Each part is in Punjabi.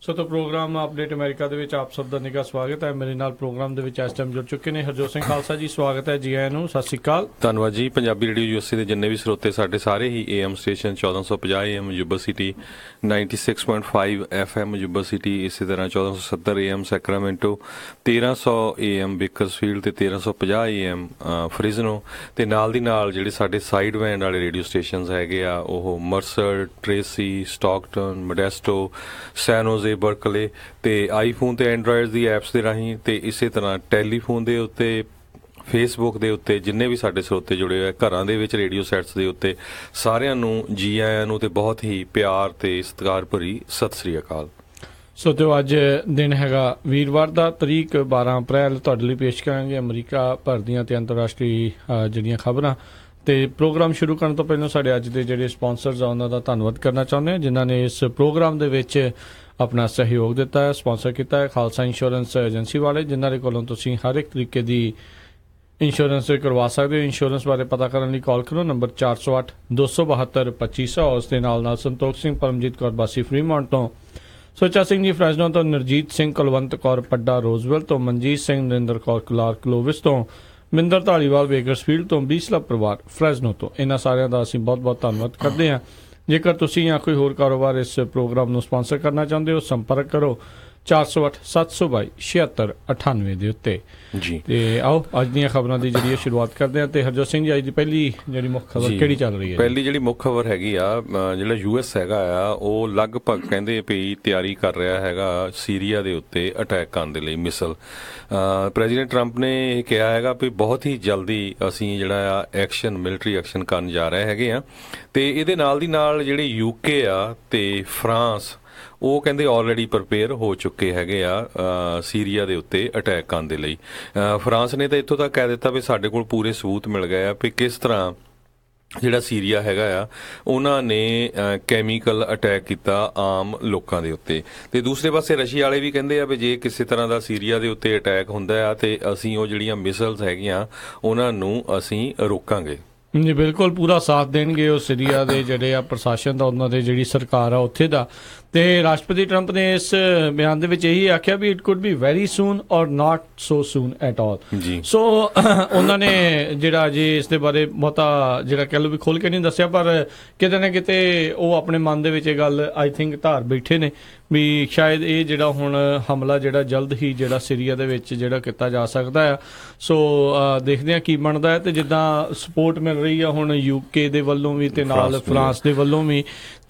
ਸੋ ਤਾਂ ਪ੍ਰੋਗਰਾਮ ਅਪਡੇਟ ਅਮਰੀਕਾ ਦੇ ਵਿੱਚ ਆਪ ਸਭ ਦਾ ਨਿੱਘਾ ਸਵਾਗਤ ਹੈ। ਮੇਰੇ ਨਾਲ ਪ੍ਰੋਗਰਾਮ ਦੇ ਵਿੱਚ ਇਸ ਟਾਈਮ ਜੁੜ ਚੁੱਕੇ ਨੇ ਹਰਜੋਤ ਸਿੰਘ ਖਾਲਸਾ ਜੀ। ਸਵਾਗਤ ਹੈ ਜੀ ਆਇਆਂ ਨੂੰ, ਸਤਿ ਸ਼੍ਰੀ ਅਕਾਲ। ਧੰਨਵਾਦ ਜੀ। ਪੰਜਾਬੀ ਰੇਡੀਓ ਯੂਐਸਏ ਦੇ ਜਿੰਨੇ ਵੀ ਸਰੋਤੇ ਸਾਡੇ ਸਾਰੇ ਹੀ AM station 1450 AM Yuba city, 96.5 FM Yuba city, ਇਸੇ ਤਰ੍ਹਾਂ 1470 AM ਸੈਕਰਾਮੈਂਟੋ, 1300 AM ਬੇਕਰਸਫੀਲਡ ਤੇ 1350 AM ਫ੍ਰਿਜ਼ਨੋ, ਤੇ ਨਾਲ ਦੀ ਨਾਲ ਜਿਹੜੇ ਸਾਡੇ ਸਾਈਡ ਬੈਂਡ ਵਾਲੇ ਰੇਡੀਓ ਸਟੇਸ਼ਨਸ ਹੈਗੇ ਆ ਉਹ ਮਰਸਰ, ਟ੍ਰੇਸੀ, ਸਟਾਕਟਨ, ਮੋਡੈਸਟੋ, ਸੈਨੋਜ਼ੇ, ਬਰਕਲੇ, ਤੇ ਆਈਫੋਨ ਤੇ ਐਂਡਰਾਇਡ ਦੀ ਐਪਸ ਦੇ ਰਾਹੀਂ, ਤੇ ਇਸੇ ਤਰ੍ਹਾਂ ਟੈਲੀਫੋਨ ਦੇ ਉੱਤੇ, ਫੇਸਬੁੱਕ ਦੇ ਉੱਤੇ ਜਿੰਨੇ ਵੀ ਸਾਡੇ ਸਰੋਤੇ ਜੁੜੇ ਹੋਏ ਘਰਾਂ ਦੇ ਵਿੱਚ ਰੇਡੀਓ ਸੈਟਸ ਦੇ ਉੱਤੇ, ਸਾਰਿਆਂ ਨੂੰ ਜੀ ਆਇਆਂ ਨੂੰ ਤੇ ਬਹੁਤ ਹੀ ਪਿਆਰ ਤੇ ਸਤਿਕਾਰ ਭਰੀ ਸਤਿ ਸ੍ਰੀ ਅਕਾਲ। ਸੋ ਤੇ ਅੱਜ ਦਿਨ ਹੈਗਾ ਵੀਰਵਾਰ ਦਾ, ਤਰੀਕ 12 ਅਪ੍ਰੈਲ। ਤੁਹਾਡੇ ਲਈ ਪੇਸ਼ ਕਰਾਂਗੇ ਅਮਰੀਕਾ ਭਰ ਦੀਆਂ ਤੇ ਅੰਤਰਰਾਸ਼ਟਰੀ ਜਿਹੜੀਆਂ ਖਬਰਾਂ। ਤੇ ਪ੍ਰੋਗਰਾਮ ਸ਼ੁਰੂ ਕਰਨ ਤੋਂ ਪਹਿਲਾਂ ਸਾਡੇ ਅੱਜ ਦੇ ਜਿਹੜੇ ਸਪਾਂਸਰਸ ਆ ਉਹਨਾਂ ਦਾ ਧੰਨਵਾਦ ਕਰਨਾ ਚਾਹੁੰਦੇ ਹਾਂ, ਜਿਨ੍ਹਾਂ ਨੇ ਇਸ ਪ੍ਰੋਗਰਾਮ ਦੇ ਵਿੱਚ ਆਪਣਾ ਸਹਿਯੋਗ ਦਿੱਤਾ ਹੈ, ਸਪਾਂਸਰ ਕੀਤਾ ਹੈ। ਖਾਲਸਾ ਇੰਸ਼ੋਰੈਂਸ ਏਜੰਸੀ ਵਾਲੇ, ਜਿਨ੍ਹਾਂ ਦੇ ਕੋਲੋਂ ਤੁਸੀਂ ਹਰ ਇੱਕ ਤਰੀਕੇ ਦੀ ਇੰਸ਼ੋਰੈਂਸ ਕਰਵਾ ਸਕਦੇ ਹੋ। ਇੰਸ਼ੋਰੈਂਸ ਬਾਰੇ ਪਤਾ ਕਰਨ ਲਈ ਕਾਲ ਕਰੋ ਨੰਬਰ 408 272 2500। ਉਸ ਦੇ ਨਾਲ ਨਾਲ ਸੰਤੋਖ ਸਿੰਘ, ਪਰਮਜੀਤ ਕੌਰ ਬਾਸੀ ਫਰੀਮੌਂਟ ਤੋਂ, ਸੁੱਚਾ ਸਿੰਘ ਜੀ ਫਰੈਜ਼ਨੋ ਤੋਂ, ਨਰਜੀਤ ਸਿੰਘ, ਕੁਲਵੰਤ ਕੌਰ ਪੱਡਾ ਰੋਜ਼ਵੈਲ ਤੋਂ, ਮਨਜੀਤ ਸਿੰਘ, ਨਰਿੰਦਰ ਕੌਰ ਕਲਾਰਕ ਕਲੋਵਿਸ ਤੋਂ, ਮਿੰਦਰ ਧਾਲੀਵਾਲ ਬੇਕਰਸਫੀਲਡ ਤੋਂ, ਬੀਸਲਾ ਪਰਿਵਾਰ ਫਰੈਜ਼ਨੋ ਤੋਂ। ਇਹਨਾਂ ਸਾਰਿਆਂ ਦਾ ਅਸੀਂ ਬਹੁਤ ਬਹੁਤ ਧੰਨਵਾਦ ਕਰਦੇ ਹਾਂ। ਜੇਕਰ ਤੁਸੀਂ ਜਾਂ ਕੋਈ ਹੋਰ ਕਾਰੋਬਾਰ ਇਸ ਪ੍ਰੋਗਰਾਮ ਨੂੰ ਸਪਾਂਸਰ ਕਰਨਾ ਚਾਹੁੰਦੇ ਹੋ, ਸੰਪਰਕ ਕਰੋ 408 722 7698 ਦੇ ਉੱਤੇ ਜੀ। ਤੇ ਆਓ ਅੱਜ ਦੀਆਂ ਖਬਰਾਂ ਦੀ ਜਿਹੜੀ ਸ਼ੁਰੂਆਤ ਕਰਦੇ ਹਾਂ। ਤੇ ਹਰਜੋਤ ਸਿੰਘ ਜੀ, ਅੱਜ ਦੀ ਪਹਿਲੀ ਜਿਹੜੀ ਮੁੱਖ ਖਬਰ ਕਿਹੜੀ ਚੱਲ ਰਹੀ ਹੈ? ਪਹਿਲੀ ਜਿਹੜੀ ਮੁੱਖ ਖਬਰ ਹੈਗੀ ਆ, ਜਿਹੜਾ US ਹੈਗਾ ਆ ਉਹ ਲਗਭਗ ਕਹਿੰਦੇ ਵੀ ਤਿਆਰੀ ਕਰ ਰਿਹਾ ਹੈਗਾ ਸੀਰੀਆ ਦੇ ਉੱਤੇ ਅਟੈਕ ਕਰਨ ਦੇ ਲਈ ਮਿਸਲ। ਪ੍ਰੈਜ਼ੀਡੈਂਟ ਟਰੰਪ ਨੇ ਇਹ ਕਿਹਾ ਹੈਗਾ ਵੀ ਬਹੁਤ ਹੀ ਜਲਦੀ ਅਸੀਂ ਜਿਹੜਾ ਆ ਐਕਸ਼ਨ, ਮਿਲਟਰੀ ਐਕਸ਼ਨ ਕਰਨ ਜਾ ਰਹੇ ਹੈਗੇ ਆ। ਤੇ ਇਹਦੇ ਨਾਲ ਦੀ ਨਾਲ ਜਿਹੜੇ UK ਆ ਤੇ ਫਰਾਂਸ, ਉਹ ਕਹਿੰਦੇ ਆਲਰੇਡੀ ਪ੍ਰਪੇਅਰ ਹੋ ਚੁੱਕੇ ਹੈਗੇ ਆ ਸੀਰੀਆ ਦੇ ਉੱਤੇ ਅਟੈਕ ਕਰਨ ਦੇ ਲਈ। ਫਰਾਂਸ ਨੇ ਤਾਂ ਇੱਥੋਂ ਤੱਕ ਕਹਿ ਦਿੱਤਾ ਵੀ ਸਾਡੇ ਕੋਲ ਪੂਰੇ ਸਬੂਤ ਮਿਲ ਗਏ ਆ ਵੀ ਕਿਸ ਤਰ੍ਹਾਂ ਜਿਹੜਾ ਸੀਰੀਆ ਹੈਗਾ ਆ ਉਹਨਾਂ ਨੇ ਕੈਮੀਕਲ ਅਟੈਕ ਕੀਤਾ ਆਮ ਲੋਕਾਂ ਦੇ ਉੱਤੇ। ਤੇ ਦੂਸਰੇ ਪਾਸੇ ਰਸ਼ੀਆ ਵਾਲੇ ਵੀ ਕਹਿੰਦੇ ਆ ਵੀ ਜੇ ਕਿਸੇ ਤਰ੍ਹਾਂ ਦਾ ਸੀਰੀਆ ਦੇ ਉੱਤੇ ਅਟੈਕ ਹੁੰਦਾ ਆ ਤੇ ਅਸੀਂ ਉਹ ਜਿਹੜੀਆਂ ਮਿਸਲਸ ਹੈਗੀਆਂ ਉਹਨਾਂ ਨੂੰ ਅਸੀਂ ਰੋਕਾਂਗੇ। ਜੀ ਬਿਲਕੁਲ, ਪੂਰਾ ਸਾਥ ਦੇਣਗੇ ਉਹ ਸੀਰੀਆ ਦੇ ਜਿਹੜੇ ਆ ਪ੍ਰਸ਼ਾਸਨ ਦਾ, ਉਹਨਾਂ ਦੇ ਜਿਹੜੀ ਸਰਕਾਰ ਆ ਉੱਥੇ ਦਾ। ਤੇ ਰਾਸ਼ਟਰਪਤੀ ਟਰੰਪ ਨੇ ਇਸ ਬਿਆਨ ਦੇ ਵਿੱਚ ਇਹੀ ਆਖਿਆ ਵੀ it could be very soon or not so ਸੂਨ at all. ਸੋ ਉਹਨਾਂ ਨੇ ਜਿਹੜਾ ਜੀ ਇਸ ਦੇ ਬਾਰੇ ਬਹੁਤਾ ਜਿਹੜਾ ਕਹਿ ਲਓ ਵੀ ਖੋਲ ਕੇ ਨਹੀਂ ਦੱਸਿਆ, ਪਰ ਕਿਤੇ ਨਾ ਕਿਤੇ ਉਹ ਆਪਣੇ ਮਨ ਦੇ ਵਿੱਚ ਇਹ ਗੱਲ ਆਈ ਥਿੰਕ ਧਾਰ ਬੈਠੇ ਨੇ ਵੀ ਸ਼ਾਇਦ ਇਹ ਜਿਹੜਾ ਹੁਣ ਹਮਲਾ ਜਿਹੜਾ ਜਲਦ ਹੀ ਜਿਹੜਾ ਸੀਰੀਆ ਦੇ ਵਿੱਚ ਜਿਹੜਾ ਕੀਤਾ ਜਾ ਸਕਦਾ ਆ। ਸੋ ਦੇਖਦੇ ਹਾਂ ਕੀ ਬਣਦਾ ਹੈ। ਤੇ ਜਿੱਦਾਂ ਸਪੋਰਟ ਮਿਲ ਰਹੀ ਆ ਹੁਣ UK ਦੇ ਵੱਲੋਂ ਵੀ ਤੇ ਨਾਲ ਫਰਾਂਸ ਦੇ ਵੱਲੋਂ ਵੀ,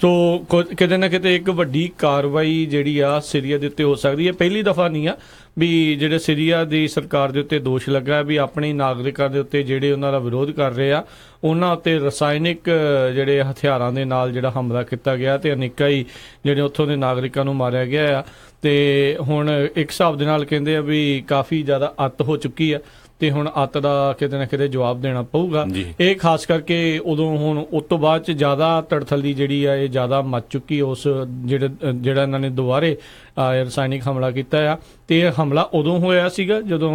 ਸੋ ਕਿਤੇ ਨਾ ਕਿਤੇ ਇੱਕ ਵੱਡੀ ਕਾਰਵਾਈ ਜਿਹੜੀ ਆ ਸੀਰੀਆ ਦੇ ਉੱਤੇ ਹੋ ਸਕਦੀ ਹੈ। ਪਹਿਲੀ ਦਫਾ ਨਹੀਂ ਆ ਵੀ ਜਿਹੜੇ ਸੀਰੀਆ ਦੀ ਸਰਕਾਰ ਦੇ ਉੱਤੇ ਦੋਸ਼ ਲੱਗਾ ਵੀ ਆਪਣੇ ਨਾਗਰਿਕਾਂ ਦੇ ਉੱਤੇ ਜਿਹੜੇ ਉਹਨਾਂ ਦਾ ਵਿਰੋਧ ਕਰ ਰਹੇ ਆ ਉਹਨਾਂ ਉੱਤੇ ਰਸਾਇਣਿਕ ਜਿਹੜੇ ਹਥਿਆਰਾਂ ਦੇ ਨਾਲ ਜਿਹੜਾ ਹਮਲਾ ਕੀਤਾ ਗਿਆ ਤੇ ਅਨੇਕਾਂ ਹੀ ਜਿਹੜੇ ਉੱਥੋਂ ਦੇ ਨਾਗਰਿਕਾਂ ਨੂੰ ਮਾਰਿਆ ਗਿਆ ਆ। ਤੇ ਹੁਣ ਇੱਕ ਹਿਸਾਬ ਦੇ ਨਾਲ ਕਹਿੰਦੇ ਆ ਵੀ ਕਾਫੀ ਜ਼ਿਆਦਾ ਅੱਤ ਹੋ ਚੁੱਕੀ ਆ ਤੇ ਹੁਣ ਅੱਤ ਦਾ ਕਿਤੇ ਨਾ ਕਿਤੇ ਜਵਾਬ ਦੇਣਾ ਪਊਗਾ। ਇਹ ਖਾਸ ਕਰਕੇ ਉਦੋਂ ਹੁਣ ਉਸ ਤੋਂ ਬਾਅਦ ਚ ਜ਼ਿਆਦਾ ਤੜਥੱਲੀ ਜਿਹੜੀ ਆ ਇਹ ਜ਼ਿਆਦਾ ਮੱਚ ਚੁੱਕੀ ਉਸ ਜਿਹੜਾ ਇਹਨਾਂ ਨੇ ਦੁਬਾਰੇ ਰਸਾਇਣਿਕ ਹਮਲਾ ਕੀਤਾ ਆ। ਤੇ ਇਹ ਹਮਲਾ ਉਦੋਂ ਹੋਇਆ ਸੀਗਾ ਜਦੋਂ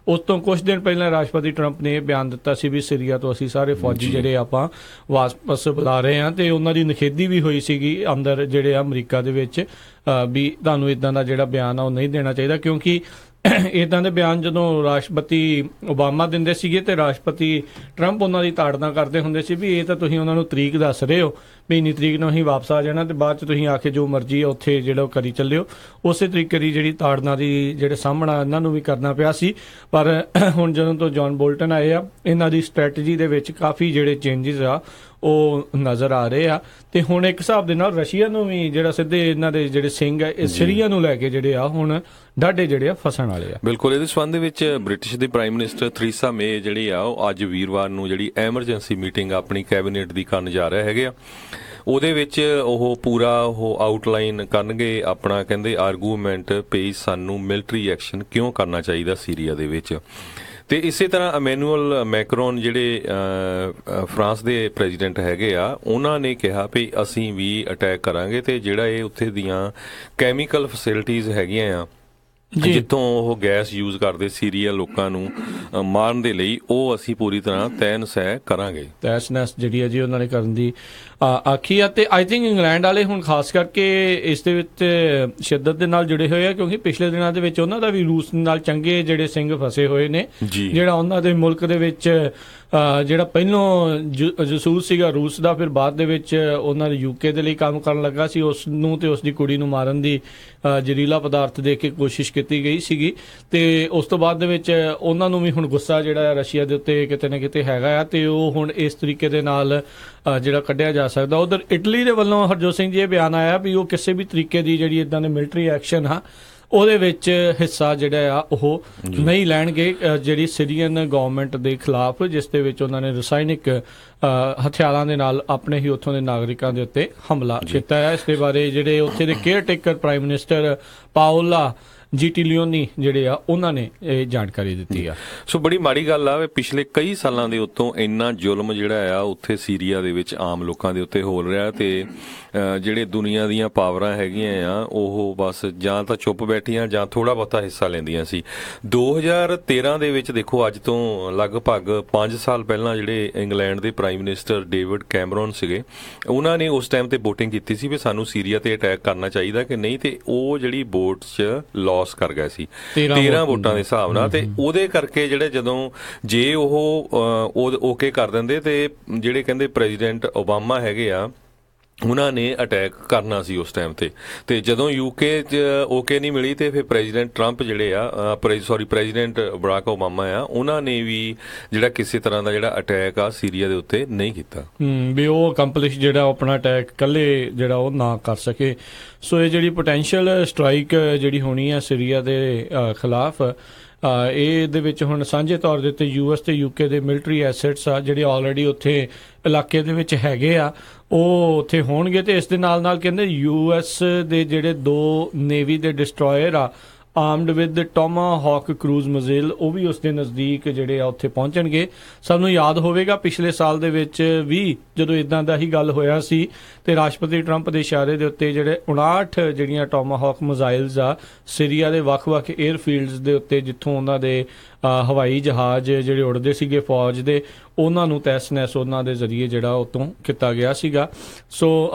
ਉਸ ਤੋਂ ਕੁਝ ਦਿਨ ਪਹਿਲਾਂ ਰਾਸ਼ਟਰਪਤੀ ਟਰੰਪ ਨੇ ਇਹ ਬਿਆਨ ਦਿੱਤਾ ਸੀ ਵੀ ਸੀਰੀਆ ਤੋਂ ਅਸੀਂ ਸਾਰੇ ਫੌਜੀ ਜਿਹੜੇ ਆਪਾਂ ਵਾਪਸ ਬੁਲਾ ਰਹੇ ਹਾਂ। ਤੇ ਉਹਨਾਂ ਦੀ ਨਿਖੇਧੀ ਵੀ ਹੋਈ ਸੀਗੀ ਅੰਦਰ ਜਿਹੜੇ ਅਮਰੀਕਾ ਦੇ ਵਿੱਚ ਵੀ ਤੁਹਾਨੂੰ ਇੱਦਾਂ ਦਾ ਜਿਹੜਾ ਬਿਆਨ ਆ ਉਹ ਨਹੀਂ ਦੇਣਾ ਚਾਹੀਦਾ, ਕਿਉਂਕਿ ਇੱਦਾਂ ਦੇ ਬਿਆਨ ਜਦੋਂ ਰਾਸ਼ਟਰਪਤੀ ਓਬਾਮਾ ਦਿੰਦੇ ਸੀਗੇ ਤੇ ਰਾਸ਼ਟਰਪਤੀ ਟਰੰਪ ਉਹਨਾਂ ਦੀ ਤਾੜਨਾ ਕਰਦੇ ਹੁੰਦੇ ਸੀ ਵੀ ਇਹ ਤਾਂ ਤੁਸੀਂ ਉਹਨਾਂ ਨੂੰ ਤਰੀਕ ਦੱਸ ਰਹੇ ਹੋ ਵੀ ਇੰਨੀ ਤਰੀਕ ਨੂੰ ਅਸੀਂ ਵਾਪਸ ਆ ਜਾਣਾ ਤੇ ਬਾਅਦ 'ਚ ਤੁਸੀਂ ਆ ਕੇ ਜੋ ਮਰਜ਼ੀ ਆ ਉੱਥੇ ਜਿਹੜਾ ਉਹ ਕਰੀ ਚੱਲਿਓ। ਉਸੇ ਤਰੀਕੇ ਦੀ ਜਿਹੜੀ ਤਾੜਨਾ ਦੀ ਜਿਹੜੇ ਸਾਹਮਣਾ ਇਹਨਾਂ ਨੂੰ ਵੀ ਕਰਨਾ ਪਿਆ ਸੀ। ਪਰ ਹੁਣ ਜਦੋਂ ਤੋਂ ਜੌਨ ਬੋਲਟਨ ਆਏ ਆ ਇਹਨਾਂ ਦੀ ਸਟ੍ਰੈਟਜੀ ਦੇ ਵਿੱਚ ਕਾਫੀ ਜਿਹੜੇ ਚੇਂਜਿਸ ਆ ਉਹ ਨਜ਼ਰ ਆ ਰਹੇ ਆ। ਤੇ ਹੁਣ ਇੱਕ ਹਿਸਾਬ ਦੇ ਨਾਲ ਰਸ਼ੀਆ ਨੂੰ ਵੀ ਜਿਹੜਾ ਸਿੱਧੇ ਇਹਨਾਂ ਦੇ ਜਿਹੜੇ ਸਿੰਘ ਆ ਇਹ ਸੀਰੀਆ ਨੂੰ ਲੈ ਕੇ ਜਿਹੜੇ ਆ ਹੁਣ ਡਾਢੇ ਜਿਹੜੇ ਆ ਫਸਣ ਵਾਲੇ ਆ। ਬਿਲਕੁਲ, ਇਹਦੇ ਸੰਬੰਧ ਦੇ ਵਿੱਚ ਬ੍ਰਿਟਿਸ਼ ਦੀ ਪ੍ਰਾਈਮ ਮਿਨਿਸਟਰ ਥਰੀਸਾ ਮੇ ਜਿਹੜੀ ਆ ਉਹ ਅੱਜ ਵੀਰਵਾਰ ਨੂੰ ਜਿਹੜੀ ਐਮਰਜੈਂਸੀ ਮੀਟਿੰਗ ਆਪਣੀ ਕੈਬਨਿਟ ਦੀ ਕਰਨ ਜਾ ਰਹੇ ਹੈਗੇ ਆ। ਉਹਦੇ ਵਿੱਚ ਉਹ ਪੂਰਾ ਉਹ ਆਊਟਲਾਈਨ ਕਰਨਗੇ ਆਪਣਾ ਕਹਿੰਦੇ ਆਰਗੂਮੈਂਟ ਵੀ ਸਾਨੂੰ ਮਿਲਟਰੀ ਐਕਸ਼ਨ ਕਿਉਂ ਕਰਨਾ ਚਾਹੀਦਾ ਸੀਰੀਆ ਦੇ ਵਿੱਚ। ਤੇ ਇਸੇ ਤਰ੍ਹਾਂ ਇਮੈਨੂਅਲ ਮੈਕਰੋਨ ਜਿਹੜੇ ਫਰਾਂਸ ਦੇ ਪ੍ਰੈਜ਼ੀਡੈਂਟ ਹੈਗੇ ਆ ਉਹਨਾਂ ਨੇ ਕਿਹਾ ਵੀ ਅਸੀਂ ਵੀ ਅਟੈਕ ਕਰਾਂਗੇ ਤੇ ਜਿਹੜਾ ਇਹ ਉੱਥੇ ਦੀਆਂ ਕੈਮੀਕਲ ਫੈਸਿਲਿਟੀਜ਼ ਹੈਗੀਆਂ ਆ ਜਿੱਥੋਂ ਉਹ ਗੈਸ ਯੂਜ਼ ਕਰਦੇ ਸੀਰੀਆ ਲੋਕਾਂ ਨੂੰ ਮਾਰਨ ਦੇ ਲਈ, ਉਹ ਅਸੀਂ ਪੂਰੀ ਤਰ੍ਹਾਂ ਤੈਅ-ਨਸੈ ਕਰਾਂਗੇ। ਤੈਅ-ਨਸ ਜਿਹੜੀ ਹੈ ਜੀ ਉਹਨਾਂ ਨੇ ਕਰਨ ਦੀ ਆਖੀ ਆ। ਤੇ ਆਈ ਥਿੰਕ ਇੰਗਲੈਂਡ ਵਾਲੇ ਹੁਣ ਖਾਸ ਕਰਕੇ ਇਸ ਦੇ ਵਿੱਚ ਸ਼ਿੱਦਤ ਦੇ ਨਾਲ ਜੁੜੇ ਹੋਏ ਆ, ਕਿਉਂਕਿ ਪਿਛਲੇ ਦਿਨਾਂ ਦੇ ਵਿੱਚ ਉਹਨਾਂ ਦਾ ਵੀ ਰੂਸ ਨਾਲ ਚੰਗੇ ਜਿਹੜੇ ਸਿੰਘ ਫਸੇ ਹੋਏ ਨੇ, ਜਿਹੜਾ ਉਹਨਾਂ ਦੇ ਮੁਲਕ ਦੇ ਵਿੱਚ ਜਿਹੜਾ ਪਹਿਲੋਂ ਜਸੂਸ ਸੀਗਾ ਰੂਸ ਦਾ, ਫਿਰ ਬਾਅਦ ਦੇ ਵਿੱਚ ਉਹਨਾਂ ਦੇ ਯੂਕੇ ਦੇ ਲਈ ਕੰਮ ਕਰਨ ਲੱਗਾ ਸੀ, ਉਸ ਨੂੰ ਤੇ ਉਸ ਦੀ ਕੁੜੀ ਨੂੰ ਮਾਰਨ ਦੀ ਜ਼ਹਿਰੀਲਾ ਪਦਾਰਥ ਦੇ ਕੇ ਕੋਸ਼ਿਸ਼ ਕੀਤੀ ਗਈ ਸੀਗੀ। ਤੇ ਉਸ ਤੋਂ ਬਾਅਦ ਦੇ ਵਿੱਚ ਉਹਨਾਂ ਨੂੰ ਵੀ ਹੁਣ ਗੁੱਸਾ ਜਿਹੜਾ ਰਸ਼ੀਆ ਦੇ ਉੱਤੇ ਕਿਤੇ ਨਾ ਕਿਤੇ ਹੈਗਾ ਆ, ਤੇ ਉਹ ਹੁਣ ਇਸ ਤਰੀਕੇ ਦੇ ਨਾਲ ਜਿਹੜਾ ਕੱਢਿਆ ਜਾ ਸਕਦਾ। ਉਧਰ ਇਟਲੀ ਦੇ ਵੱਲੋਂ ਹਰਜੋਤ ਸਿੰਘ ਜੀ ਇਹ ਬਿਆਨ ਆਇਆ ਵੀ ਉਹ ਕਿਸੇ ਵੀ ਤਰੀਕੇ ਦੀ ਜਿਹੜੀ ਇਦਾਂ ਦੇ ਮਿਲਟਰੀ ਐਕਸ਼ਨ ਆ ਉਹਦੇ ਵਿੱਚ ਹਿੱਸਾ ਜਿਹੜਾ ਆ ਉਹ ਨਹੀਂ ਲੈਣਗੇ, ਜਿਹੜੀ ਸੀਰੀਅਨ ਗਵਰਨਮੈਂਟ ਦੇ ਖਿਲਾਫ, ਜਿਸ ਦੇ ਵਿੱਚ ਉਹਨਾਂ ਨੇ ਰਸਾਇਣਿਕ ਹਥਿਆਰਾਂ ਦੇ ਨਾਲ ਆਪਣੇ ਹੀ ਉੱਥੋਂ ਦੇ ਨਾਗਰਿਕਾਂ ਦੇ ਉੱਤੇ ਹਮਲਾ ਕੀਤਾ ਹੈ। ਇਸ ਦੇ ਬਾਰੇ ਜਿਹੜੇ ਉੱਥੇ ਦੇ care taker prime minister Paola ਜੈਂਟਿਲੀਓਨੀ ਜਿਹੜੇ ਆ ਉਹਨਾਂ ਨੇ ਇਹ ਜਾਣਕਾਰੀ ਦਿੱਤੀ ਆ। ਸੋ ਬੜੀ ਮਾੜੀ ਗੱਲ ਆ, ਪਿਛਲੇ ਕਈ ਸਾਲਾਂ ਦੇ ਉੱਤੋਂ ਇੰਨਾ ਜ਼ੁਲਮ ਜਿਹੜਾ ਆ ਉੱਥੇ ਸੀਰੀਆ ਦੇ ਵਿੱਚ ਆਮ ਲੋਕਾਂ ਦੇ ਉੱਤੇ ਹੋ ਰਿਹਾ, ਤੇ ਜਿਹੜੇ ਦੁਨੀਆ ਦੀਆਂ ਪਾਵਰਾਂ ਹੈਗੀਆਂ ਆ ਉਹ ਬਸ ਜਾਂ ਤਾਂ ਚੁੱਪ ਬੈਠੀਆਂ ਜਾਂ ਥੋੜਾ ਬਹੁਤਾ ਹਿੱਸਾ ਲੈਂਦੀਆਂ ਸੀ। 2013 ਦੇ ਵਿੱਚ ਦੇਖੋ, ਅੱਜ ਤੋਂ ਲਗਭਗ 5 ਸਾਲ ਪਹਿਲਾਂ ਜਿਹੜੇ ਇੰਗਲੈਂਡ ਦੇ ਪ੍ਰਾਈਮ ਮਿਨਿਸਟਰ ਡੇਵਿਡ ਕੈਮਰੋਨ ਸੀਗੇ, ਉਹਨਾਂ ਨੇ ਉਸ ਟਾਈਮ ਤੇ ਵੋਟਿੰਗ ਕੀਤੀ ਸੀ ਵੀ ਸਾਨੂੰ ਸੀਰੀਆ ਤੇ ਅਟੈਕ ਕਰਨਾ ਚਾਹੀਦਾ ਕਿ ਨਹੀਂ, ਤੇ ਉਹ ਜਿਹੜੀ ਵੋਟ 'ਚ ਲੌਸ ਕਰ ਗਿਆ ਸੀ 13 ਵੋਟਾਂ ਦੇ ਹਿਸਾਬ ਨਾਲ। ਤੇ ਉਹਦੇ ਕਰਕੇ ਜਿਹੜੇ ਜਦੋਂ ਜੇ ਉਹ ਓਕੇ ਕਰ ਦਿੰਦੇ, ਤੇ ਜਿਹੜੇ ਕਹਿੰਦੇ ਪ੍ਰੈਜ਼ੀਡੈਂਟ ਓਬਾਮਾ ਹੈਗੇ ਆ ਉਹਨਾਂ ਨੇ ਅਟੈਕ ਕਰਨਾ ਸੀ ਉਸ ਟਾਈਮ ਤੇ ਜਦੋਂ ਯੂਕੇ 'ਚ ਓਕੇ ਨਹੀਂ ਮਿਲੀ, ਤੇ ਫਿਰ ਪ੍ਰੈਜ਼ੀਡੈਂਟ ਟਰੰਪ ਜਿਹੜੇ ਆ ਪ੍ਰੈਜ਼ੀਡੈਂਟ ਬਰਾਕ ਓਬਾਮਾ ਆ, ਉਹਨਾਂ ਨੇ ਵੀ ਜਿਹੜਾ ਕਿਸੇ ਤਰ੍ਹਾਂ ਦਾ ਜਿਹੜਾ ਅਟੈਕ ਆ ਸੀਰੀਆ ਦੇ ਉੱਤੇ ਨਹੀਂ ਕੀਤਾ, ਵੀ ਉਹ ਅਕੰਪਲਿਸ਼ ਜਿਹੜਾ ਆਪਣਾ ਅਟੈਕ ਇਕੱਲੇ ਜਿਹੜਾ ਉਹ ਨਾ ਕਰ ਸਕੇ। ਸੋ ਇਹ ਜਿਹੜੀ ਪੋਟੈਂਸ਼ੀਅਲ ਸਟ੍ਰਾਈਕ ਜਿਹੜੀ ਹੋਣੀ ਆ ਸੀਰੀਆ ਦੇ ਖਿਲਾਫ, ਇਹਦੇ ਵਿੱਚ ਹੁਣ ਸਾਂਝੇ ਤੌਰ ਦੇ ਉੱਤੇ ਯੂਐਸ ਤੇ ਯੂਕੇ ਦੇ ਮਿਲਟਰੀ ਐਸੈਟਸ ਆ ਜਿਹੜੇ ਆਲਰੇਡੀ ਉੱਥੇ ਇਲਾਕੇ ਦੇ ਵਿੱਚ ਹੈਗੇ ਆ, ਉਹ ਉੱਥੇ ਹੋਣਗੇ। ਤੇ ਇਸ ਦੇ ਨਾਲ ਨਾਲ ਕਹਿੰਦੇ ਯੂਐਸ ਦੇ ਜਿਹੜੇ 2 ਨੇਵੀ ਦੇ ਡਿਸਟਰੋਇਰ ਆ ਆਰਮਡ ਵਿਦ ਟੋਮਾਹੌਕ ਕਰੂਜ਼ ਮਿਜ਼ਾਈਲ, ਉਹ ਵੀ ਉਸ ਦੇ ਨਜ਼ਦੀਕ ਜਿਹੜੇ ਆ ਉੱਥੇ ਪਹੁੰਚਣਗੇ। ਸਭ ਨੂੰ ਯਾਦ ਹੋਵੇਗਾ ਪਿਛਲੇ ਸਾਲ ਦੇ ਵਿੱਚ ਵੀ ਜਦੋਂ ਇਦਾਂ ਦਾ ਹੀ ਗੱਲ ਹੋਇਆ ਸੀ, ਤੇ ਰਾਸ਼ਟਰਪਤੀ ਟਰੰਪ ਦੇ ਇਸ਼ਾਰੇ ਦੇ ਉੱਤੇ ਜਿਹੜੇ 59 ਜਿਹੜੀਆਂ ਟੋਮਾਹੌਕ ਮਿਜ਼ਾਈਲਸ ਆ ਸੀਰੀਆ ਦੇ ਵੱਖ-ਵੱਖ 에ਅਰਫੀਲਡਸ ਦੇ ਉੱਤੇ, ਜਿੱਥੋਂ ਉਹਨਾਂ ਦੇ ਹਵਾਈ ਜਹਾਜ਼ ਜਿਹੜੇ ਉੜਦੇ ਸੀਗੇ ਫੌਜ ਦੇ, ਉਹਨਾਂ ਨੂੰ ਤਹਿਸ-ਨਹਿਸ ਉਹਨਾਂ ਦੇ ਜ਼ਰੀਏ ਜਿਹੜਾ ਉਤੋਂ ਕੀਤਾ ਗਿਆ ਸੀਗਾ। ਸੋ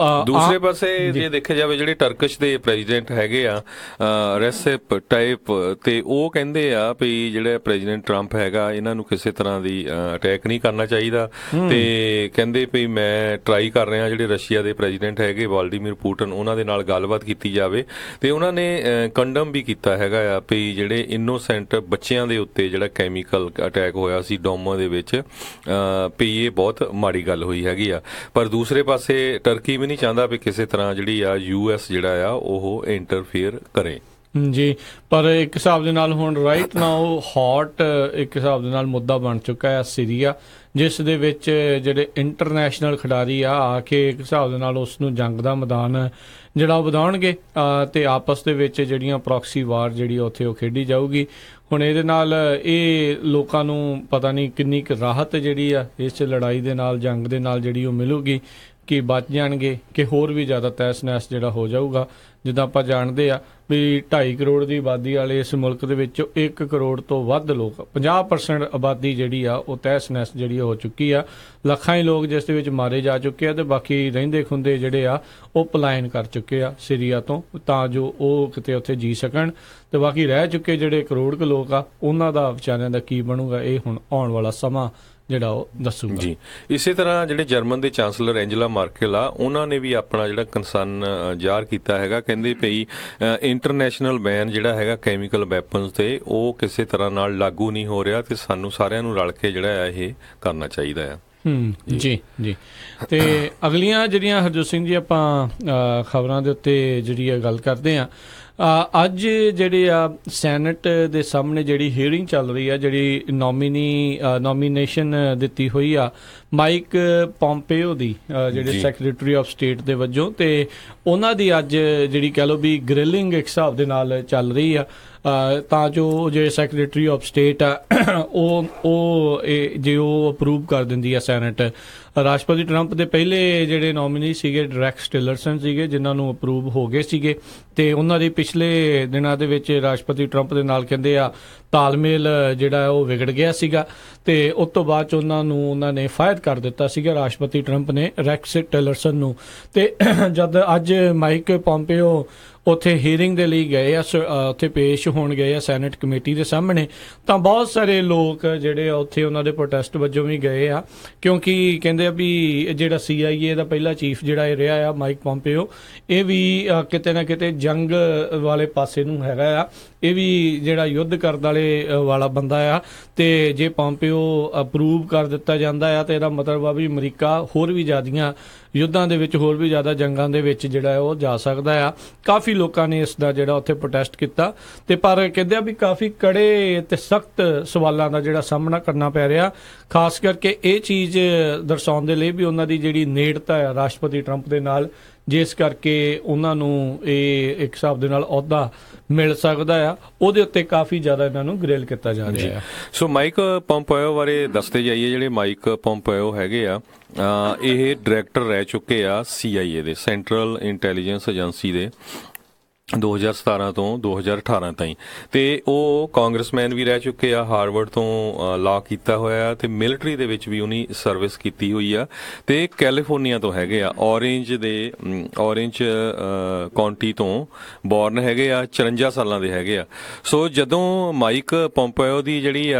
ਦੂਸਰੇ ਪਾਸੇ ਜੇ ਦੇਖਿਆ ਜਾਵੇ ਜਿਹੜੇ ਟਰਕਿਸ਼ ਦੇ ਪ੍ਰੈਜ਼ੀਡੈਂਟ ਹੈਗੇ ਆ ਰੈਸੈਪ ਟਾਈਪ, ਤੇ ਉਹ ਕਹਿੰਦੇ ਆ ਵੀ ਜਿਹੜਾ ਪ੍ਰੈਜ਼ੀਡੈਂਟ ਟਰੰਪ ਹੈਗਾ ਇਹਨਾਂ ਨੂੰ ਕਿਸੇ ਤਰ੍ਹਾਂ ਦੀ ਅਟੈਕ ਨਹੀਂ ਕਰਨਾ ਚਾਹੀਦਾ, ਤੇ ਕਹਿੰਦੇ ਵੀ ਮੈਂ ਟਰਾਈ ਕਰ ਰਿਹਾ ਜਿਹੜੇ ਰਸ਼ੀਆ ਦੇ ਪ੍ਰੈਜ਼ੀਡੈਂਟ ਹੈਗੇ ਵਲਾਦੀਮੀਰ ਪੁਟਿਨ, ਉਹਨਾਂ ਦੇ ਨਾਲ ਗੱਲਬਾਤ ਕੀਤੀ ਜਾਵੇ। ਤੇ ਉਹਨਾਂ ਨੇ ਕੰਡਮ ਵੀ ਕੀਤਾ ਹੈਗਾ ਆ ਵੀ ਜਿਹੜੇ ਇਨੋਸੈਂਟ ਬੱਚਿਆਂ ਦੇ ਉੱਤੇ ਜਿਹੜਾ ਕੈਮੀਕਲ ਅਟੈਕ ਹੋਇਆ ਸੀ ਡੋਮੋ ਦੇ ਵਿੱਚ, ਵੀ ਇਹ ਬਹੁਤ ਮਾੜੀ ਗੱਲ ਹੋਈ ਹੈਗੀ ਆ। ਪਰ ਦੂਸਰੇ ਪਾਸੇ ਟਰਕੀ ਵੀ ਨਹੀਂ ਚਾਹੁੰਦਾ ਵੀ ਕਿਸੇ ਤਰ੍ਹਾਂ ਜਿਹੜੀ ਆ ਯੂਐਸ ਜਿਹੜਾ ਆ ਉਹ ਇੰਟਰਫੇਅਰ ਕਰੇ। ਜੀ, ਪਰ ਇੱਕ ਹਿਸਾਬ ਦੇ ਨਾਲ ਹੁਣ ਰਾਈਟ ਨਾਓ ਹੌਟ ਇੱਕ ਹਿਸਾਬ ਦੇ ਨਾਲ ਮੁੱਦਾ ਬਣ ਚੁੱਕਾ ਹੈ ਸੀਰੀਆ, ਜਿਸ ਦੇ ਵਿੱਚ ਜਿਹੜੇ ਇੰਟਰਨੈਸ਼ਨਲ ਖਿਡਾਰੀ ਆ ਕੇ ਇੱਕ ਹਿਸਾਬ ਦੇ ਨਾਲ ਉਸ ਨੂੰ ਜੰਗ ਦਾ ਮੈਦਾਨ ਜਿਹੜਾ ਉਹ ਵਧਾਉਣਗੇ, ਤੇ ਆਪਸ ਦੇ ਵਿੱਚ ਜਿਹੜੀਆਂ ਪ੍ਰੋਕਸੀ ਵਾਰ ਜਿਹੜੀ ਉੱਥੇ ਉਹ ਖੇਡੀ ਜਾਊਗੀ। ਹੁਣ ਇਹਦੇ ਨਾਲ ਇਹ ਲੋਕਾਂ ਨੂੰ ਪਤਾ ਨਹੀਂ ਕਿੰਨੀ ਕੁ ਰਾਹਤ ਜਿਹੜੀ ਆ ਇਸ ਲੜਾਈ ਦੇ ਨਾਲ, ਜੰਗ ਦੇ ਨਾਲ ਜਿਹੜੀ ਉਹ ਮਿਲੂਗੀ, ਕਿ ਬਚ ਜਾਣਗੇ ਕਿ ਹੋਰ ਵੀ ਜ਼ਿਆਦਾ ਤਹਿਸ-ਨਹਿਸ ਜਿਹੜਾ ਹੋ ਜਾਊਗਾ। ਜਿੱਦਾਂ ਆਪਾਂ ਜਾਣਦੇ ਆ ਵੀ 2.5 ਕਰੋੜ ਦੀ ਆਬਾਦੀ ਵਾਲੇ ਇਸ ਮੁਲਕ ਦੇ ਵਿੱਚੋਂ 1 ਕਰੋੜ ਤੋਂ ਵੱਧ ਲੋਕ, 50% ਆਬਾਦੀ ਜਿਹੜੀ ਆ ਉਹ ਤਹਿਸ-ਨਹਿਸ ਜਿਹੜੀ ਹੋ ਚੁੱਕੀ ਆ। ਲੱਖਾਂ ਹੀ ਲੋਕ ਜਿਸ ਦੇ ਵਿੱਚ ਮਾਰੇ ਜਾ ਚੁੱਕੇ ਆ, ਤੇ ਬਾਕੀ ਰਹਿੰਦੇ ਖੁੰਦੇ ਜਿਹੜੇ ਆ ਉਹ ਪਲਾਇਨ ਕਰ ਚੁੱਕੇ ਆ ਸੀਰੀਆ ਤੋਂ, ਤਾਂ ਜੋ ਉਹ ਕਿਤੇ ਉੱਥੇ ਜੀ ਸਕਣ। ਤੇ ਬਾਕੀ ਰਹਿ ਚੁੱਕੇ ਜਿਹੜੇ ਕਰੋੜ ਕੁ ਲੋਕ ਆ, ਉਹਨਾਂ ਦਾ ਵਿਚਾਰਿਆਂ ਦਾ ਕੀ ਬਣੂਗਾ, ਇਹ ਹੁਣ ਆਉਣ ਵਾਲਾ ਸਮਾਂ ਜਿਹੜਾ ਉਹ ਦੱਸੂਗਾ ਜੀ। ਇਸੇ ਤਰ੍ਹਾਂ ਜਿਹੜੇ ਜਰਮਨ ਦੇ ਚਾਂਸਲਰ ਐਂਜਲਾ ਮਾਰਕਲ ਆ, ਉਹਨਾਂ ਨੇ ਵੀ ਆਪਣਾ ਜਿਹੜਾ ਕੰਸਰਨ ਜ਼ਾਹਰ ਕੀਤਾ ਹੈਗਾ, ਕਹਿੰਦੇ ਪਈ ਇੰਟਰਨੈਸ਼ਨਲ ਬੈਨ ਜਿਹੜਾ ਹੈਗਾ ਕੈਮੀਕਲ ਵੈਪਨਸ ਤੇ ਉਹ ਕਿਸੇ ਤਰ੍ਹਾਂ ਨਾਲ ਲਾਗੂ ਨਹੀਂ ਹੋ ਰਿਹਾ, ਤੇ ਸਾਨੂੰ ਸਾਰਿਆਂ ਨੂੰ ਰਲ ਕੇ ਜਿਹੜਾ ਆ ਇਹ ਕਰਨਾ ਚਾਹੀਦਾ ਆ। ਜੀ ਜੀ। ਤੇ ਅਗਲੀਆਂ ਜਿਹੜੀਆਂ ਹਰਜੋਤ ਸਿੰਘ ਜੀ ਆਪਾਂ ਖਬਰਾਂ ਦੇ ਉੱਤੇ ਜਿਹੜੀ ਆ ਗੱਲ ਕਰਦੇ ਆ, ਅੱਜ ਜਿਹੜੇ ਆ ਸੈਨੇਟ ਦੇ ਸਾਹਮਣੇ ਜਿਹੜੀ ਹੀਅਰਿੰਗ ਚੱਲ ਰਹੀ ਆ, ਜਿਹੜੀ ਨੋਮੀਨੇਸ਼ਨ ਦਿੱਤੀ ਹੋਈ ਆ ਮਾਈਕ ਪੋਂਪੇਓ ਦੀ, ਜਿਹੜੇ ਸੈਕਟਰੀ ਆਫ ਸਟੇਟ ਦੇ ਵਜੋਂ, ਤੇ ਉਹਨਾਂ ਦੀ ਅੱਜ ਜਿਹੜੀ ਕਹਿ ਲਓ ਵੀ ਗ੍ਰਿਲਿੰਗ ਇੱਕ ਹਿਸਾਬ ਦੇ ਨਾਲ ਚੱਲ ਰਹੀ ਆ, ਤਾਂ ਜੋ ਜਿਹੜੇ ਸੈਕਟਰੀ ਆਫ ਸਟੇਟ ਆ ਉਹ ਜੇ ਉਹ ਅਪਰੂਵ ਕਰ ਦਿੰਦੀ ਆ ਸੈਨੇਟ ਰਾਸ਼ਟਰਪਤੀ ਟਰੰਪ ਦੇ ਪਹਿਲੇ ਜਿਹੜੇ ਨੋਮੀਨੀ ਸੀਗੇ ਰੈਕਸ ਟਿਲਰਸਨ ਸੀਗੇ, ਜਿਨ੍ਹਾਂ ਨੂੰ ਅਪਰੂਵ ਹੋ ਗਏ ਸੀਗੇ, ਤੇ ਉਹਨਾਂ ਦੇ ਪਿਛਲੇ ਦਿਨਾਂ ਦੇ ਵਿੱਚ ਰਾਸ਼ਟਰਪਤੀ ਟਰੰਪ ਦੇ ਨਾਲ ਕਹਿੰਦੇ ਆ ਤਾਲਮੇਲ ਜਿਹੜਾ ਉਹ ਵਿਗੜ ਗਿਆ ਸੀਗਾ, ਤੇ ਉਸ ਤੋਂ ਬਾਅਦ ਚ ਉਹਨਾਂ ਨੇ ਫਾਇਰ ਕਰ ਦਿੱਤਾ ਸੀਗਾ ਰਾਸ਼ਟਰਪਤੀ ਟਰੰਪ ਨੇ ਰੈਕਸ ਟਿਲਰਸਨ ਨੂੰ। ਤੇ ਜਦ ਅੱਜ ਮਾਈਕ ਪੋਂਪੀਓ ਉੱਥੇ ਹੀਅਰਿੰਗ ਦੇ ਲਈ ਗਏ ਆ, ਉੱਥੇ ਪੇਸ਼ ਹੋਣ ਗਏ ਆ ਸੈਨੇਟ ਕਮੇਟੀ ਦੇ ਸਾਹਮਣੇ, ਤਾਂ ਬਹੁਤ ਸਾਰੇ ਲੋਕ ਜਿਹੜੇ ਆ ਉੱਥੇ ਉਹਨਾਂ ਦੇ ਪ੍ਰੋਟੈਸਟ ਵਜੋਂ ਵੀ ਗਏ ਆ, ਕਿਉਂਕਿ ਕਹਿੰਦੇ ਆ ਵੀ ਜਿਹੜਾ CIA ਦਾ ਪਹਿਲਾ ਚੀਫ ਜਿਹੜਾ ਇਹ ਰਿਹਾ ਆ ਮਾਈਕ ਪੋਂਪੀਓ, ਇਹ ਵੀ ਕਿਤੇ ਨਾ ਕਿਤੇ ਜੰਗ ਵਾਲੇ ਪਾਸੇ ਨੂੰ ਹੈਗਾ ਆ, ਇਹ ਵੀ ਜਿਹੜਾ ਯੁੱਧ ਕਰਨ ਵਾਲਾ ਬੰਦਾ ਆ, ਤੇ ਜੇ ਪੋਂਪੀਓ ਅਪਰੂਵ ਕਰ ਦਿੱਤਾ ਜਾਂਦਾ ਆ ਤੇ ਇਹਦਾ ਮਤਲਬ ਆ ਵੀ ਅਮਰੀਕਾ ਹੋਰ ਵੀ ਜ਼ਿਆਦੀਆਂ ਯੁੱਧਾਂ ਦੇ ਵਿੱਚ, ਹੋਰ ਵੀ ਜ਼ਿਆਦਾ ਜੰਗਾਂ ਦੇ ਵਿੱਚ ਜਿਹੜਾ ਉਹ ਜਾ ਸਕਦਾ ਆ। ਕਾਫੀ ਲੋਕਾਂ ਨੇ ਇਸ ਦਾ ਜਿਹੜਾ ਉੱਥੇ ਪ੍ਰੋਟੈਸਟ ਕੀਤਾ, ਤੇ ਪਰ ਕਹਿੰਦੇ ਆ ਵੀ ਕਾਫੀ ਕੜੇ ਤੇ ਸਖਤ ਸਵਾਲਾਂ ਦਾ ਜਿਹੜਾ ਸਾਹਮਣਾ ਕਰਨਾ ਪੈ ਰਿਹਾ, ਖਾਸ ਕਰਕੇ ਇਹ ਚੀਜ਼ ਦਰਸਾਉਣ ਦੇ ਲਈ ਵੀ ਉਹਨਾਂ ਦੀ ਜਿਹੜੀ ਨੇੜਤਾ ਆ ਰਾਸ਼ਟਰਪਤੀ ਟਰੰਪ ਦੇ ਨਾਲ, ਜਿਸ ਕਰਕੇ ਉਹਨਾਂ ਨੂੰ ਇਹ ਇੱਕ ਹਿਸਾਬ ਦੇ ਨਾਲ ਅਹੁਦਾ ਮਿਲ ਸਕਦਾ ਆ, ਉਹਦੇ ਉੱਤੇ ਕਾਫੀ ਜ਼ਿਆਦਾ ਇਹਨਾਂ ਨੂੰ ਗ੍ਰਿਲ ਕੀਤਾ ਜਾ ਰਿਹਾ ਹੈ। ਸੋ ਮਾਈਕ ਪੋਂਪੀਓ ਬਾਰੇ ਦੱਸਦੇ ਜਾਈਏ। ਜਿਹੜੇ ਮਾਈਕ ਪੋਂਪੀਓ ਹੈਗੇ ਆ, ਇਹ ਡਾਇਰੈਕਟਰ ਰਹਿ ਚੁੱਕੇ ਆ CIA ਦੇ, ਸੈਂਟਰਲ ਇੰਟੈਲੀਜੈਂਸ ਏਜੰਸੀ ਦੇ 2017 ਤੋਂ 2018 ਤਾਈਂ, ਤੇ ਉਹ ਕਾਂਗਰਸਮੈਨ ਵੀ ਰਹਿ ਚੁੱਕੇ ਆ, ਹਾਰਵਰਡ ਤੋਂ ਲਾਅ ਕੀਤਾ ਹੋਇਆ, ਤੇ ਮਿਲਟਰੀ ਦੇ ਵਿੱਚ ਵੀ ਉਹਨੀ ਸਰਵਿਸ ਕੀਤੀ ਹੋਈ ਆ, ਤੇ ਕੈਲੀਫੋਰਨੀਆ ਤੋਂ ਹੈਗੇ ਆ, ਔਰੇਂਜ ਕਾਉਂਟੀ ਤੋਂ ਬੌਰਨ ਹੈਗੇ ਆ, 54 ਸਾਲਾਂ ਦੇ ਹੈਗੇ ਆ। ਸੋ ਜਦੋਂ ਮਾਈਕ ਪੋਂਪੀਓ ਦੀ ਜਿਹੜੀ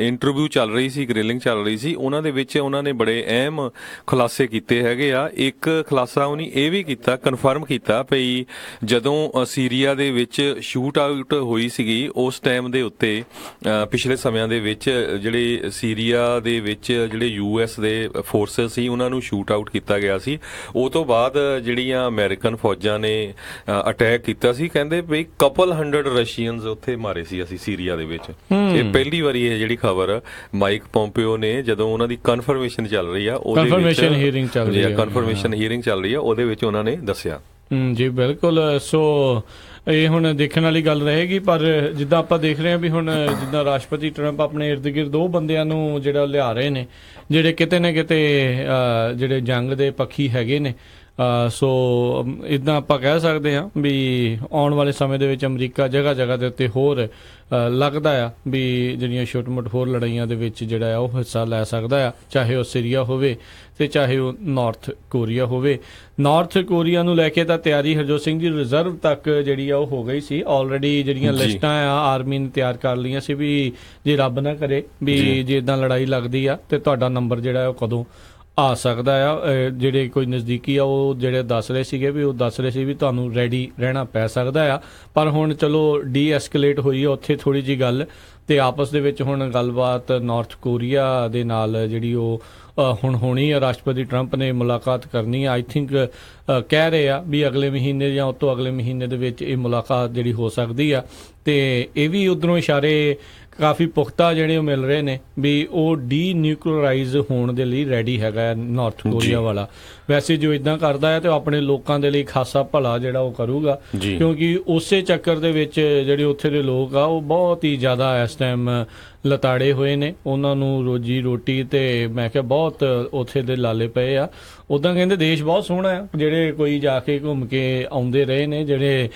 ਇੰਟਰਵਿਊ ਚੱਲ ਰਹੀ ਸੀ, ਗ੍ਰਿਲਿੰਗ ਚੱਲ ਰਹੀ ਸੀ, ਉਹਨਾਂ ਦੇ ਵਿੱਚ ਉਹਨਾਂ ਨੇ ਬੜੇ ਅਹਿਮ ਖੁਲਾਸੇ ਕੀਤੇ ਹੈਗੇ ਆ। ਇੱਕ ਖੁਲਾਸਾ ਉਹਨੇ ਇਹ ਵੀ ਕੀਤਾ, ਕਨਫਰਮ ਕੀਤਾ ਭਈ ਜਦੋਂ ਸੀਰੀਆ ਦੇ ਵਿੱਚ ਸ਼ੂਟ ਆਊਟ ਹੋਈ ਸੀਗੀ, ਉਸ ਟਾਈਮ ਦੇ ਉੱਤੇ ਪਿਛਲੇ ਸਮਿਆਂ ਦੇ ਵਿੱਚ ਜਿਹੜੇ ਸੀਰੀਆ ਦੇ ਵਿੱਚ ਜਿਹੜੇ US ਦੇ ਫੋਰਸਸ ਸੀ, ਉਹਨਾਂ ਨੂੰ ਸ਼ੂਟ ਆਊਟ ਕੀਤਾ ਗਿਆ ਸੀ। ਉਹ ਤੋਂ ਬਾਅਦ ਜਿਹੜੀਆਂ ਅਮਰੀਕਨ ਫੌਜਾਂ ਨੇ ਅਟੈਕ ਕੀਤਾ ਸੀ, ਕਹਿੰਦੇ ਵੀ ਕਪਲ 100 ਰਸ਼ੀਅਨਸ ਉੱਥੇ ਮਾਰੇ ਸੀ ਅਸੀਂ ਸੀਰੀਆ ਦੇ ਵਿੱਚ। ਇਹ ਪਹਿਲੀ ਵਾਰੀ ਇਹ ਜਿਹੜੀ ਖਬਰ ਮਾਈਕ ਪੋਂਪੀਓ ਨੇ, ਜਦੋਂ ਉਹਨਾਂ ਦੀ ਕਨਫਰਮੇਸ਼ਨ ਚੱਲ ਰਹੀ ਆ, ਉਹਦੇ ਵਿੱਚ ਕਨਫਰਮੇਸ਼ਨ ਹੀਅਰਿੰਗ ਚੱਲ ਰਹੀ ਆ, ਉਹਦੇ ਵਿੱਚ ਉਹਨਾਂ ਨੇ ਦੱਸਿਆ। ਜੀ ਬਿਲਕੁਲ। ਸੋ ਇਹ ਹੁਣ ਦੇਖਣ ਵਾਲੀ ਗੱਲ ਰਹੇਗੀ, ਪਰ ਜਿੱਦਾਂ ਆਪਾਂ ਦੇਖ ਰਹੇ ਹਾਂ ਵੀ ਹੁਣ ਜਿੱਦਾਂ ਰਾਸ਼ਟਰਪਤੀ ਟਰੰਪ ਆਪਣੇ ਇਰਦ ਗਿਰਦ ਉਹ ਬੰਦਿਆਂ ਨੂੰ ਜਿਹੜਾ ਲਿਆ ਰਹੇ ਨੇ ਜਿਹੜੇ ਕਿਤੇ ਨਾ ਕਿਤੇ ਜਿਹੜੇ ਜੰਗ ਦੇ ਪੱਖੀ ਹੈਗੇ ਨੇ। ਸੋ ਇੱਦਾਂ ਆਪਾਂ ਕਹਿ ਸਕਦੇ ਹਾਂ ਵੀ ਆਉਣ ਵਾਲੇ ਸਮੇਂ ਦੇ ਵਿੱਚ ਅਮਰੀਕਾ ਜਗ੍ਹਾ ਜਗ੍ਹਾ ਦੇ ਉੱਤੇ ਹੋਰ ਲੱਗਦਾ ਆ ਵੀ ਜਿਹੜੀਆਂ ਛੋਟ ਮੋਟ ਹੋਰ ਲੜਾਈਆਂ ਦੇ ਵਿੱਚ ਜਿਹੜਾ ਆ ਉਹ ਹਿੱਸਾ ਲੈ ਸਕਦਾ ਆ, ਚਾਹੇ ਉਹ ਸੀਰੀਆ ਹੋਵੇ ਤੇ ਚਾਹੇ ਉਹ ਨਾਰਥ ਕੋਰੀਆ ਹੋਵੇ। ਨਾਰਥ ਕੋਰੀਆ ਨੂੰ ਲੈ ਕੇ ਤਾਂ ਤਿਆਰੀ ਹਰਜੋਤ ਸਿੰਘ ਜੀ ਰਿਜ਼ਰਵ ਤੱਕ ਜਿਹੜੀ ਆ ਉਹ ਹੋ ਗਈ ਸੀ ਆਲਰੇਡੀ। ਜਿਹੜੀਆਂ ਲਿਸਟਾਂ ਆ ਆਰਮੀ ਨੇ ਤਿਆਰ ਕਰ ਲਈਆਂ ਸੀ ਵੀ ਜੇ ਰੱਬ ਨਾ ਕਰੇ ਵੀ ਜੇ ਇੱਦਾਂ ਲੜਾਈ ਲੱਗਦੀ ਆ ਤੇ ਤੁਹਾਡਾ ਨੰਬਰ ਜਿਹੜਾ ਉਹ ਕਦੋਂ ਆ ਸਕਦਾ ਆ। ਜਿਹੜੇ ਕੋਈ ਨਜ਼ਦੀਕੀ ਆ ਉਹ ਜਿਹੜੇ ਦੱਸ ਰਹੇ ਸੀਗੇ ਵੀ ਉਹ ਦੱਸ ਰਹੇ ਸੀ ਵੀ ਤੁਹਾਨੂੰ ਰੈਡੀ ਰਹਿਣਾ ਪੈ ਸਕਦਾ ਆ, ਪਰ ਹੁਣ ਚਲੋ ਡੀ-ਐਸਕੇਲੇਟ ਹੋਈ ਆ ਉੱਥੇ ਥੋੜੀ ਜੀ ਗੱਲ, ਤੇ ਆਪਸ ਦੇ ਵਿੱਚ ਹੁਣ ਗੱਲਬਾਤ ਨਾਰਥ ਕੋਰੀਆ ਦੇ ਨਾਲ ਜਿਹੜੀ ਉਹ ਹੁਣ ਹੋਣੀ ਆ। ਰਾਸ਼ਟਰਪਤੀ ਟਰੰਪ ਨੇ ਮੁਲਾਕਾਤ ਕਰਨੀ ਆ, ਆਈ ਥਿੰਕ ਕਹਿ ਰਹੇ ਆ ਵੀ ਅਗਲੇ ਮਹੀਨੇ ਜਾਂ ਉਸ ਤੋਂ ਅਗਲੇ ਮਹੀਨੇ ਦੇ ਵਿੱਚ ਇਹ ਮੁਲਾਕਾਤ ਜਿਹੜੀ ਹੋ ਸਕਦੀ ਆ। ਤੇ ਇਹ ਵੀ ਉਧਰੋਂ ਇਸ਼ਾਰੇ ਕਾਫੀ ਪੁਖਤਾ ਜਿਹੜੇ ਉਹ ਮਿਲ ਰਹੇ ਨੇ ਵੀ ਉਹ ਡੀ-ਨਿਊਕਲੀਅਰਾਈਜ਼ ਹੋਣ ਦੇ ਲਈ ਰੈਡੀ ਹੈਗਾ ਨਾਰਥ ਕੋਰੀਆ ਵਾਲਾ। ਵੈਸੇ ਜੋ ਇਦਾਂ ਕਰਦਾ ਹੈ ਤੇ ਉਹ ਆਪਣੇ ਲੋਕਾਂ ਦੇ ਲਈ ਖਾਸਾ ਭਲਾ ਜਿਹੜਾ ਉਹ ਕਰੂਗਾ, ਕਿਉਂਕਿ ਉਸੇ ਚੱਕਰ ਦੇ ਵਿੱਚ ਜਿਹੜੇ ਉੱਥੇ ਦੇ ਲੋਕ ਆ ਉਹ ਬਹੁਤ ਹੀ ਜ਼ਿਆਦਾ ਇਸ ਟਾਈਮ ਲਤਾੜੇ ਹੋਏ ਨੇ। ਉਹਨਾਂ ਨੂੰ ਰੋਜੀ ਰੋਟੀ ਤੇ ਮੈਂ ਕਿਹਾ ਬਹੁਤ ਉੱਥੇ ਦੇ ਲਾਲੇ ਪਏ ਆ। ਉੱਦਾਂ ਕਹਿੰਦੇ ਦੇਸ਼ ਬਹੁਤ ਸੋਹਣਾ ਆ, ਜਿਹੜੇ ਕੋਈ ਜਾ ਕੇ ਘੁੰਮ ਕੇ ਆਉਂਦੇ ਰਹੇ ਨੇ, ਜਿਹੜੇ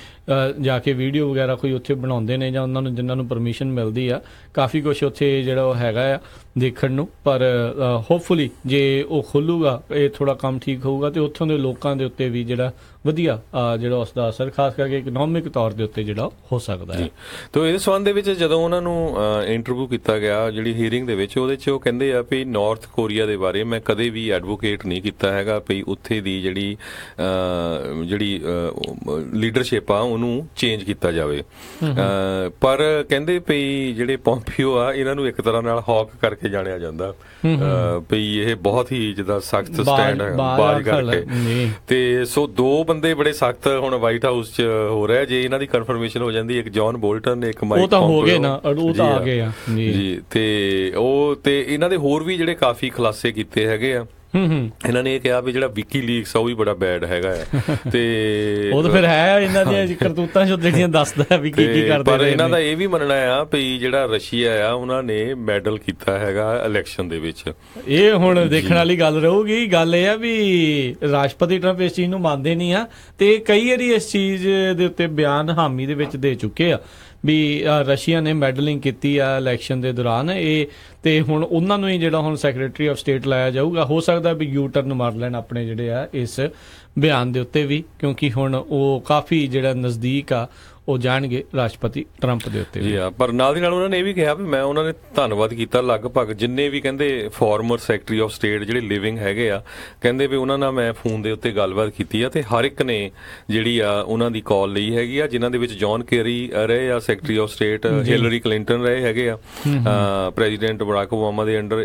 ਜਾ ਕੇ ਵੀਡੀਓ ਵਗੈਰਾ ਕੋਈ ਉੱਥੇ ਬਣਾਉਂਦੇ ਨੇ ਜਾਂ ਉਹਨਾਂ ਨੂੰ ਜਿਨ੍ਹਾਂ ਨੂੰ ਪਰਮਿਸ਼ਨ ਮਿਲਦੀ ਆ, ਕਾਫੀ ਕੁਛ ਉੱਥੇ ਜਿਹੜਾ ਉਹ ਹੈਗਾ ਆ ਦੇਖਣ ਨੂੰ। ਪਰ ਹੋਪਫੁਲੀ ਜੇ ਉਹ ਖੁੱਲੂਗਾ, ਇਹ ਥੋੜਾ ਕੰਮ ਠੀਕ ਹੋਊਗਾ ਤੇ ਉੱਥੋਂ ਦੇ ਲੋਕਾਂ ਦੇ ਉੱਤੇ ਵੀ ਜਿਹੜਾ ਵਧੀਆ ਜਿਹੜਾ ਉਸ ਦਾ ਅਸਰ ਖਾਸ ਕਰਕੇ ਇਕਨੋਮਿਕ ਤੌਰ ਦੇ ਉੱਤੇ ਜਿਹੜਾ ਹੋ ਸਕਦਾ ਹੈ। ਤੋ ਇਸ ਸੰਬੰਧ ਦੇ ਵਿੱਚ ਜਦੋਂ ਉਹਨਾਂ ਨੂੰ ਇੰਟਰਵਿਊ ਕੀਤਾ ਗਿਆ ਜਿਹੜੀ ਹੀਅਰਿੰਗ ਦੇ ਵਿੱਚ, ਉਹਦੇ 'ਚ ਉਹ ਕਹਿੰਦੇ ਆ ਵੀ ਨਾਰਥ ਕੋਰੀਆ ਦੇ ਬਾਰੇ ਮੈਂ ਕਦੇ ਵੀ ਐਡਵੋਕੇਟ ਨਹੀਂ ਕੀਤਾ ਹੈਗਾ ਵੀ ਉੱਥੇ ਦੀ ਜਿਹੜੀ ਲੀਡਰਸ਼ਿਪ ਆ ਉਹਨੂੰ ਚੇਂਜ ਕੀਤਾ ਜਾਵੇ। ਪਰ ਕਹਿੰਦੇ ਵੀ ਜਿਹੜੇ ਪੋਂਪੀਓ ਆ ਇਹਨਾਂ ਨੂੰ ਇੱਕ ਤਰ੍ਹਾਂ ਨਾਲ ਹੌਕ ਕਰਕੇ ਜਾਣਿਆ ਜਾਂਦਾ ਵੀ ਇਹ ਬਹੁਤ ਹੀ ਜਿੱਦਾਂ ਸਖਤ ਸਟੈਂਡ ਬਾਜ਼ ਕਰਕੇ। ਤੇ ਸੋ ਦੋ ਬੰਦੇ ਬੜੇ ਸਖਤ ਹੁਣ ਵਾਈਟ ਹਾਊਸ 'ਚ ਹੋ ਰਿਹਾ। ਜੇ ਇਹਨਾਂ ਦੀ ਕਨਫਰਮੇਸ਼ਨ ਹੋ ਜਾਂਦੀ, ਇੱਕ ਜੌਨ ਬੋਲਟਨ, ਇੱਕ ਮਾਈਕ ਪੋਂਪੀਓ, ਹੋ ਗਏ ਨਾ, ਉਹ ਤਾਂ ਆ ਗਏ ਆ ਜੀ। ਤੇ ਇਹਨਾਂ ਦੇ ਹੋਰ ਵੀ ਜਿਹੜੇ ਕਾਫੀ ਖੁਲਾਸੇ ਕੀਤੇ ਹੈਗੇ ਆ ਇਹਨਾਂ ਨੇ ਇਹ ਕਿਹਾ ਵੀ ਜਿਹੜਾ ਵਿਕੀਲੀਕਸ ਆ ਉਹ ਵੀ ਬੜਾ ਬੈਡ ਹੈਗਾ ਆ ਤੇ ਉਹ ਤਾਂ ਫਿਰ ਹੈ ਇਹਨਾਂ ਦੀਆਂ ਕਰਤੂਤਾਂ ਜਿਹੜੀਆਂ ਦੱਸਦਾ ਵੀ ਕੀ ਕਰਦੇ। ਪਰ ਇਹਨਾਂ ਦਾ ਇਹ ਵੀ ਮੰਨਣਾ ਆ ਵੀ ਜਿਹੜਾ ਰਸ਼ੀਆ ਆ ਉਹਨਾਂ ਨੇ ਮੈਡਲ ਕੀਤਾ ਹੈਗਾ ਇਲੈਕਸ਼ਨ ਦੇ ਵਿੱਚ। ਇਹ ਹੁਣ ਦੇਖਣ ਵਾਲੀ ਗੱਲ ਰਹੂਗੀ। ਗੱਲ ਇਹ ਆ ਵੀ ਰਾਸ਼ਟਰਪਤੀ ਟਰੰਪ ਇਸ ਚੀਜ਼ ਨੂੰ ਮੰਨਦੇ ਨਹੀਂ ਆ ਤੇ ਕਈ ਵਾਰੀ ਇਸ ਚੀਜ਼ ਦੇ ਉੱਤੇ ਬਿਆਨ ਹਾਮੀ ਦੇ ਵਿੱਚ ਦੇ ਚੁੱਕੇ ਆ ਵੀ ਰਸ਼ੀਆ ਨੇ ਮੈਡਲਿੰਗ ਕੀਤੀ ਆ ਇਲੈਕਸ਼ਨ ਦੇ ਦੌਰਾਨ। ਇਹ ਤੇ ਹੁਣ ਉਹਨਾਂ ਨੂੰ ਹੀ ਜਿਹੜਾ ਹੁਣ ਸੈਕਟਰੀ ਆਫ ਸਟੇਟ ਲਾਇਆ ਜਾਊਗਾ। ਹੋ ਸਕਦਾ ਵੀ ਯੂ ਟਰਨ ਮਾਰ ਲੈਣ ਆਪਣੇ ਜਿਹੜੇ ਆ ਇਸ ਬਿਆਨ ਦੇ ਉੱਤੇ ਵੀ, ਕਿਉਂਕਿ ਹੁਣ ਉਹ ਕਾਫੀ ਜਿਹੜਾ ਨਜ਼ਦੀਕ ਆ ਉਹ ਜਾਣਗੇ ਰਾਸ਼ਟਰਪਤੀ ਟਰੰਪ ਦੇ ਉੱਤੇ। ਜੀ ਹਾਂ, ਪਰ ਨਾਲ ਦੀ ਨਾਲ ਉਹਨਾਂ ਨੇ ਇਹ ਵੀ ਕਿਹਾ ਵੀ ਮੈਂ ਉਹਨਾਂ ਨੇ ਧੰਨਵਾਦ ਕੀਤਾ ਲਗਭਗ ਜਿੰਨੇ ਵੀ ਕਹਿੰਦੇ ਫਾਰਮਰ ਸੈਕਟਰੀ ਆਫ ਸਟੇਟ ਜਿਹੜੇ ਲਿਵਿੰਗ ਹੈਗੇ ਆ, ਕਹਿੰਦੇ ਵੀ ਉਹਨਾਂ ਨਾਲ ਮੈਂ ਫੋਨ ਦੇ ਉੱਤੇ ਗੱਲਬਾਤ ਕੀਤੀ ਆ ਤੇ ਹਰ ਇੱਕ ਨੇ ਜਿਹੜੀ ਆ ਉਹਨਾਂ ਦੀ ਕਾਲ ਲਈ ਹੈਗੀ ਆ, ਜਿਨ੍ਹਾਂ ਦੇ ਵਿੱਚ ਜੌਨ ਕੇਰੀ ਰਹੇ ਆ secretary of state, Hillary Clinton ਰਹੇ ਹੈਗੇ ਆ ਪ੍ਰੈਜ਼ੀਡੈਂਟ ਬਰਾਕ ਓਬਾਮਾ ਦੇ ਅੰਡਰ,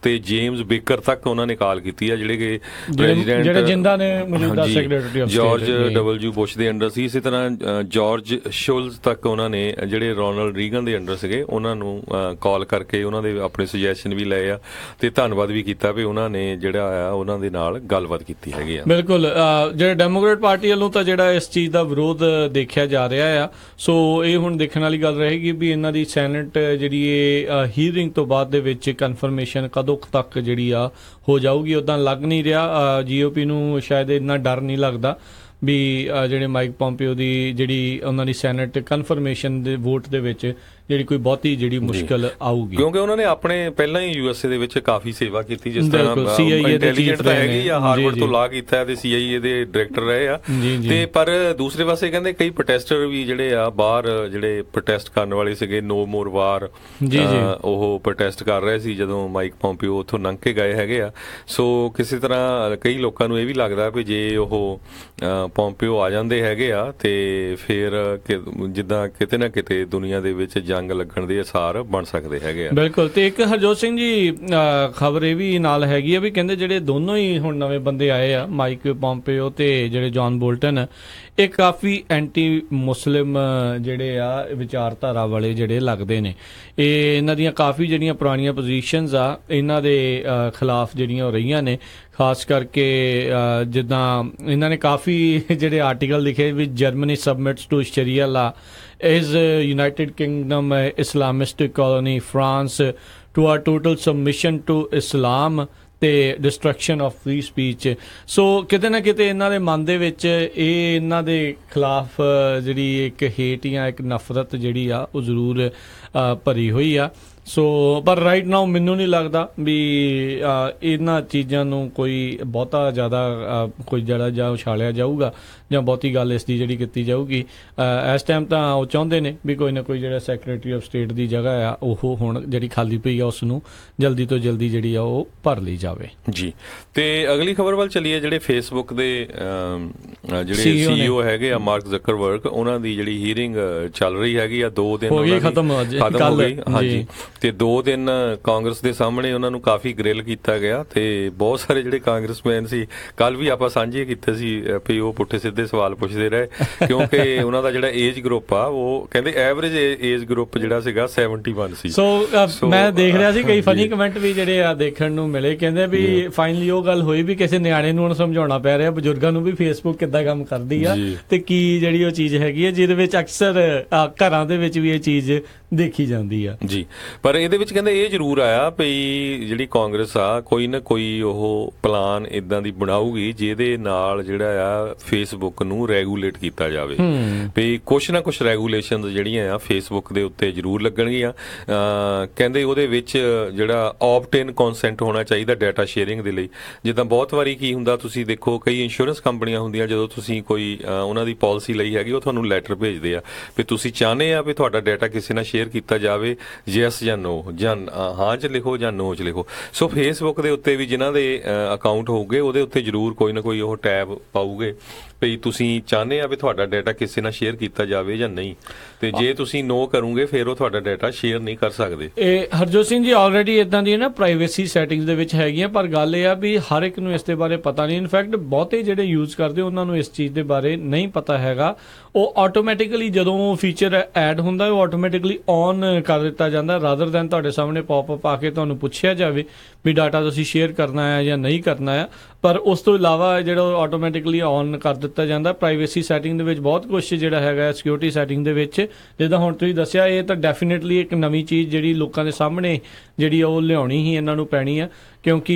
ਤੇ ਜੇਮਸ ਬੇਕਰ ਤੱਕ ਉਹਨਾਂ ਨੇ ਕਾਲ ਕੀਤੀ ਆ ਜਿਹੜੇ ਕਿ ਪ੍ਰੈਜ਼ੀਡੈਂਟ ਜਿੰਦਾ ਨੇ ਮੌਜੂਦਾ secretary of George W Bush ਦੇ ਅੰਡਰ ਸੀ। ਇਸੇ ਤਰ੍ਹਾਂ ਜਾਰਜ ਸ਼ੁਲਜ਼ ਤੱਕ ਉਹਨਾਂ ਨੇ ਜਿਹੜੇ ਰੋਨਾਲਡ ਰੀਗਨ ਦੇ ਅੰਡਰ ਸੀਗੇ ਉਹਨਾਂ ਨੂੰ ਕਾਲ ਕਰਕੇ ਉਹਨਾਂ ਦੇ ਆਪਣੇ ਸੁਜੈਸ਼ਨ ਵੀ ਲਏ ਆ ਤੇ ਧੰਨਵਾਦ ਵੀ ਕੀਤਾ ਵੀ ਉਹਨਾਂ ਨੇ ਜਿਹੜਾ ਆ ਉਹਨਾਂ ਦੇ ਨਾਲ ਗੱਲਬਾਤ ਕੀਤੀ ਹੈਗੀ ਆ। ਬਿਲਕੁਲ ਜਿਹੜੇ ਡੈਮੋਕ੍ਰੇਟ ਪਾਰਟੀ ਵੱਲੋਂ ਤਾਂ ਜਿਹੜਾ ਇਸ ਚੀਜ਼ ਦਾ ਵਿਰੋਧ ਦੇਖਿਆ ਜਾ ਰਿਹਾ ਆ, ਸੋ ਇਹ ਹੁਣ ਦੇਖਣ ਵਾਲੀ ਗੱਲ ਰਹੇਗੀ ਵੀ ਇਹਨਾਂ ਦੀ ਸੈਨੇਟ ਜਿਹੜੀ ਇਹ ਹੀਅਰਿੰਗ ਤੋਂ ਬਾਅਦ ਦੇ ਵਿੱਚ ਕਨਫਰਮੇਸ਼ਨ ਕਦੋਂ ਤੱਕ ਜਿਹੜੀ ਆ ਹੋ ਜਾਊਗੀ। ਉਦਾਂ ਲੱਗ ਨਹੀਂ ਰਿਹਾ ਜੀਓਪੀ ਨੂੰ ਸ਼ਾਇਦ ਇੰਨਾ ਡਰ ਨਹੀਂ ਲੱਗਦਾ ਵੀ ਜਿਹੜੇ ਮਾਈਕ ਪੋਂਪੀਓ ਦੀ ਜਿਹੜੀ ਉਹਨਾਂ ਦੀ ਸੈਨੇਟ ਕਨਫਰਮੇਸ਼ਨ ਦੇ ਵੋਟ ਦੇ ਵਿੱਚ ਜਿਹੜੀ ਕੋਈ ਬਹੁਤੀ ਜਿਹੜੀ ਮੁਸ਼ਕਲ ਆਊਗੀ, ਕਿਉਂਕਿ ਉਹਨਾਂ ਨੇ ਆਪਣੇ ਪਹਿਲਾਂ ਹੀ ਯੂਐਸਏ ਦੇ ਵਿੱਚ ਕਾਫੀ ਸੇਵਾ ਕੀਤੀ। ਜਿਸ ਤਰ੍ਹਾਂ ਇੰਟੈਲੀਜੈਂਟ ਤਾਂ ਹੈਗੀ ਆ, ਹਾਰਵਰਡ ਤੋਂ ਲਾ ਕੀਤਾ ਤੇ ਸੀਆਈਏ ਦੇ ਡਾਇਰੈਕਟਰ ਰਹੇ ਆ ਤੇ ਪਰ ਦੂਸਰੇ ਪਾਸੇ ਕਹਿੰਦੇ ਕਈ ਪ੍ਰੋਟੈਸਟਰ ਵੀ ਜਿਹੜੇ ਆ ਬਾਹਰ ਜਿਹੜੇ ਪ੍ਰੋਟੈਸਟ ਕਰਨ ਵਾਲੇ ਸੀਗੇ ਨੋ ਮੋਰ ਵਾਰ, ਉਹ ਪ੍ਰੋਟੈਸਟ ਕਰ ਰਹੇ ਸੀ ਜਦੋਂ ਮਾਈਕ ਪੋਂਪੀਓ ਉੱਥੋਂ ਲੰਘ ਕੇ ਗਏ ਹੈਗੇ ਆ। ਸੋ ਕਿਸੇ ਤਰ੍ਹਾਂ ਕਈ ਲੋਕਾਂ ਨੂੰ ਇਹ ਵੀ ਲੱਗਦਾ ਵੀ ਜੇ ਉਹ ਪੋਂਪੀਓ ਆ ਜਾਂਦੇ ਹੈਗੇ ਆ ਤੇ ਫਿਰ ਜਿੱਦਾਂ ਕਿਤੇ ਨਾ ਕਿਤੇ ਦੁਨੀਆ ਦੇ ਵਿੱਚ ਜੰਗ ਲੱਗਣ ਦੇ ਅਸਾਰ ਬਣ ਸਕਦੇ ਹੈਗੇ ਆ। ਬਿਲਕੁਲ। ਤੇ ਇੱਕ ਹਰਜੋਤ ਸਿੰਘ ਜੀ ਖਬਰ ਇਹ ਵੀ ਨਾਲ ਹੈਗੀ ਆ ਵੀ ਕਹਿੰਦੇ ਜਿਹੜੇ ਦੋਨੋਂ ਹੀ ਹੁਣ ਨਵੇਂ ਬੰਦੇ ਆਏ ਆ ਮਾਈਕ ਪੋਂਪੀਓ ਤੇ ਜਿਹੜੇ ਜੌਨ ਬੋਲਟਨ, ਇਹ ਕਾਫੀ ਐਂਟੀ ਮੁਸਲਿਮ ਜਿਹੜੇ ਆ ਵਿਚਾਰਧਾਰਾ ਵਾਲੇ ਜਿਹੜੇ ਲੱਗਦੇ ਨੇ। ਇਹ ਇਹਨਾਂ ਦੀਆਂ ਕਾਫੀ ਜਿਹੜੀਆਂ ਪੁਰਾਣੀਆਂ ਪੋਜੀਸ਼ਨਸ ਆ ਇਹਨਾਂ ਦੇ ਖਿਲਾਫ ਜਿਹੜੀਆਂ ਹੋ ਰਹੀਆਂ ਨੇ, ਖਾਸ ਕਰਕੇ ਜਿੱਦਾਂ ਇਹਨਾਂ ਨੇ ਕਾਫੀ ਜਿਹੜੇ ਆਰਟੀਕਲ ਲਿਖੇ ਵੀ ਜਰਮਨੀ ਸਬਮਿਟਸ ਟੂ ਸ਼ਰੀਆ ਲਾ, is United Kingdom Islamistic colony, France to our total submission to Islam ਤੇ ਡਿਸਟਰਕਸ਼ਨ ਆਫ ਫ੍ਰੀ ਸਪੀਚ। ਸੋ ਕਿਤੇ ਨਾ ਕਿਤੇ ਇਹਨਾਂ ਦੇ ਮਨ ਦੇ ਵਿੱਚ ਇਹ ਇਹਨਾਂ ਦੇ ਖਿਲਾਫ ਜਿਹੜੀ ਇੱਕ ਹੇਟ ਜਾਂ ਇੱਕ ਨਫ਼ਰਤ ਜਿਹੜੀ ਆ ਉਹ ਜ਼ਰੂਰ ਭਰੀ ਹੋਈ ਆ। ਸੋ ਪਰ ਰਾਈਟ ਨਾਓ ਮੈਨੂੰ ਨਹੀਂ ਲੱਗਦਾ ਵੀ ਇਹਨਾਂ ਚੀਜ਼ਾਂ ਨੂੰ ਕੋਈ ਬਹੁਤਾ ਜ਼ਿਆਦਾ ਕੋਈ ਜਿਹੜਾ ਜਾਂ ਉਛਾਲਿਆ ਜਾਊਗਾ ਜਾਂ ਬਹੁਤੀ ਗੱਲ ਇਸ ਦੀ ਜਿਹੜੀ ਕੀਤੀ ਜਾਊਗੀ। ਇਸ ਟਾਈਮ ਤਾਂ ਉਹ ਚਾਹੁੰਦੇ ਨੇ ਵੀ ਕੋਈ ਨਾ ਕੋਈ ਜਿਹੜਾ ਸੈਕਟਰੀ ਆਫ ਸਟੇਟ ਦੀ ਜਗ੍ਹਾ ਆ ਉਹ ਹੁਣ ਜਿਹੜੀ ਖਾਲੀ ਪਈ ਆ ਉਸ ਨੂੰ ਜਲਦੀ ਤੋਂ ਜਲਦੀ ਜਿਹੜੀ ਆ ਉਹ ਭਰ ਲਈ ਜਾਵੇ। ਜੀ, ਤੇ ਅਗਲੀ ਖਬਰ ਵੱਲ ਚੱਲੀਏ। ਜਿਹੜੇ ਫੇਸਬੁੱਕ ਦੇ ਜਿਹੜੇ CEO ਹੈਗੇ ਆ ਮਾਰਕ ਜ਼ਕਰਬਰਗ, ਉਹਨਾਂ ਦੀ ਜਿਹੜੀ ਹੀਅਰਿੰਗ ਚੱਲ ਰਹੀ ਹੈਗੀ ਆ 2 ਦਿਨ ਖਤਮ ਹੋ ਗਈ। ਹਾਂਜੀ, ਤੇ 2 ਦਿਨ ਕਾਂਗਰਸ ਦੇ ਸਾਹਮਣੇ ਉਹਨਾਂ ਨੂੰ ਕਾਫੀ ਗ੍ਰਿਲ ਕੀਤਾ ਗਿਆ ਤੇ ਬਹੁਤ ਸਾਰੇ ਜਿਹੜੇ ਕਾਂਗਰਸਮੈਨ ਸੀ, ਕੱਲ ਵੀ ਆਪਾਂ ਸਾਂਝੇ ਕੀਤੇ ਸੀ ਵੀ ਉਹ ਪੁੱਠੇ ਸਿੱਧੇ ਸਵਾਲ ਪੁੱਛਦੇ ਰਹੇ ਕਿਉਂਕਿ ਉਹਨਾਂ ਦਾ ਜਿਹੜਾ ਏਜ ਗਰੁੱਪ ਆ ਉਹ ਕਹਿੰਦੇ ਐਵਰੇਜ ਏਜ ਗਰੁੱਪ ਜਿਹੜਾ ਸੀਗਾ 71 ਸੀ। ਸੋ ਮੈਂ ਦੇਖ ਰਿਹਾ ਸੀ ਕਈ ਫਨੀ ਕਮੈਂਟ ਵੀ ਜਿਹੜੇ ਆ ਦੇਖਣ ਨੂੰ ਮਿਲੇ, ਕਹਿੰਦੇ ਵੀ ਫਾਈਨਲੀ ਉਹ ਗੱਲ ਹੋਈ ਵੀ ਕਿਸੇ ਨਿਆਣੇ ਨੂੰ ਹੁਣ ਸਮਝਾਉਣਾ ਪੈ ਰਿਹਾ ਬਜ਼ੁਰਗਾਂ ਨੂੰ ਵੀ ਫੇਸਬੁੱਕ ਕਿੱਦਾਂ ਕੰਮ ਕਰਦੀ ਆ ਤੇ ਕੀ ਜਿਹੜੀ ਉਹ ਚੀਜ਼ ਹੈਗੀ ਆ ਜਿਹਦੇ ਵਿੱਚ ਅਕਸਰ ਘਰਾਂ ਦੇ ਵਿੱਚ ਵੀ ਇਹ ਚੀਜ਼ ਦੇਖੀ ਜਾਂਦੀ ਆ। ਜੀ, ਪਰ ਇਹਦੇ ਵਿੱਚ ਕਹਿੰਦੇ ਇਹ ਜ਼ਰੂਰ ਆਇਆ ਵੀ ਜਿਹੜੀ ਕਾਂਗਰਸ ਆ ਕੋਈ ਨਾ ਕੋਈ ਉਹ ਪਲਾਨ ਇਦਾਂ ਦੀ ਬਣਾਊਗੀ ਜਿਹਦੇ ਨਾਲ ਜਿਹੜਾ ਆ ਫੇਸਬੁੱਕ ਨੂੰ ਰੈਗੂਲੇਟ ਕੀਤਾ ਜਾਵੇ ਵੀ ਕੁਛ ਨਾ ਕੁਛ ਰੈਗੂਲੇਸ਼ਨਸ ਜਿਹੜੀਆਂ ਆ ਫੇਸਬੁੱਕ ਦੇ ਉੱਤੇ ਜ਼ਰੂਰ ਲੱਗਣਗੀਆਂ। ਕਹਿੰਦੇ ਉਹਦੇ ਵਿੱਚ ਜਿਹੜਾ ਆਪਟ ਇਨ ਕਨਸੈਂਟ ਹੋਣਾ ਚਾਹੀਦਾ ਡਾਟਾ ਸ਼ੇਅਰਿੰਗ ਦੇ ਲਈ। ਜਿੱਦਾਂ ਬਹੁਤ ਵਾਰੀ ਕੀ ਹੁੰਦਾ ਤੁਸੀਂ ਦੇਖੋ ਕਈ ਇੰਸ਼ੋਰੈਂਸ ਕੰਪਨੀਆਂ ਹੁੰਦੀਆਂ ਜਦੋਂ ਤੁਸੀਂ ਕੋਈ ਉਹਨਾਂ ਦੀ ਪਾਲਿਸੀ ਲਈ ਹੈਗੀ ਉਹ ਤੁਹਾਨੂੰ ਲੈਟਰ ਭੇਜਦੇ ਆ ਵੀ ਤੁਸੀਂ ਚਾਹੁੰਦੇ ਆ ਵੀ ਤੁਹਾਡਾ ਡਾਟਾ ਕਿਸੇ ਨਾਲ ਸ਼ੇਅਰ ਕੀਤਾ ਜਾਵੇ, ਯੈਸ ਜਾਂ ਨੋ, ਜਾਂ ਹਾਂ 'ਚ ਲਿਖੋ ਜਾਂ ਨੋ 'ਚ ਲਿਖੋ। ਸੋ ਫੇਸਬੁੱਕ ਦੇ ਉੱਤੇ ਵੀ ਜਿਨ੍ਹਾਂ ਦੇ ਅਕਾਊਂਟ ਹੋਊਗੇ ਉਹਦੇ ਉੱਤੇ ਜ਼ਰੂਰ ਕੋਈ ਨਾ ਕੋਈ ਉਹ ਟੈਬ ਪਾਊਗੇ ਵੀ ਤੁਸੀਂ ਚਾਹੁੰਦੇ ਆ ਵੀ ਤੁਹਾਡਾ ਡਾਟਾ ਕਿਸੇ ਨਾਲ ਸ਼ੇਅਰ ਕੀਤਾ ਜਾਵੇ ਜਾਂ ਨਹੀਂ, ਤੇ ਜੇ ਤੁਸੀਂ ਨੋ ਕਰੋਗੇ ਫਿਰ ਉਹ ਤੁਹਾਡਾ ਡਾਟਾ ਸ਼ੇਅਰ ਨਹੀਂ ਕਰ ਸਕਦੇ। ਇਹ ਹਰਜੋਤ ਸਿੰਘ ਜੀ ਆਲਰੇਡੀ ਇਦਾਂ ਦੀ ਨਾ ਪ੍ਰਾਈਵੇਸੀ ਸੈਟਿੰਗਸ ਦੇ ਵਿੱਚ ਹੈਗੀਆਂ, ਪਰ ਗੱਲ ਇਹ ਆ ਵੀ ਹਰ ਇੱਕ ਨੂੰ ਇਸ ਦੇ ਬਾਰੇ ਪਤਾ ਨਹੀਂ। ਇਨਫੈਕਟ ਬਹੁਤੇ ਜਿਹੜੇ ਯੂਜ਼ ਕਰਦੇ ਉਹਨਾਂ ਨੂੰ ਇਸ ਚੀਜ਼ ਦੇ ਬਾਰੇ ਨਹੀਂ ਪਤਾ ਹੈਗਾ। ਉਹ ਆਟੋਮੈਟਿਕਲੀ ਜਦੋਂ ਫੀਚਰ ਐਡ ਹੁੰਦਾ ਉਹ ਆਟੋਮੈਟਿਕਲੀ ਔਨ ਕਰ ਦਿੱਤਾ ਜਾਂਦਾ, ਰਾਦਰ ਦੈਨ ਤੁਹਾਡੇ ਸਾਹਮਣੇ ਪੌਪ ਆ ਕੇ ਤੁਹਾਨੂੰ ਪੁੱਛਿਆ ਜਾਵੇ ਵੀ ਡਾਟਾ ਤੁਸੀਂ ਸ਼ੇਅਰ ਕਰਨਾ ਹੈ ਜਾਂ ਨਹੀਂ ਕਰਨਾ ਹੈ। ਪਰ ਉਸ ਤੋਂ ਇਲਾਵਾ ਜਿਹੜਾ ਆਟੋਮੈਟਿਕਲੀ ਔਨ ਕਰ ਦਿੱਤਾ ਜਾਂਦਾ। ਪ੍ਰਾਈਵੇਸੀ ਸੈਟਿੰਗ ਦੇ ਵਿੱਚ ਬਹੁਤ ਕੁਝ ਜਿਹੜਾ ਹੈਗਾ ਸਿਕਿਉਰਿਟੀ ਸੈਟਿੰਗ ਦੇ ਵਿੱਚ, ਜਿੱਦਾਂ ਹੁਣ ਤੁਸੀਂ ਦੱਸਿਆ, ਇਹ ਤਾਂ ਡੈਫੀਨੇਟਲੀ ਇੱਕ ਨਵੀਂ ਚੀਜ਼ ਜਿਹੜੀ ਲੋਕਾਂ ਦੇ ਸਾਹਮਣੇ ਜਿਹੜੀ ਉਹ ਲਿਆਉਣੀ ਹੀ ਇਹਨਾਂ ਨੂੰ ਪੈਣੀ ਆ, ਕਿਉਂਕਿ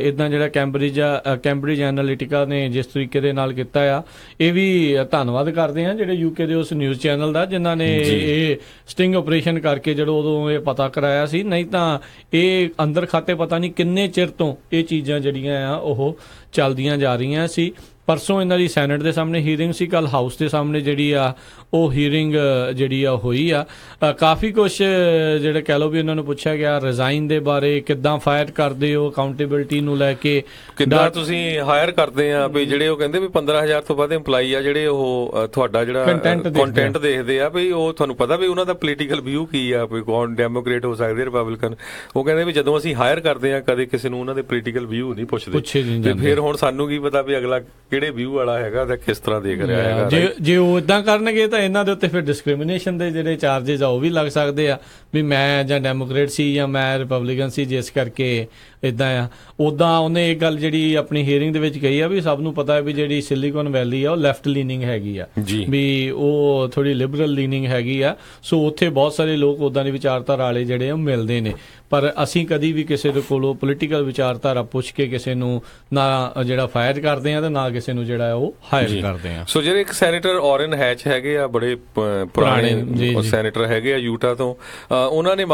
ਇੱਦਾਂ ਜਿਹੜਾ ਕੈਂਬਰਿਜ ਐਨਾਲਿਟਿਕਾ ਨੇ ਜਿਸ ਤਰੀਕੇ ਦੇ ਨਾਲ ਕੀਤਾ ਆ, ਇਹ ਵੀ ਧੰਨਵਾਦ ਕਰਦੇ ਆ ਜਿਹੜੇ ਯੂਕੇ ਦੇ ਉਸ ਨਿਊਜ਼ ਚੈਨਲ ਦਾ ਜਿਨ੍ਹਾਂ ਨੇ ਇਹ ਸਟਿੰਗ ਆਪਰੇਸ਼ਨ ਕਰਕੇ ਜਦੋਂ ਉਦੋਂ ਇਹ ਪਤਾ ਕਰਾਇਆ ਸੀ। ਨਹੀਂ ਤਾਂ ਇਹ ਅੰਦਰ ਖਾਤੇ ਪਤਾ ਨਹੀਂ ਕਿੰਨੇ ਚਿਰ ਤੋਂ ਇਹ ਚੀਜ਼ਾਂ ਜਿਹੜੀਆਂ ਆ ਉਹ ਚੱਲਦੀਆਂ ਜਾ ਰਹੀਆਂ ਸੀ। ਪਰਸੋਂ ਇਹਨਾਂ ਦੀ ਸੈਨੇਟ ਦੇ ਸਾਹਮਣੇ ਹੀਅਰਿੰਗ ਸੀ, ਕੱਲ ਹਾਊਸ ਦੇ ਸਾਹਮਣੇ ਜਿਹੜੀ ਆ ਉਹ ਹੀਅਰਿੰਗ ਜਿਹੜੀ ਆ ਹੋਈ ਆ। ਕਾਫੀ ਕੁਝ ਜਿਹੜਾ ਕਹਿ ਲਓ ਵੀ ਉਹਨਾਂ ਨੂੰ ਪੁੱਛਿਆ ਗਿਆ ਰਿਜ਼ਾਈਨ ਦੇ ਬਾਰੇ, ਕਿੱਦਾਂ ਫਾਇਰ ਕਰਦੇ ਹੋ, ਅਕਾਊਂਟੇਬਿਲਟੀ ਨੂੰ ਲੈ ਕੇ, ਕਿੱਦਾਂ ਤੁਸੀਂ ਹਾਇਰ ਕਰਦੇ ਆ ਵੀ ਜਿਹੜੇ ਉਹ ਕਹਿੰਦੇ ਵੀ 15,000 ਤੋਂ ਵੱਧ EMPLOYEE ਆ ਜਿਹੜੇ ਉਹ ਤੁਹਾਡਾ ਜਿਹੜਾ ਕੰਟੈਂਟ ਦੇਖਦੇ ਆ ਵੀ ਉਹ ਤੁਹਾਨੂੰ ਪਤਾ ਵੀ ਉਹਨਾਂ ਦਾ ਪੋਲੀਟੀਕਲ ਵਿਊ ਕੀ ਆ, ਕੋਈ ਕੌਣ ਡੈਮੋਕ੍ਰੇਟ ਹੋ ਸਕਦੇ, ਰਿਪਬਲਿਕਨ। ਉਹ ਕਹਿੰਦੇ ਵੀ ਜਦੋਂ ਅਸੀਂ ਹਾਇਰ ਕਰਦੇ ਆ ਕਦੇ ਕਿਸੇ ਨੂੰ ਉਹਨਾਂ ਦੇ ਪੋਲੀਟੀਕਲ ਵਿਊ ਨਹੀਂ ਪੁੱਛਦੇ, ਤੇ ਫਿਰ ਹੁਣ ਸਾਨੂੰ ਕੀ ਪਤਾ ਵੀ ਅਗਲਾ ਕਿਹੜੇ ਵਿਊ ਵਾਲਾ ਹੈਗਾ ਤੇ ਕਿਸ ਤਰ੍ਹਾਂ ਦੇਖ ਰਿਹਾ ਹੈਗਾ। ਜੇ ਉਹ ਇਦਾਂ ਕਰਨਗੇ ਤਾਂ ਇਹਨਾਂ ਦੇ ਉੱਤੇ ਫਿਰ ਡਿਸਕ੍ਰਿਮੀਨੇਸ਼ਨ ਦੇ ਜਿਹੜੇ ਚਾਰजेस ਆ ਉਹ ਵੀ ਲੱਗ ਸਕਦੇ ਆ ਵੀ ਮੈਂ ਜਾਂ ਡੈਮੋਕ੍ਰੇਟ ਸੀ ਜਾਂ ਮੈਂ ਰਿਪਬਲਿਕਨ ਸੀ ਜਿਸ ਕਰਕੇ ਇਦਾਂ ਆ। ਉਦਾਂ ਉਹਨੇ ਇਹ ਗੱਲ ਜਿਹੜੀ ਆਪਣੀ ਹੀਅਰਿੰਗ ਦੇ ਵਿੱਚ ਕਹੀ ਆ ਵੀ ਸਭ ਨੂੰ ਪਤਾ ਹੈ ਵੀ ਜਿਹੜੀ ਸਿਲੀਕਨ ਵੈਲੀ ਆ ਉਹ ਲੈਫਟ ਲੀਨਿੰਗ ਹੈਗੀ ਆ, ਵੀ ਉਹ ਥੋੜੀ ਲਿਬਰਲ ਲੀਨਿੰਗ ਹੈਗੀ ਆ। ਸੋ ਉੱਥੇ ਬਹੁਤ ਸਾਰੇ ਲੋਕ ਉਦਾਂ ਦੀ ਵਿਚਾਰਧਾਰਾ ਵਾਲੇ ਜਿਹੜੇ ਉਹ ਮਿਲਦੇ ਨੇ, ਪਰ ਅਸੀਂ ਕਦੀ ਵੀ ਕਿਸੇ ਦੇ ਕੋਲੋਂ ਪੋਲੀਟੀਕਲ ਵਿਚਾਰਧਾਰਾ ਪੁੱਛ ਕੇ ਕਿਸੇ ਨੂੰ ਨਾ ਜਿਹੜਾ ਫਾਇਰ ਕਰਦੇ ਆ ਤੇ ਨਾ ਕਿਸੇ ਨੂੰ ਜਿਹੜਾ ਉਹ ਹਾਇਰ ਕਰਦੇ ਆ। ਸੋ ਜਿਹੜੇ ਇੱਕ ਸੈਨੇਟਰ ਔਰਨ ਹੈਚ ਹੈਗੇ ਆ, ਬੜੇ ਪੁਰਾਣੇ ਸੈਨੇਟਰ ਹੈਗੇ ਆ ਯੂਟਾ ਤੋਂ, ਉਹਨਾਂ ਨੇ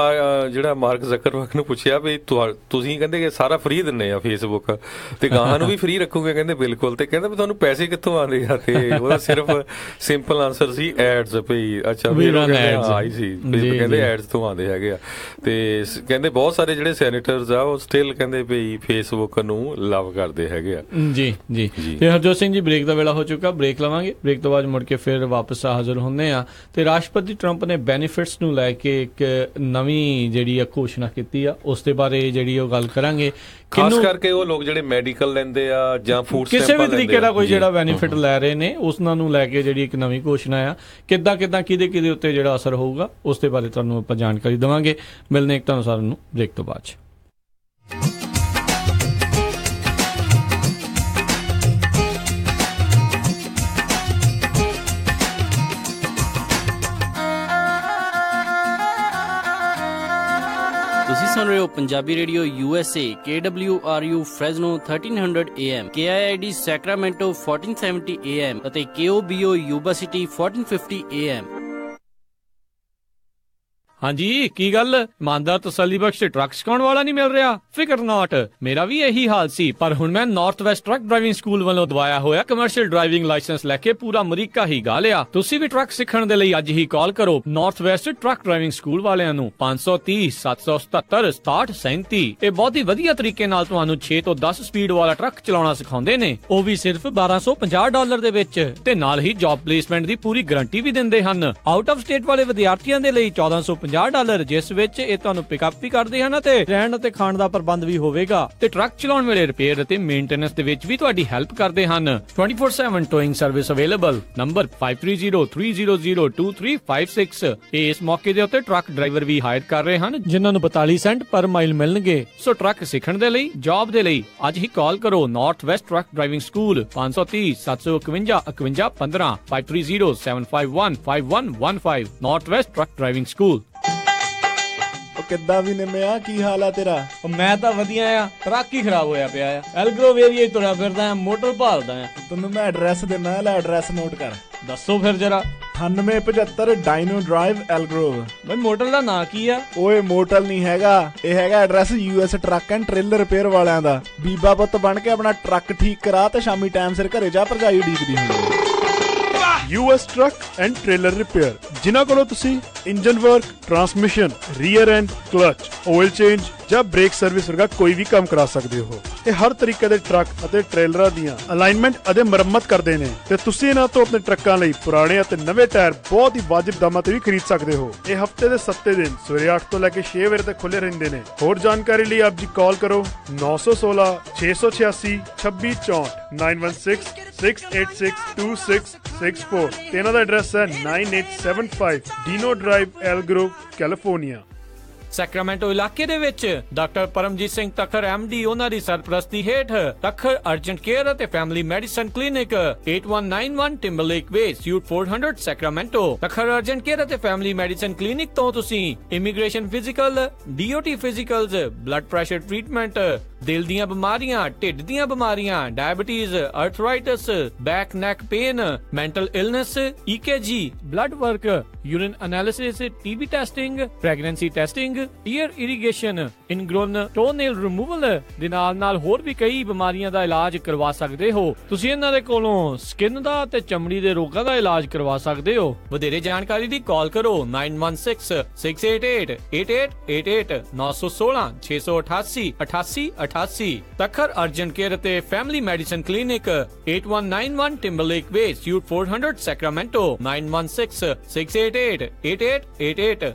ਜਿਹੜਾ ਮਾਰਕ ਜ਼ਕਰਬਰਗ ਨੂੰ ਪੁੱਛਿਆ ਵੀ ਤੁਸੀਂ ਕਹਿੰਦੇ ਕਿ ਸਾਰਾ ਫ੍ਰੀ ਦਿੰਨੇ ਆ ਫੇਸਬੁੱਕ ਤੇ ਗਾਹਾਂ ਨੂੰ ਵੀ ਫ੍ਰੀ ਰੱਖੋਗੇ, ਕਹਿੰਦੇ ਬਿਲਕੁਲ, ਤੇ ਕਹਿੰਦੇ ਵੀ ਤੁਹਾਨੂੰ ਪੈਸੇ ਕਿੱਥੋਂ ਆਉਂਦੇ ਆ, ਤੇ ਉਹਦਾ ਸਿਰਫ ਸਿੰਪਲ ਆਨਸਰ ਸੀ ਐਡਸ ਭਈ। ਅੱਛਾ ਆਈ ਸੀ, ਕਹਿੰਦੇ ਐਡਸ ਤੋਂ ਆਉਂਦੇ ਹੈਗੇ ਆ। ਤੇ ਕਹਿੰਦੇ ਬਹੁਤ ਸਾਰੇ ਜਿਹੜੇ ਸੈਨੇਟਰਸ ਆ ਉਹ ਸਟਿਲ ਕਹਿੰਦੇ ਭਈ ਫੇਸਬੁੱਕ ਨੂੰ ਲਵ ਕਰਦੇ ਹੈਗੇ ਆ। ਜੀ ਜੀ ਤੇ ਹਰਜੋਤ ਸਿੰਘ ਜੀ ਬ੍ਰੇਕ ਦਾ ਵੇਲਾ ਹੋ ਚੁੱਕਾ, ਬ੍ਰੇਕ ਲਵਾਂਗੇ, ਬ੍ਰੇਕ ਤੋਂ ਬਾਅਦ ਮੁੜ ਕੇ ਫਿਰ ਵਾਪਸ ਹਾਜ਼ਰ ਹੁੰਦੇ ਆ। ਤੇ ਰਾਸ਼ਟਰਪਤੀ ਟਰੰਪ ਨੇ ਬੈਨੀਫਿਟਸ ਨੂੰ ਲੈ ਕੇ ਇੱਕ ਨਵੀਂ ਜਿਹੜੀ ਆ ਘੋਸ਼ਣਾ ਕੀਤੀ ਆ, ਉਸ ਦੇ ਬਾਰੇ ਜਿਹੜੀ ਉਹ ਗੱਲ ਕਰਾਂਗੇ। ਖਾਸ ਕਰਕੇ ਉਹ ਲੋਕ ਜਿਹੜੇ ਮੈਡੀਕਲ ਲੈਂਦੇ ਆ ਜਾਂ ਫੂਡ ਕਿਸੇ ਵੀ ਤਰੀਕੇ ਦਾ ਕੋਈ ਜਿਹੜਾ ਬੈਨੀਫਿਟ ਲੈ ਰਹੇ ਨੇ ਉਹਨਾਂ ਨੂੰ ਲੈ ਕੇ ਜਿਹੜੀ ਇੱਕ ਨਵੀਂ ਘੋਸ਼ਣਾ ਆ, ਕਿੱਦਾਂ ਕਿਹਦੇ ਉੱਤੇ ਜਿਹੜਾ ਅਸਰ ਹੋਊਗਾ ਉਸ ਦੇ ਬਾਰੇ ਤੁਹਾਨੂੰ ਆਪਾਂ ਜਾਣਕਾਰੀ ਦੇਵਾਂਗੇ। ਮਿਲਣੇ ਇੱਕ ਤੁਹਾਨੂੰ ਸਾਰਿਆਂ ਨੂੰ ਬ੍ਰੇਕ ਤੋਂ ਬਾਅਦ। ਤੁਸੀਂ ਸੁਣ ਰਹੇ ਹੋ Punjabi radio USA, KWRU Fresno 1300 AM, KIID Sacramento 1470 AM ਅਤੇ KOBO Yuba City 1450 AM। ਹਾਂਜੀ, ਕੀ ਗੱਲ ਇਮਾਨਦਾਰ ਤਸੱਲੀ ਬਖਸ਼ ਟਰੱਕ ਸਿਖਾਉਣ ਵਾਲਾ ਨਹੀਂ ਮਿਲ ਰਿਹਾ? ਫਿਕਰ ਨਾਟ, ਮੇਰਾ ਵੀ ਇਹੀ ਹਾਲ ਸੀ, ਪਰ ਹੁਣ ਮੈਂ north West truck driving school ਵੱਲੋਂ ਦਵਾਇਆ ਹੋਇਆ ਕਮਰਸ਼ੀਅਲ ਡਰਾਈਵਿੰਗ ਲਾਇਸੈਂਸ ਲੈ ਕੇ ਪੂਰਾ ਅਮਰੀਕਾ ਹੀ ਗਾ ਲਿਆ। ਤੁਸੀਂ ਵੀ ਟਰੱਕ ਸਿੱਖਣ ਦੇ ਲਈ ਅੱਜ ਹੀ ਕਾਲ ਕਰੋ north West truck driving school ਵਾਲਿਆਂ ਨੂੰ 530 777 6737। ਇਹ ਬਹੁਤ ਹੀ ਵਧੀਆ ਤਰੀਕੇ ਨਾਲ ਤੁਹਾਨੂੰ 6 ਤੋਂ 10 ਸਪੀਡ ਵਾਲਾ ਟਰੱਕ ਚਲਾਉਣਾ ਸਿਖਾਉਂਦੇ ਨੇ, ਉਹ ਵੀ ਸਿਰਫ $1250 ਦੇ ਵਿੱਚ, ਤੇ ਨਾਲ ਹੀ ਜੌਬ ਪਲੇਸਮੈਂਟ ਦੀ ਪੂਰੀ ਗਾਰੰਟੀ ਵੀ ਦਿੰਦੇ ਹਨ। ਆਊਟ ਆਫ ਸਟੇਟ ਵਾਲੇ ਵਿਦਿਆਰਥੀਆਂ ਦੇ ਲਈ $1450, ਜਿਸ ਵਿੱਚ ਇਹ ਤੁਹਾਨੂੰ ਪਿਕਅਪ ਵੀ ਕਰਦੇ ਹਨ ਤੇ ਰਹਿਣ ਅਤੇ ਖਾਣ ਦਾ ਪ੍ਰਬੰਧ ਵੀ ਹੋਵੇਗਾ, ਤੇ ਟਰੱਕ ਚਲਾਉਣ ਵੇਲੇ ਰਿਪੇਅਰ ਅਤੇ ਮੇਨਟੇਨੈਂਸ ਦੇ ਵਿੱਚ ਵੀ ਤੁਹਾਡੀ ਹੈਲਪ ਕਰਦੇ ਹਨ। 24/7 ਟੋਇੰਗ ਸਰਵਿਸ ਅਵੇਲੇਬਲ। ਨੰਬਰ 5303002356। ਇਸ ਮੌਕੇ ਦੇ ਉੱਤੇ ਟਰੱਕ ਡਰਾਈਵਰ ਵੀ ਹਾਇਰ ਕਰ ਰਹੇ ਹਨ ਜਿਨ੍ਹਾਂ ਨੂੰ 42 ਸੈਂਟ ਪਰ ਮਾਈਲ ਮਿਲਣਗੇ। ਸੋ ਟਰੱਕ ਸਿੱਖਣ ਦੇ ਲਈ, ਜੌਬ ਦੇ ਲਈ ਅੱਜ ਹੀ ਕਾਲ ਕਰੋ north West truck driving school 530 751 51 15 530 751 5115 north West truck driving school. ਕਿੱਦਾਂ ਵੀ ਨਿੰਮਿਆ, ਕੀ ਹਾਲ ਆ ਤੇਰਾ? ਮੈਂ ਤਾਂ ਵਧੀਆ ਆ, ਟਰੱਕ ਹੀ ਖਰਾਬ ਹੋਇਆ ਪਿਆ ਆ। ਐਲਗਰੋਵ ਏਰੀਆ ਤੁਰਿਆ ਫਿਰਦਾ ਆ, ਮੋਟਰ ਭਾਲਦਾ ਆ। ਤੈਨੂੰ ਮੈਂ ਐਡਰੈਸ ਦਿੰਦਾ, ਲੈ ਐਡਰੈਸ ਨੋਟ ਕਰ। ਦੱਸੋ ਫਿਰ ਜਰਾ। 9875 ਡਾਇਨੋ ਡਰਾਈਵ ਐਲਗਰੋਵ। ਬਈ ਮੋਟਰ ਦਾ ਨਾਂ ਕੀ ਆ? ਓਏ ਮੋਟਲ ਨਹੀਂ ਹੈਗਾ, ਇਹ ਹੈਗਾ address US truck and trailer repair ਵਾਲਿਆਂ ਦਾ। ਬੀਬਾ ਪੁੱਤ ਬਣ ਕੇ ਆਪਣਾ ਟਰੱਕ ਠੀਕ ਕਰਾ ਤੇ ਸ਼ਾਮੀ ਟਾਈਮ ਸਿਰ ਘਰੇ ਜਾ, ਭਰਜਾਈ ਉਡੀਕਦੀ ਹੁੰਦੀ। US truck and trailer repair, ਜਿਨ੍ਹਾਂ ਕੋਲੋਂ ਤੁਸੀਂ engine work, transmission, rear and clutch, oil change, ਜਾਂ ਬ੍ਰੇਕ ਸਰਵਿਸ ਵਰਗਾ ਕੋਈ ਵੀ ਕੰਮ ਕਰਾ ਸਕਦੇ ਹੋ। ਇਹ ਹਰ ਤਰੀਕੇ ਦੇ ਟਰੱਕ ਅਤੇ ਟ੍ਰੇਲਰਾਂ ਦੀਆਂ ਅਲਾਈਨਮੈਂਟ ਅਤੇ ਮੁਰੰਮਤ ਕਰਦੇ ਨੇ ਤੇ ਤੁਸੀਂ ਇਹਨਾਂ ਤੋਂ ਆਪਣੇ ਟਰੱਕਾਂ ਲਈ ਪੁਰਾਣੇ ਅਤੇ ਨਵੇਂ ਟਾਇਰ ਬਹੁਤ ਹੀ ਵਾਜਿਬ ਦਾਮਾਂ ਤੇ ਵੀ ਖਰੀਦ ਸਕਦੇ ਹੋ। ਇਹ ਹਫਤੇ ਦੇ 7 ਦਿਨ ਸਵੇਰੇ 8 ਤੋਂ ਲੈ ਕੇ 6 ਵਜੇ ਤੱਕ ਖੁੱਲੇ ਰਹਿੰਦੇ ਨੇ। ਹੋਰ ਜਾਣਕਾਰੀ ਲਈ ਆਪ ਜੀ ਕਾਲ ਕਰੋ 916 686 2664 916 6862664 ਤੇ ਇਹਨਾਂ ਦਾ ਐਡਰੈਸ ਹੈ 9875 Dino drive Elk Grove California. Sacramento ਇਲਾਕੇ ਦੇ ਵਿੱਚ ਡਾਕਟਰ ਪਰਮਜੀਤ ਸਿੰਘ ਤੱਖਰ MD ਉਹਨਾਂ ਦੀ ਸਰਪ੍ਰਸਤੀ ਹੇਠ ਤੱਖਰ ਅਰਜੈਂਟ ਕੇਅਰ ਅਤੇ family medicine clinic 8191 Timberlake way suite 400 Sacramento. Takhar urgent care ਅਤੇ ਫੈਮਿਲੀ ਮੈਡੀਸਨ ਕਲੀਨਿਕ ਤੋਂ ਤੁਸੀਂ immigration physical, DOT physicals, blood pressure treatment, ਦਿਲ ਦੀਆਂ ਬਿਮਾਰੀਆਂ, ਢਿੱਡ ਦੀਆਂ ਬਿਮਾਰੀਆਂ, diabetes, arthritis, back neck pain, mental illness, EKG, blood work, urine analysis, TB testing, pregnancy testing, ear irrigation, ingrown toenail removal ਦੇ ਨਾਲ ਹੋਰ ਵੀ ਕਈ ਬਿਮਾਰੀਆਂ ਦਾ ਇਲਾਜ ਕਰਵਾ ਸਕਦੇ ਹੋ। ਤੁਸੀਂ ਇਹਨਾਂ ਦੇ ਕੋਲੋਂ ਸਕਿਨ ਦਾ ਤੇ ਚਮੜੀ ਦੇ ਰੋਗਾਂ ਦਾ ਇਲਾਜ ਕਰਵਾ ਸਕਦੇ ਹੋ। ਵਧੇਰੇ ਜਾਣਕਾਰੀ ਲਈ ਕਾਲ ਕਰੋ 9166 688 8888 916 688 8888। ਤੱਖਰ ਅਰਜੈਂਟ ਕੇਅਰ ਅਤੇ family medicine clinic 8191 Timberlake way suite 400 Sacramento 9166 688 8888।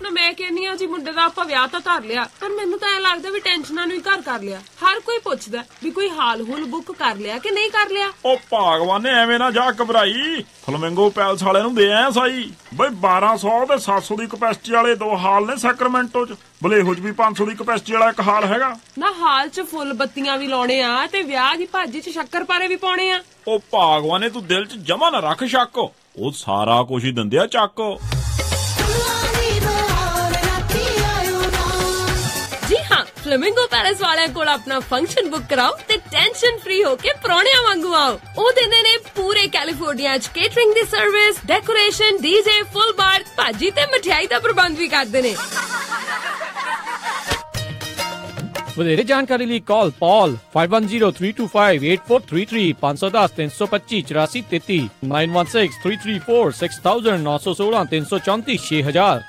ਨਾ ਮੈਂ ਕਹਿੰਨੀ ਆ ਜੀ ਮੁੰਡੇ ਦਾ ਆਪਾਂ ਵਿਆਹ ਤਾਂ ਧਰ ਲਿਆ, ਪਰ ਮੈਨੂੰ ਤਾਂ ਐ ਲੱਗਦਾ ਵੀ ਟੈਨਸ਼ਨਾਂ ਨੂੰ ਹੀ ਘਰ ਕਰ ਲਿਆ। ਹਰ ਕੋਈ ਪੁੱਛਦਾ ਵੀ ਕੋਈ ਹਾਲ ਹੁਲ ਬੁੱਕ ਕਰ ਲਿਆ ਕਿ ਨਹੀਂ ਕਰ ਲਿਆ। ਉਹ ਭਾਗਵਾਨ ਨੇ ਐਵੇਂ ਨਾ ਜਾ ਘਬਰਾਈ, ਫਲਮਿੰਗੋ ਪੈਲਸ ਵਾਲਿਆਂ ਨੂੰ ਦੇ ਆਇਆ ਸਾਈ ਬਈ 1200 ਤੇ 700 ਦੀ ਕਪੈਸਿਟੀ ਵਾਲੇ 2 ਹਾਲ ਨੇ ਸੈਕਰਾਮੈਂਟੋ ਚ। ਬਲੇਹੋ ਚ ਵੀ 500 ਦੀ ਕਪੈਸਿਟੀ ਵਾਲਾ 1 ਹਾਲ ਹੈਗਾ। ਨਾ ਹਾਲ ਚ ਫੁੱਲ ਬੱਤੀਆਂ ਵੀ ਲਾਉਣੇ ਆ ਤੇ ਵਿਆਹ ਦੀ ਭਾਜੀ ਚ ਸ਼ੱਕਰ ਪਾਰੇ ਵੀ ਪਾਉਣੇ ਆ। ਉਹ ਭਾਗਵਾਨ ਨੇ ਤੂੰ ਦਿਲ ਚ ਜਮਾ ਨਾ ਰੱਖ ਸ਼ੱਕ, ਉਹ ਸਾਰਾ ਕੁਝ ਹੀ ਦਿੰਦੇ ਆ ਚੱਕ। ਜੀ ਹਾਂ, ਫਲੇਮਿੰਗੋ ਪੈਲੇਸ ਵਾਲਿਆਂ ਕੋਲ ਆਪਣਾ ਫੰਕਸ਼ਨ ਬੁੱਕ ਕਰਾਓ ਤੇ ਟੈਨਸ਼ਨ ਫ੍ਰੀ ਹੋ ਕੇ ਪ੍ਰਾਹੁਣਿਆਂ ਵਾਂਗੂ ਆਓ। ਉਹ ਦਿੰਦੇ ਨੇ ਪੂਰੇ ਕੈਲੀਫੋਰਨੀਆ ਚ ਕੇਟਰਿੰਗ ਦੀ ਸਰਵਿਸ, ਡੈਕੋਰੇਸ਼ਨ, DJ, ਫੁੱਲ ਬਾਰ, ਭਾਜੀ ਤੇ ਮਠਿਆਈ ਦਾ ਪ੍ਰਬੰਧ ਵੀ ਕਰਦੇ ਨੇ। ਵਧੇਰੇ ਜਾਣਕਾਰੀ ਲਈ ਕਾਲ ਪੌਲ 5103258433 510 325 8433 916 334 6000 916 334 6000।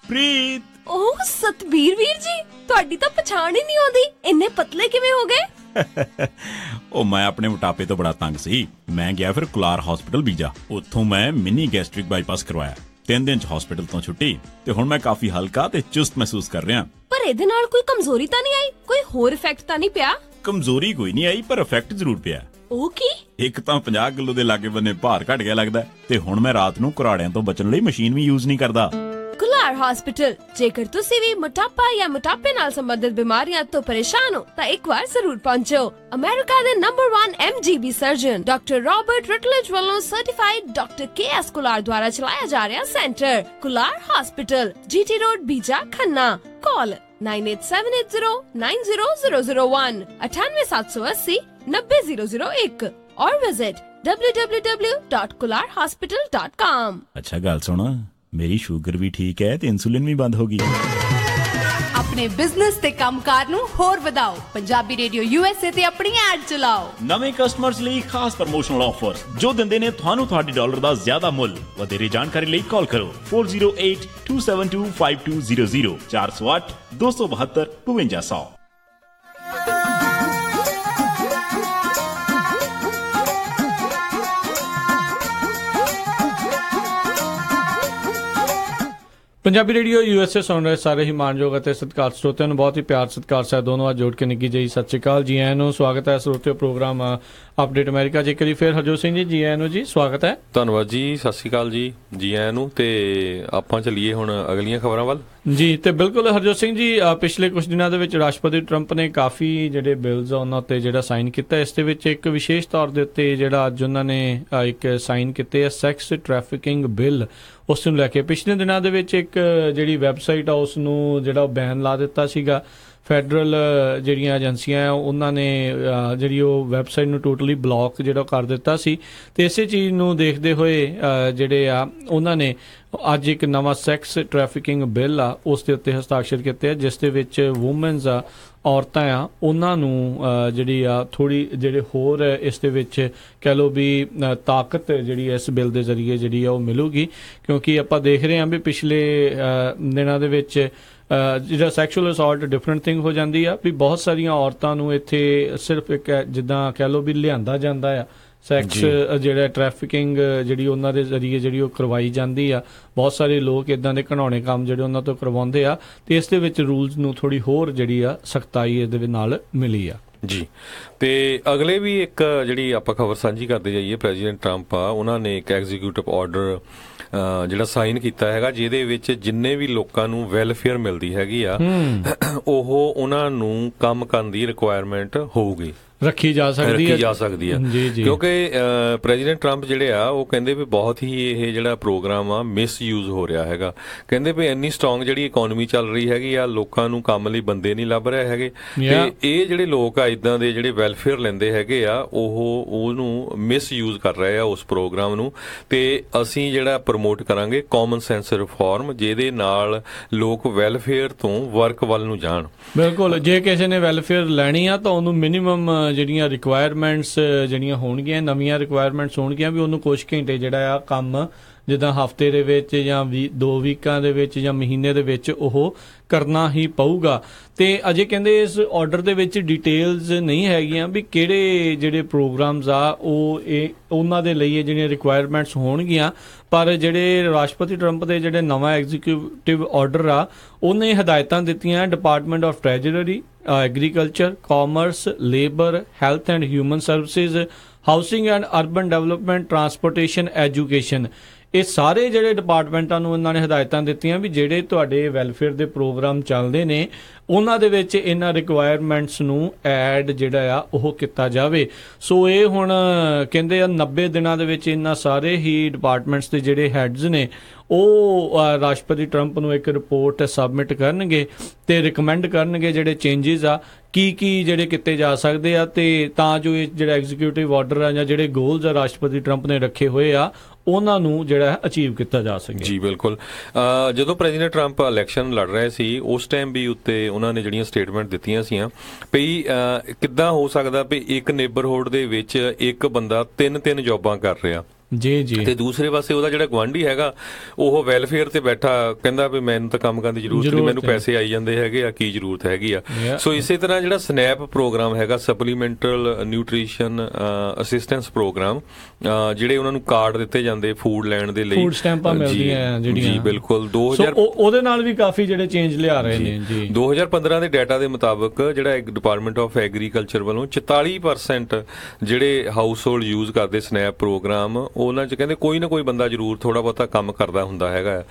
ਪ੍ਰੀਤ, ਓਹ ਸਤਬੀਰ ਵੀਰ ਜੀ, ਤੁਹਾਡੀ ਤਾਂ ਪਛਾਣ ਹੀ ਨਹੀਂ ਆਉਂਦੀ। ਇੰਨੇ ਪਤਲੇ ਕਿਵੇਂ ਹੋ ਗਏ? ਉਹ ਮੈਂ ਆਪਣੇ ਮੋਟਾਪੇ ਤੋਂ ਬੜਾ ਤੰਗ ਸੀ। ਮੈਂ ਗਿਆ ਫਿਰ ਕੁਲਾਰ ਹਸਪੀਟਲ ਬੀਜਾ, ਉੱਥੋਂ ਮੈਂ ਮਿਨੀ ਗੈਸਟ੍ਰਿਕ ਬਾਈਪਾਸ ਕਰਵਾਇਆ। 3 ਦਿਨ ਚ ਹਸਪੀਟਲ ਤੋਂ ਛੁੱਟੀ ਤੇ ਹੁਣ ਮੈਂ ਕਾਫੀ ਹਲਕਾ ਤੇ ਚੁਸਤ ਮਹਿਸੂਸ ਕਰ ਰਿਹਾ। ਪਰ ਇਹਦੇ ਨਾਲ ਕੋਈ ਕਮਜ਼ੋਰੀ ਤਾਂ ਨਹੀਂ ਆਈ? ਕੋਈ ਹੋਰ ਇਫੈਕਟ ਤਾਂ ਨਹੀਂ ਪਿਆ? ਕਮਜ਼ੋਰੀ ਕੋਈ ਨਹੀਂ ਆਈ, ਪਰ ਇਫੈਕਟ ਜ਼ਰੂਰ ਪਿਆ। ਉਹ ਕੀ? ਇੱਕ ਤਾਂ 50 ਕਿਲੋ ਦੇ ਲਾਗੇ ਬੰਨੇ ਭਾਰ ਘਟ ਗਿਆ ਲੱਗਦਾ, ਤੇ ਹੁਣ ਮੈਂ ਰਾਤ ਨੂੰ ਘਰਾੜਿਆਂ ਤੋਂ ਬਚਣ ਲਈ ਮਸ਼ੀਨ ਵੀ ਯੂਜ਼ ਨਹੀਂ ਕਰਦਾ। ਕੁਲਾਰ ਹਸਪੀਟਲ। ਜੇਕਰ ਤੁਸੀਂ ਵੀ ਮੋਟਾਪਾ ਜਾਂ ਮੋਟਾਪੇ ਨਾਲ ਸੰਬੰਧਿਤ ਬਿਮਾਰੀਆਂ ਤੋਂ ਪਰੇਸ਼ਾਨ ਹੋ ਤਾਂ ਇੱਕ ਵਾਰ ਜ਼ਰੂਰ ਪਹੁੰਚੋ। ਅਮਰੀਕਾ ਦੇ number 1 MGB surgeon doctor Robert Rutledge ਵੱਲੋਂ ਸਰਟੀਫਾਈਡ ਡਾਕਟਰ KS ਕੁਲਾਰ ਦੁਆਰਾ ਚਲਾਇਆ ਜਾ ਰਿਹਾ centre Kular hospital, GT road, Bija, Khanna. Call 9878090001 98780 90001 और विजिट www.kularhospital.com। अच्छा गल सुन, मेरी शुगर भी ठीक है ते इंसुलिन भी बंद होगी। अपने बिजनेस ते कामकार नू होर वधाओ। पंजाबी रेडियो USA ते अपनी ऐड चलाओ। नवे कस्टमर्स ਲਈ ਖਾਸ ਪ੍ਰਮੋਸ਼ਨਲ ਆਫਰਸ ਜੋ ਦਿੰਦੇ ਨੇ ਤੁਹਾਨੂੰ ਤੁਹਾਡੇ ਡਾਲਰ ਦਾ ਜ਼ਿਆਦਾ ਮੁੱਲ। ਵਧੇਰੇ ਜਾਣਕਾਰੀ ਲਈ ਕਾਲ ਕਰੋ 4082725200 408 272 5200। ਪੰਜਾਬੀ ਰੇਡੀਓ USA ਸੁਣ ਰਹੇ ਸਾਰੇ ਹੀ ਮਾਣਯੋਗ ਅਤੇ ਸਤਿਕਾਰ ਸਰੋਤਿਆਂ ਨੂੰ ਬਹੁਤ ਹੀ ਪਿਆਰ ਸਤਿਕਾਰ ਸਹਿਤ ਦੋਨੋਂ ਵਾਰ ਜੋੜ ਕੇ ਨਿੱਘੀ ਜਿਹੀ ਸਤਿ ਸ਼੍ਰੀ ਅਕਾਲ। ਜੀ ਆਇਆਂ ਨੂੰ, ਸਵਾਗਤ ਹੈ ਸਰੋਤਿਓ ਪ੍ਰੋਗਰਾਮ ਅਪਡੇਟ ਅਮਰੀਕਾ। ਜੇਕਰ ਹੀ ਫਿਰ ਹਰਜੋਤ ਸਿੰਘ ਜੀ ਆਇਆਂ ਨੂੰ ਜੀ, ਸਵਾਗਤ ਹੈ। ਧੰਨਵਾਦ ਜੀ, ਸਤਿ ਸ਼੍ਰੀ ਅਕਾਲ ਜੀ ਆਇਆਂ ਨੂੰ। ਤੇ ਆਪਾਂ ਚੱਲੀਏ ਹੁਣ ਅਗਲੀਆਂ ਖਬਰਾਂ ਵੱਲ ਜੀ। ਤੇ ਬਿਲਕੁਲ ਹਰਜੋਤ ਸਿੰਘ ਜੀ, ਪਿਛਲੇ ਕੁਝ ਦਿਨਾਂ ਦੇ ਵਿੱਚ ਰਾਸ਼ਟਰਪਤੀ ਟਰੰਪ ਨੇ ਕਾਫੀ ਜਿਹੜੇ ਬਿਲਸ ਆ ਉਹਨਾਂ ਉੱਤੇ ਜਿਹੜਾ ਸਾਈਨ ਕੀਤਾ। ਇਸ ਦੇ ਵਿੱਚ ਇੱਕ ਵਿਸ਼ੇਸ਼ ਤੌਰ ਦੇ ਉੱਤੇ ਜਿਹੜਾ ਅੱਜ ਉਹਨਾਂ ਨੇ ਇੱਕ ਸਾਈਨ ਕੀਤੇ ਆ ਸੈਕਸ ਟ੍ਰੈਫਿਕਿੰਗ ਬਿੱਲ, ਉਸ ਨੂੰ ਲੈ ਕੇ ਪਿਛਲੇ ਦਿਨਾਂ ਦੇ ਵਿੱਚ ਇੱਕ ਜਿਹੜੀ ਵੈਬਸਾਈਟ ਆ ਉਸ ਨੂੰ ਜਿਹੜਾ ਉਹ ਬੈਨ ਲਾ ਦਿੱਤਾ ਸੀਗਾ। ਫੈਡਰਲ ਜਿਹੜੀਆਂ ਏਜੰਸੀਆਂ ਆ ਉਹਨਾਂ ਨੇ ਜਿਹੜੀ ਉਹ ਵੈਬਸਾਈਟ ਨੂੰ ਟੋਟਲੀ ਬਲੌਕ ਜਿਹੜਾ ਕਰ ਦਿੱਤਾ ਸੀ। ਤੇ ਇਸੇ ਚੀਜ਼ ਨੂੰ ਦੇਖਦੇ ਹੋਏ ਜਿਹੜੇ ਆ ਉਹਨਾਂ ਨੇ ਅੱਜ ਇੱਕ ਨਵਾਂ ਸੈਕਸ ਟ੍ਰੈਫਿਕਿੰਗ ਬਿੱਲ ਆ ਉਸ ਦੇ ਉੱਤੇ ਹਸਤਾਖਰ ਕੀਤੇ ਆ, ਜਿਸ ਦੇ ਵਿੱਚ ਵੂਮਨਸ ਆ, ਔਰਤਾਂ ਆ, ਉਹਨਾਂ ਨੂੰ ਜਿਹੜੀ ਆ ਥੋੜੀ ਜਿਹੜੇ ਹੋਰ ਇਸ ਦੇ ਵਿੱਚ ਕਹਿ ਲਓ ਵੀ ਤਾਕਤ ਜਿਹੜੀ ਇਸ ਬਿੱਲ ਦੇ ਜ਼ਰੀਏ ਜਿਹੜੀ ਆ ਉਹ ਮਿਲੂਗੀ, ਕਿਉਂਕਿ ਆਪਾਂ ਦੇਖ ਰਹੇ ਹਾਂ ਵੀ ਪਿਛਲੇ ਦਿਨਾਂ ਦੇ ਵਿੱਚ ਜਿਹੜਾ ਸੈਕਸ਼ੂਅਲ ਅਸੌਲਟ ਡਿਫਰੈਂਟ ਥਿੰਗ ਹੋ ਜਾਂਦੀ ਆ ਵੀ ਬਹੁਤ ਸਾਰੀਆਂ ਔਰਤਾਂ ਨੂੰ ਇੱਥੇ ਸਿਰਫ ਇੱਕ ਜਿੱਦਾਂ ਕਹਿ ਲਓ ਵੀ ਲਿਆਂਦਾ ਜਾਂਦਾ ਆ, ਸੈਕਸ ਜਿਹੜਾ ਟ੍ਰੈਫਿਕਿੰਗ ਜਿਹੜੀ ਉਹਨਾਂ ਦੇ ਜ਼ਰੀਏ ਜਿਹੜੀ ਉਹ ਕਰਵਾਈ ਜਾਂਦੀ ਆ। ਬਹੁਤ ਸਾਰੇ ਲੋਕ ਇਦਾਂ ਦੇ ਘਿਨਾਉਣੇ ਕੰਮ ਜਿਹੜੇ ਉਹਨਾਂ ਤੋਂ ਕਰਵਾਉਂਦੇ ਆ ਤੇ ਇਸ ਦੇ ਵਿੱਚ ਰੂਲਸ ਨੂੰ ਥੋੜੀ ਹੋਰ ਜਿਹੜੀ ਆ ਸਖਤਾਈ ਇਹਦੇ ਨਾਲ ਮਿਲੀ ਆ ਜੀ। ਤੇ ਅਗਲੇ ਵੀ ਇੱਕ ਜਿਹੜੀ ਆਪਾਂ ਖਬਰ ਸਾਂਝੀ ਕਰਦੇ ਜਾਈਏ, ਪ੍ਰੈਜ਼ੀਡੈਂਟ ਟਰੰਪ ਆ ਉਹਨਾਂ ਨੇ ਇੱਕ ਐਗਜ਼ੀਕਿਊਟਿਵ ਆਰਡਰ ਜਿਹੜਾ ਸਾਈਨ ਕੀਤਾ ਹੈਗਾ, ਜਿਹਦੇ ਵਿੱਚ ਜਿੰਨੇ ਵੀ ਲੋਕਾਂ ਨੂੰ ਵੈਲਫੇਅਰ ਮਿਲਦੀ ਹੈਗੀ ਆ ਉਹ ਉਹਨਾਂ ਨੂੰ ਕੰਮ ਕਰਨ ਦੀ ਰਿਕੁਆਇਰਮੈਂਟ ਹੋਊਗੀ, ਰੱਖੀ ਜਾ ਸਕਦੀ ਹੈ ਕਿਉਂਕਿ ਪ੍ਰੈਜ਼ੀਡੈਂਟ ਟਰੰਪ ਜਿਹੜੇ ਆ ਉਹ ਕਹਿੰਦੇ ਵੀ ਬਹੁਤ ਹੀ ਇਹ ਜਿਹੜਾ ਪ੍ਰੋਗਰਾਮ ਆ ਮਿਸਯੂਜ਼ ਹੋ ਰਿਹਾ ਹੈਗਾ। ਕਹਿੰਦੇ ਵੀ ਇੰਨੀ ਸਟਰੋਂਗ ਜਿਹੜੀ ਇਕਨੋਮੀ ਚੱਲ ਰਹੀ ਹੈਗੀ ਆ, ਲੋਕਾਂ ਨੂੰ ਕੰਮ ਲਈ ਬੰਦੇ ਨਹੀਂ ਲੱਭ ਰਹੇ ਹੈਗੇ ਤੇ ਇਹ ਜਿਹੜੇ ਲੋਕ ਆ ਇਦਾਂ ਦੇ ਜਿਹੜੇ ਵੈਲਫੇਅਰ ਲੈਂਦੇ ਹੈਗੇ ਆ ਉਹਨੂੰ ਮਿਸਯੂਜ਼ ਕਰ ਰਹੇ ਆ ਉਸ ਪ੍ਰੋਗਰਾਮ ਨੂੰ। ਤੇ ਅਸੀਂ ਜਿਹੜਾ ਪ੍ਰਮੋਟ ਕਰਾਂਗੇ ਕਾਮਨ ਸੈਂਸ ਰਿਫਾਰਮ, ਜਿਹਦੇ ਨਾਲ ਲੋਕ ਵੈਲਫੇਅਰ ਤੋਂ ਵਰਕ ਵੱਲ ਨੂੰ ਜਾਣ। ਬਿਲਕੁਲ, ਜੇ ਕਿਸੇ ਨੇ ਵੈਲਫੇਅਰ ਲੈਣੀ ਆ ਤਾਂ ਉਹਨੂੰ ਮਿਨੀਮਮ ਜਿਹੜੀਆਂ ਰਿਕੁਆਇਰਮੈਂਟਸ ਜਿਹੜੀਆਂ ਹੋਣਗੀਆਂ, ਨਵੀਆਂ ਰਿਕੁਆਇਰਮੈਂਟਸ ਹੋਣਗੀਆਂ ਵੀ ਉਹਨੂੰ ਕੁਝ ਘੰਟੇ ਜਿਹੜਾ ਆ ਕੰਮ ਜਿੱਦਾਂ ਹਫ਼ਤੇ ਦੇ ਵਿੱਚ ਜਾਂ 2 ਵੀਕਾਂ ਦੇ ਵਿੱਚ ਜਾਂ ਮਹੀਨੇ ਦੇ ਵਿੱਚ ਉਹ ਕਰਨਾ ਹੀ ਪਊਗਾ। ਤੇ ਅਜੇ ਕਹਿੰਦੇ ਇਸ ਆਰਡਰ ਦੇ ਵਿੱਚ ਡਿਟੇਲਸ ਨਹੀਂ ਹੈਗੀਆਂ ਵੀ ਕਿਹੜੇ ਜਿਹੜੇ ਪ੍ਰੋਗਰਾਮਸ ਆ ਉਹ ਉਹਨਾਂ ਦੇ ਲਈ ਜਿਹੜੀਆਂ ਰਿਕੁਆਇਰਮੈਂਟਸ ਹੋਣਗੀਆਂ, ਪਰ ਜਿਹੜੇ ਰਾਸ਼ਟਰਪਤੀ ਟਰੰਪ ਦੇ ਜਿਹੜੇ ਨਵਾਂ ਐਗਜ਼ੀਕਿਊਟਿਵ ਆਰਡਰ ਆ ਉਹਨੇ ਹਦਾਇਤਾਂ ਦਿੱਤੀਆਂ department of treasury, agriculture, commerce, labour, health and human services, housing and urban development, transportation, education, ਇਹ ਸਾਰੇ ਜਿਹੜੇ ਡਿਪਾਰਟਮੈਂਟਾਂ ਨੂੰ ਇਹਨਾਂ ਨੇ ਹਦਾਇਤਾਂ ਦਿੱਤੀਆਂ ਵੀ ਜਿਹੜੇ ਤੁਹਾਡੇ ਵੈਲਫੇਅਰ ਦੇ ਪ੍ਰੋਗਰਾਮ ਚੱਲਦੇ ਨੇ ਉਹਨਾਂ ਦੇ ਵਿੱਚ ਇਹਨਾਂ ਰਿਕੁਆਇਰਮੈਂਟਸ ਨੂੰ ਐਡ ਜਿਹੜਾ ਆ ਉਹ ਕੀਤਾ ਜਾਵੇ। ਸੋ ਇਹ ਹੁਣ ਕਹਿੰਦੇ ਆ 90 ਦਿਨਾਂ ਦੇ ਵਿੱਚ ਇਹਨਾਂ ਸਾਰੇ ਹੀ ਡਿਪਾਰਟਮੈਂਟਸ ਦੇ ਜਿਹੜੇ ਹੈਡਸ ਨੇ ਉਹ ਰਾਸ਼ਟਰਪਤੀ ਟਰੰਪ ਨੂੰ ਇੱਕ ਰਿਪੋਰਟ ਸਬਮਿਟ ਕਰਨਗੇ ਤੇ ਰਿਕਮੈਂਡ ਕਰਨਗੇ ਜਿਹੜੇ ਚੇਂਜਸ ਆ ਕੀ ਜਿਹੜੇ ਕੀਤੇ ਜਾ ਸਕਦੇ ਆ, ਤੇ ਤਾਂ ਜੋ ਇਹ ਜਿਹੜਾ ਐਗਜ਼ੀਕਿਊਟਿਵ ਆਰਡਰ ਆ ਜਾਂ ਜਿਹੜੇ ਗੋਲਸ ਆ ਰਾਸ਼ਟਰਪਤੀ ਟਰੰਪ ਨੇ ਰੱਖੇ ਹੋਏ ਆ ਉਹਨਾਂ ਨੂੰ ਜਿਹੜਾ ਅਚੀਵ ਕੀਤਾ ਜਾ ਸਕੇ। ਜੀ ਬਿਲਕੁਲ, ਜਦੋਂ ਪ੍ਰੈਜ਼ੀਡੈਂਟ ਟਰੰਪ ਇਲੈਕਸ਼ਨ ਲੜ ਰਹੇ ਸੀ ਉਸ ਟਾਈਮ ਵੀ ਉੱਤੇ ਉਹਨਾਂ ਨੇ ਜਿਹੜੀਆਂ ਸਟੇਟਮੈਂਟ ਦਿੱਤੀਆਂ ਸੀਆਂ ਵੀ ਕਿੱਦਾਂ ਹੋ ਸਕਦਾ ਵੀ ਇੱਕ ਨੇਬਰਹੁੱਡ ਦੇ ਵਿੱਚ ਇੱਕ ਬੰਦਾ 3 ਜੌਬਾਂ ਕਰ ਰਿਹਾ ਜੀ ਤੇ ਦੂਸਰੇ ਪਾਸੇ ਉਹਦਾ ਜਿਹੜਾ ਗੁਆਂਢੀ ਹੈਗਾ ਉਹ ਵੈਲਫੇਅਰ ਤੇ ਬੈਠਾ ਕਹਿੰਦਾ ਵੀ ਮੈਨੂੰ ਤਾਂ ਕੰਮ ਕਰਨ ਦੀ ਜ਼ਰੂਰਤ ਨਹੀਂ, ਮੈਨੂੰ ਪੈਸੇ ਆਈ ਜਾਂਦੇ ਹੈਗੇ ਆ, ਕੀ ਜ਼ਰੂਰਤ ਹੈਗੀ ਆ। ਸੋ ਇਸੇ ਤਰ੍ਹਾਂ ਜਿਹੜਾ ਸਨੈਪ ਪ੍ਰੋਗਰਾਮ ਹੈਗਾ, ਸਪਲੀਮੈਂਟਲ ਨਿਊਟ੍ਰੀਸ਼ਨ ਅਸਿਸਟੈਂਸ ਪ੍ਰੋਗਰਾਮ, ਜਿਹੜੇ ਉਹਨਾਂ ਨੂੰ ਕਾਰਡ ਦਿੱਤੇ ਜਾਂਦੇ ਫੂਡ ਲੈਣ ਦੇ ਲਈ, ਫੂਡ ਸਟੈਂਪਾਂ ਮਿਲਦੀਆਂ ਜਿਹੜੀਆਂ, ਜੀ ਬਿਲਕੁਲ, ਉਹਦੇ ਨਾਲ ਵੀ ਕਾਫੀ ਜਿਹੜੇ ਚੇਂਜ ਲਿਆ ਰਹੇ ਨੇ ਜੀ। 2015 ਦੇ ਡਾਟਾ ਦੇ ਮੁਤਾਬਕ ਜਿਹੜਾ ਡਿਪਾਰਟਮੈਂਟ ਆਫ ਐਗਰੀਕਲਚਰ ਵੱਲੋਂ 44% ਜਿਹੜੇ ਹਾਊਸ ਹੋਲਡ ਯੂਜ਼ ਕਰਦੇ ਸਨੈਪ ਪ੍ਰੋਗਰਾਮ, ਉਹਨਾਂ ਚ ਕਹਿੰਦੇ ਕੋਈ ਨਾ ਕੋਈ ਬੰਦਾ ਜ਼ਰੂਰ ਥੋੜਾ ਬਹੁਤਾ ਕੰਮ ਕਰਦਾ ਹੁੰਦਾ ਹੈਗਾ।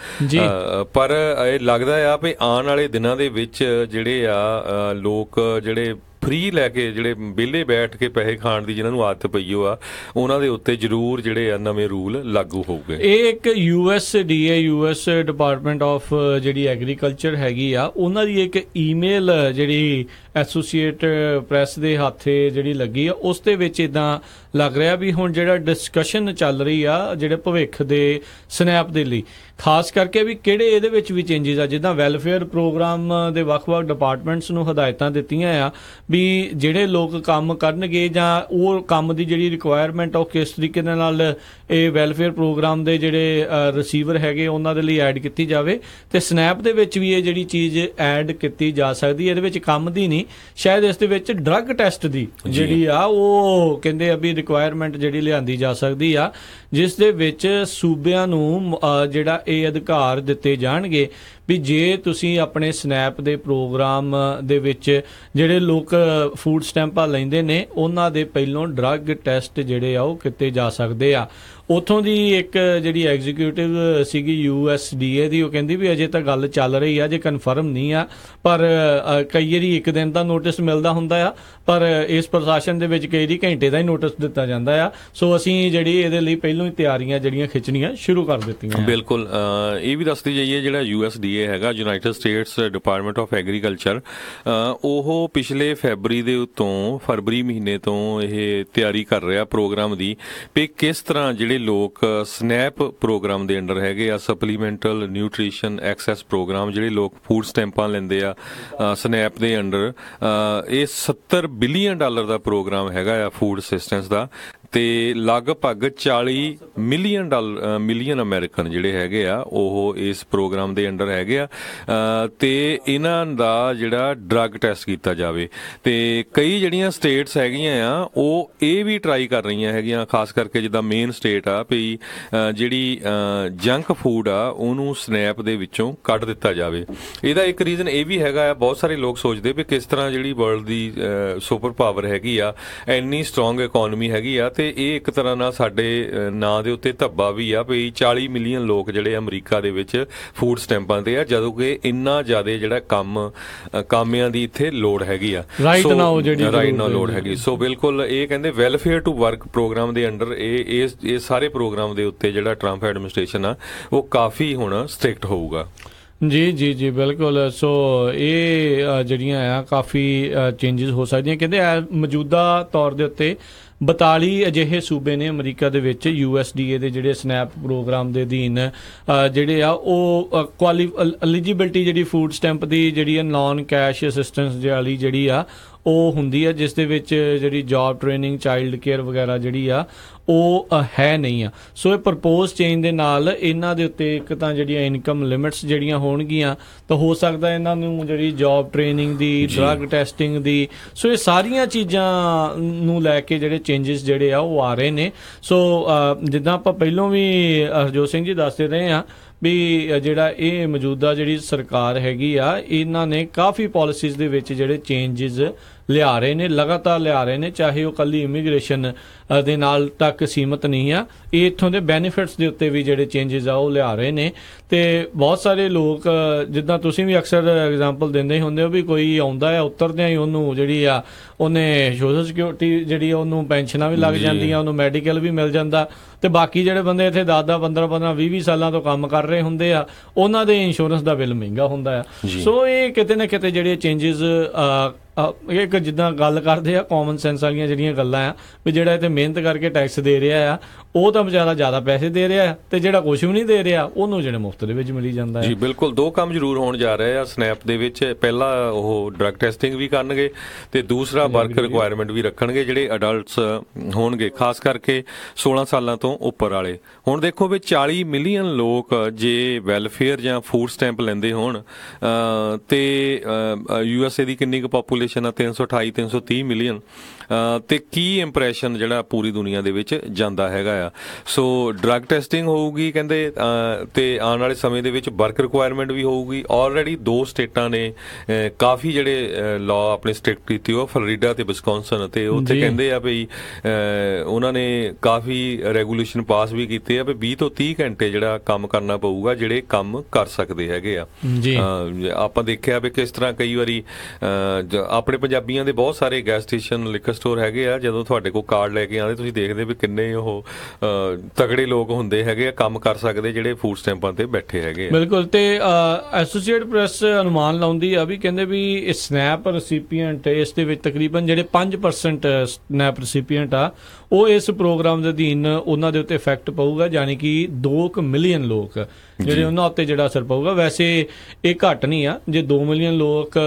ਪਰ ਇਹ ਲੱਗਦਾ ਆ ਵੀ ਆਉਣ ਵਾਲੇ ਦਿਨਾਂ ਦੇ ਵਿੱਚ ਜਿਹੜੇ ਆ ਲੋਕ ਜਿਹੜੇ ਫ੍ਰੀ ਲੈ ਕੇ ਜਿਹੜੇ ਵਿਹਲੇ ਬੈਠ ਕੇ ਪੈਸੇ ਖਾਣ ਦੀ ਜਿਹਨਾਂ ਨੂੰ ਆਦਤ ਪਈ ਹੋ ਆ ਉਹਨਾਂ ਦੇ ਉੱਤੇ ਜ਼ਰੂਰ ਜਿਹੜੇ ਆ ਨਵੇਂ ਰੂਲ ਲਾਗੂ ਹੋਊਗੇ। ਇਹ ਇੱਕ USDA US ਡਿਪਾਰਟਮੈਂਟ ਆਫ ਜਿਹੜੀ ਐਗਰੀਕਲਚਰ ਹੈਗੀ ਆ ਉਹਨਾਂ ਦੀ ਇੱਕ ਈਮੇਲ ਜਿਹੜੀ ਐਸੋਸੀਏਟ ਪ੍ਰੈਸ ਦੇ ਹੱਥੇ ਜਿਹੜੀ ਲੱਗੀ ਆ ਉਸ ਦੇ ਵਿੱਚ ਇਦਾਂ ਲੱਗ ਰਿਹਾ ਵੀ ਹੁਣ ਜਿਹੜਾ ਡਿਸਕਸ਼ਨ ਚੱਲ ਰਹੀ ਆ ਜਿਹੜੇ ਭਵਿੱਖ ਦੇ ਸਨੈਪ ਦੇ ਲਈ, ਖਾਸ ਕਰਕੇ ਵੀ ਕਿਹੜੇ ਇਹਦੇ ਵਿੱਚ ਵੀ ਚੇਂਜਸ ਆ, ਜਿੱਦਾਂ ਵੈਲਫੇਅਰ ਪ੍ਰੋਗਰਾਮ ਦੇ ਵੱਖ-ਵੱਖ ਡਿਪਾਰਟਮੈਂਟਸ ਨੂੰ ਹਦਾਇਤਾਂ ਦਿੱਤੀਆਂ ਆ ਵੀ ਜਿਹੜੇ ਲੋਕ ਕੰਮ ਕਰਨਗੇ ਜਾਂ ਉਹ ਕੰਮ ਦੀ ਜਿਹੜੀ ਰਿਕੁਆਇਰਮੈਂਟ ਉਹ ਕਿਸ ਤਰੀਕੇ ਦੇ ਨਾਲ ਇਹ ਵੈਲਫੇਅਰ ਪ੍ਰੋਗਰਾਮ ਦੇ ਜਿਹੜੇ ਰਿਸੀਵਰ ਹੈਗੇ ਉਹਨਾਂ ਦੇ ਲਈ ਐਡ ਕੀਤੀ ਜਾਵੇ। ਤੇ ਸਨੈਪ ਦੇ ਵਿੱਚ ਵੀ ਇਹ ਜਿਹੜੀ ਚੀਜ਼ ਐਡ ਕੀਤੀ ਜਾ ਸਕਦੀ, ਇਹਦੇ ਵਿੱਚ ਕੰਮ ਦੀ ਨਹੀਂ, ਸ਼ਾਇਦ ਇਸ ਦੇ ਵਿੱਚ ਡਰੱਗ ਟੈਸਟ ਦੀ ਜਿਹੜੀ ਆ ਉਹ ਕਹਿੰਦੇ ਆ ਵੀ ਰਿਕੁਆਇਰਮੈਂਟ ਜਿਹੜੀ ਲਿਆਂਦੀ ਜਾ ਸਕਦੀ ਆ, ਜਿਸ ਦੇ ਵਿੱਚ ਸੂਬਿਆਂ ਨੂੰ ਜਿਹੜਾ ਇਹ ਅਧਿਕਾਰ ਦਿੱਤੇ ਜਾਣਗੇ ਵੀ ਜੇ ਤੁਸੀਂ ਆਪਣੇ ਸਨੈਪ ਦੇ ਪ੍ਰੋਗਰਾਮ ਦੇ ਵਿੱਚ ਜਿਹੜੇ ਲੋਕ ਫੂਡ ਸਟੈਂਪਾਂ ਲੈਂਦੇ ਨੇ ਉਹਨਾਂ ਦੇ ਪਹਿਲੋਂ ਡਰੱਗ ਟੈਸਟ ਜਿਹੜੇ ਆ ਉਹ ਕੀਤੇ ਜਾ ਸਕਦੇ ਆ। ਉੱਥੋਂ ਦੀ ਇੱਕ ਜਿਹੜੀ ਐਗਜ਼ੀਕਿਊਟਿਵ ਸੀਗੀ USDA ਦੀ, ਉਹ ਕਹਿੰਦੀ ਵੀ ਅਜੇ ਤਾਂ ਗੱਲ ਚੱਲ ਰਹੀ ਆ, ਜੇ ਕਨਫਰਮ ਨਹੀਂ ਆ, ਪਰ ਕਈ ਵਾਰੀ ਇੱਕ ਦਿਨ ਦਾ ਨੋਟਿਸ ਮਿਲਦਾ ਹੁੰਦਾ ਆ, ਪਰ ਇਸ ਪ੍ਰਸ਼ਾਸਨ ਦੇ ਵਿੱਚ ਕਈ ਵਾਰੀ ਘੰਟੇ ਦਾ ਹੀ ਨੋਟਿਸ ਦਿੱਤਾ ਜਾਂਦਾ ਆ। ਸੋ ਅਸੀਂ ਜਿਹੜੀ ਇਹਦੇ ਲਈ ਪਹਿਲੋਂ ਹੀ ਤਿਆਰੀਆਂ ਜਿਹੜੀਆਂ ਖਿੱਚਣੀਆਂ ਸ਼ੁਰੂ ਕਰ ਦਿੱਤੀਆਂ। ਬਿਲਕੁਲ, ਇਹ ਵੀ ਦੱਸਦੀ ਜਾਈਏ ਜਿਹੜਾ USDA USDA ਹੈਗਾ, United States department of agriculture, ਉਹ ਪਿਛਲੇ ਫਰਵਰੀ ਮਹੀਨੇ ਤੋਂ ਇਹ ਤਿਆਰੀ ਕਰ ਰਿਹਾ ਪ੍ਰੋਗਰਾਮ ਦੀ ਵੀ ਕਿਸ ਤਰ੍ਹਾਂ ਜਿਹੜੇ ਲੋਕ ਸਨੈਪ ਪ੍ਰੋਗਰਾਮ ਦੇ ਅੰਡਰ ਹੈਗੇ ਆ, ਸਪਲੀਮੈਂਟਲ ਨਿਊਟ੍ਰੀਸ਼ਨ ਐਕਸੈਸ ਪ੍ਰੋਗਰਾਮ, ਜਿਹੜੇ ਲੋਕ ਫੂਡ ਸਟੈਂਪਾਂ ਲੈਂਦੇ ਆ ਸਨੈਪ ਦੇ ਅੰਡਰ, ਇਹ $70 ਬਿਲੀਅਨ ਦਾ ਪ੍ਰੋਗਰਾਮ ਹੈਗਾ ਆ ਫੂਡ ਅਸਿਸਟੈਂਸ ਦਾ, ਤੇ ਲਗਭਗ 40 ਮਿਲੀਅਨ ਅਮਰੀਕਨ ਜਿਹੜੇ ਹੈਗੇ ਆ ਉਹ ਇਸ ਪ੍ਰੋਗਰਾਮ ਦੇ ਅੰਡਰ ਹੈਗੇ ਆ, ਤੇ ਇਹਨਾਂ ਦਾ ਜਿਹੜਾ ਡਰੱਗ ਟੈਸਟ ਕੀਤਾ ਜਾਵੇ। ਤੇ ਕਈ ਜਿਹੜੀਆਂ ਸਟੇਟਸ ਹੈਗੀਆਂ ਆ ਉਹ ਇਹ ਵੀ ਟਰਾਈ ਕਰ ਰਹੀਆਂ ਹੈਗੀਆਂ, ਖਾਸ ਕਰਕੇ ਜਿੱਦਾਂ ਮੇਨ ਸਟੇਟ ਆ ਵੀ ਜਿਹੜੀ ਜੰਕ ਫੂਡ ਆ ਉਹਨੂੰ ਸਨੈਪ ਦੇ ਵਿੱਚੋਂ ਕੱਢ ਦਿੱਤਾ ਜਾਵੇ। ਇਹਦਾ ਇੱਕ ਰੀਜ਼ਨ ਇਹ ਵੀ ਹੈਗਾ ਆ, ਬਹੁਤ ਸਾਰੇ ਲੋਕ ਸੋਚਦੇ ਵੀ ਕਿਸ ਤਰ੍ਹਾਂ ਜਿਹੜੀ ਵਰਲਡ ਦੀ ਸੁਪਰ ਪਾਵਰ ਹੈਗੀ ਆ, ਇੰਨੀ ਸਟਰੋਂਗ ਇਕੋਨਮੀ ਹੈਗੀ ਆ, ਤੇ ਇਹ ਇੱਕ ਤਰ੍ਹਾਂ ਨਾਲ ਸਾਡੇ ਨਾਂ ਦੇ ਉੱਤੇ ਧੱਬਾ ਵੀ ਆ ਵੀ 40 ਮਿਲੀਅਨ ਲੋਕ ਜਿਹੜੇ ਅਮਰੀਕਾ ਦੇ ਵਿੱਚ ਫੂਡ ਸਟੈਂਪਾਂ ਤੇ ਆ, ਜਦੋਂ ਕਿ ਇੰਨਾ ਜ਼ਿਆਦਾ ਜਿਹੜਾ ਕਾਮਿਆਂ ਦੀ ਇੱਥੇ ਲੋੜ ਹੈਗੀ ਆ, ਰਾਈਟ ਨਾਓ ਲੋੜ ਹੈਗੀ। ਸੋ ਬਿਲਕੁਲ ਇਹ ਕਹਿੰਦੇ ਵੈਲਫੇਅਰ ਟੂ ਵਰਕ ਪ੍ਰੋਗਰਾਮ ਦੇ ਅੰਡਰ ਇਹ ਸਾਰੇ ਪ੍ਰੋਗਰਾਮ ਦੇ ਉੱਤੇ ਜਿਹੜਾ ਟਰੰਪ ਐਡਮਿਨਿਸਟ੍ਰੇਸ਼ਨ ਆ ਉਹ ਕਾਫੀ ਹੁਣ ਸਟ੍ਰਿਕਟ ਹੋਊਗਾ। ਜੀ ਬਿਲਕੁਲ। ਸੋ ਇਹ ਜਿਹੜੀਆਂ ਆ ਕਾਫੀ ਚੇਂਜਸ ਹੋ ਸਕਦੀਆਂ। ਕਹਿੰਦੇ ਮੌਜੂਦਾ ਤੌਰ ਦੇ ਉੱਤੇ 42 ਅਜਿਹੇ ਸੂਬੇ ਨੇ ਅਮਰੀਕਾ ਦੇ ਵਿੱਚ USDA ਦੇ ਜਿਹੜੇ ਸਨੈਪ ਪ੍ਰੋਗਰਾਮ ਦੇ ਅਧੀਨ ਜਿਹੜੇ ਆ ਉਹ ਐਲੀਜੀਬਿਲਟੀ ਜਿਹੜੀ ਫੂਡ ਸਟੈਂਪ ਦੀ ਜਿਹੜੀ ਨਾਨ ਕੈਸ਼ ਅਸਿਸਟੈਂਸ ਵਾਲੀ ਜਿਹੜੀ ਆ ਉਹ ਹੁੰਦੀ ਆ, ਜਿਸ ਦੇ ਵਿੱਚ ਜਿਹੜੀ ਜੌਬ ਟ੍ਰੇਨਿੰਗ, ਚਾਈਲਡ ਕੇਅਰ ਵਗੈਰਾ ਜਿਹੜੀ ਆ ਉਹ ਹੈ ਨਹੀਂ ਆ। ਸੋ ਇਹ ਪ੍ਰਪੋਜ਼ ਚੇਂਜ ਦੇ ਨਾਲ ਇਹਨਾਂ ਦੇ ਉੱਤੇ ਇੱਕ ਤਾਂ ਜਿਹੜੀਆਂ ਇਨਕਮ ਲਿਮਿਟਸ ਜਿਹੜੀਆਂ ਹੋਣਗੀਆਂ, ਤਾਂ ਹੋ ਸਕਦਾ ਇਹਨਾਂ ਨੂੰ ਜਿਹੜੀ ਜੌਬ ਟ੍ਰੇਨਿੰਗ ਦੀ, ਡਰੱਗ ਟੈਸਟਿੰਗ ਦੀ, ਸੋ ਇਹ ਸਾਰੀਆਂ ਚੀਜ਼ਾਂ ਨੂੰ ਲੈ ਕੇ ਜਿਹੜੇ ਚੇਂਜਸ ਜਿਹੜੇ ਆ ਉਹ ਆ ਰਹੇ ਨੇ। ਸੋ ਜਿੱਦਾਂ ਆਪਾਂ ਪਹਿਲਾਂ ਵੀ ਹਰਜੋਤ ਸਿੰਘ ਜੀ ਦੱਸਦੇ ਰਹੇ ਆ ਵੀ ਜਿਹੜਾ ਇਹ ਮੌਜੂਦਾ ਜਿਹੜੀ ਸਰਕਾਰ ਹੈਗੀ ਆ, ਇਹਨਾਂ ਨੇ ਕਾਫੀ ਪਾਲਿਸੀਜ਼ ਦੇ ਵਿੱਚ ਜਿਹੜੇ ਚੇਂਜਸ ਲਿਆ ਰਹੇ ਨੇ, ਲਗਾਤਾਰ ਲਿਆ ਰਹੇ ਨੇ, ਚਾਹੇ ਉਹ ਕੱਲੀ ਇਮੀਗ੍ਰੇਸ਼ਨ ਦੇ ਨਾਲ ਤੱਕ ਸੀਮਤ ਨਹੀਂ ਆ, ਇਹ ਇੱਥੋਂ ਦੇ ਬੈਨੀਫਿਟਸ ਦੇ ਉੱਤੇ ਵੀ ਜਿਹੜੇ ਚੇਂਜਸ ਆ ਉਹ ਲਿਆ ਰਹੇ ਨੇ। ਤੇ ਬਹੁਤ ਸਾਰੇ ਲੋਕ, ਜਿੱਦਾਂ ਤੁਸੀਂ ਵੀ ਅਕਸਰ ਐਗਜ਼ਾਮਪਲ ਦਿੰਦੇ ਹੁੰਦੇ ਹੋ ਵੀ ਕੋਈ ਆਉਂਦਾ ਆ, ਉਤਰਦਿਆਂ ਹੀ ਉਹਨੂੰ ਜਿਹੜੀ ਆ ਉਹਨੇ ਸੋਸ਼ਲ ਸਿਕਿਉਰਿਟੀ ਜਿਹੜੀ ਉਹਨੂੰ ਪੈਨਸ਼ਨਾਂ ਵੀ ਲੱਗ ਜਾਂਦੀਆਂ, ਉਹਨੂੰ ਮੈਡੀਕਲ ਵੀ ਮਿਲ ਜਾਂਦਾ, ਤੇ ਬਾਕੀ ਜਿਹੜੇ ਬੰਦੇ ਇੱਥੇ 10-10, 15-15, 20-20 ਸਾਲਾਂ ਤੋਂ ਕੰਮ ਕਰ ਰਹੇ ਹੁੰਦੇ ਆ, ਉਹਨਾਂ ਦੇ ਇੰਸ਼ੋਰੈਂਸ ਦਾ ਬਿੱਲ ਮਹਿੰਗਾ ਹੁੰਦਾ ਆ। ਸੋ ਇਹ ਕਿਤੇ ਨਾ ਕਿਤੇ ਜਿਹੜੇ ਚੇਂਜਸ ਇੱਕ ਜਿੱਦਾਂ ਗੱਲ ਕਰਦੇ ਆ ਕਾਮਨ ਸੈਂਸ ਵਾਲੀਆਂ ਜਿਹੜੀਆਂ ਗੱਲਾਂ ਆ ਵੀ ਜਿਹੜਾ ਇੱਥੇ ਮਿਹਨਤ ਕਰਕੇ ਟੈਕਸ ਦੇ ਰਿਹਾ ਆ ਉਹ ਤਾਂ ਵਿਚਾਰਾ ਜ਼ਿਆਦਾ ਪੈਸੇ ਦੇ ਰਿਹਾ, ਤੇ ਜਿਹੜਾ ਕੁਝ ਵੀ ਨਹੀਂ ਦੇ ਰਿਹਾ ਉਹਨੂੰ ਜਿਹੜੇ ਮੁਫਤ ਦੇ ਵਿੱਚ ਮਿਲੀ ਜਾਂਦਾ ਹੈ। ਜੀ ਬਿਲਕੁਲ, ਦੋ ਕੰਮ ਜ਼ਰੂਰ ਹੋਣ ਜਾ ਰਹੇ ਆ ਸਨੈਪ ਦੇ ਵਿੱਚ। ਪਹਿਲਾ ਉਹ ਡਰੱਗ ਟੈਸਟਿੰਗ ਵੀ ਕਰਨਗੇ, ਤੇ ਦੂਸਰਾ ਵਰਕ ਰਿਕੁਆਇਰਮੈਂਟ ਵੀ ਰੱਖਣਗੇ ਜਿਹੜੇ ਅਡਲਟਸ ਹੋਣਗੇ, ਖਾਸ ਕਰਕੇ 16 ਸਾਲਾਂ ਤੋਂ ਉੱਪਰ ਵਾਲੇ। ਹੁਣ ਦੇਖੋ ਵੀ 40 ਮਿਲੀਅਨ ਲੋਕ ਜੇ ਵੈਲਫੇਅਰ ਜਾਂ ਫੂਡ ਸਟੈਂਪ ਲੈਂਦੇ ਹੋਣ, ਤੇ USA ਦੀ ਕਿੰਨੀ ਕੁ ਪਾਪੂਲੇਸ਼ਨ ਆ, 328, 330 ਮਿਲੀਅਨ, ਤੇ ਕੀ ਇੰਪ੍ਰੈਸ਼ਨ ਜਿਹੜਾ ਪੂਰੀ ਦੁਨੀਆ ਦੇ ਵਿੱਚ ਜਾਂਦਾ ਹੈਗਾ ਆ। ਸੋ ਡਰੱਗ ਟੈਸਟਿੰਗ ਹੋਊਗੀ ਕਹਿੰਦੇ, ਤੇ ਆਉਣ ਵਾਲੇ ਸਮੇਂ ਦੇ ਵਿੱਚ ਵਰਕ ਰਿਕੁਆਇਰਮੈਂਟ ਵੀ ਹੋਊਗੀ। ਆਲਰੇਡੀ 2 ਸਟੇਟਾਂ ਨੇ ਕਾਫੀ ਜਿਹੜੇ ਲਾਅ ਆਪਣੇ ਸਟ੍ਰਿਕਟ ਕੀਤੇ, ਉਹ ਫਲੋਰੀਡਾ ਤੇ ਵਿਸਕੌਨਸਨ, ਤੇ ਉੱਥੇ ਕਹਿੰਦੇ ਆ ਵੀ ਉਹਨਾਂ ਨੇ ਕਾਫੀ ਰੈਗੂਲੇਸ਼ਨ ਪਾਸ ਵੀ ਕੀਤੇ ਆ ਵੀ 20 ਤੋਂ 30 ਘੰਟੇ ਜਿਹੜਾ ਕੰਮ ਕਰਨਾ ਪਊਗਾ ਜਿਹੜੇ ਕੰਮ ਕਰ ਸਕਦੇ ਹੈਗੇ ਆ। ਆਪਾਂ ਦੇਖਿਆ ਵੀ ਕਿਸ ਤਰ੍ਹਾਂ ਕਈ ਵਾਰੀ ਆਪਣੇ ਪੰਜਾਬੀਆਂ ਦੇ ਬਹੁਤ ਸਾਰੇ ਗੈਸ ਸਟੇਸ਼ਨ, ਲਿਕਰ ਸਟੋਰ ਹੈਗੇ ਆ, ਜਦੋਂ ਤੁਹਾਡੇ ਕੋਲ ਕਾਰਡ ਲੈ ਕੇ ਆਉਂਦੇ ਤੁਸੀਂ ਦੇਖਦੇ ਵੀ ਕਿੰਨੇ ਉਹ ਤਗੜੇ ਲੋਕ ਹੁੰਦੇ ਹੈਗੇ ਆ, ਕੰਮ ਕਰ ਸਕਦੇ, ਜਿਹੜੇ ਫੂਡ ਸਟੈਂਪਾਂ ਤੇ ਬੈਠੇ ਹੈਗੇ ਆ। ਬਿਲਕੁਲ। ਤੇ ਐਸੋਸੀਏਟ ਪ੍ਰੈਸ ਅਨੁਮਾਨ ਲਾਉਂਦੀ ਆ ਵੀ ਕਹਿੰਦੇ ਵੀ ਸਨੈਪ ਰੈਸੀਪੀਐਂਟ, ਇਸ ਦੇ ਵਿੱਚ ਤਕਰੀਬਨ ਜਿਹੜੇ 5% ਸਨੈਪ ਰੈਸੀਪੀਐਂਟ ਆ ਉਹ ਇਸ ਪ੍ਰੋਗਰਾਮ ਦੇ ਅਧੀਨ ਉਹਨਾਂ ਦੇ ਉੱਤੇ ਇਫੈਕਟ ਪਊਗਾ, ਯਾਨੀ ਕਿ 2 ਮਿਲੀਅਨ ਲੋਕ ਜਿਹੜੇ ਉਹਨਾਂ ਉੱਤੇ ਜਿਹੜਾ ਅਸਰ ਪਊਗਾ। ਵੈਸੇ ਇਹ ਘੱਟ ਨਹੀਂ ਆ, ਜੇ 2 ਮਿਲੀਅਨ ਲੋਕ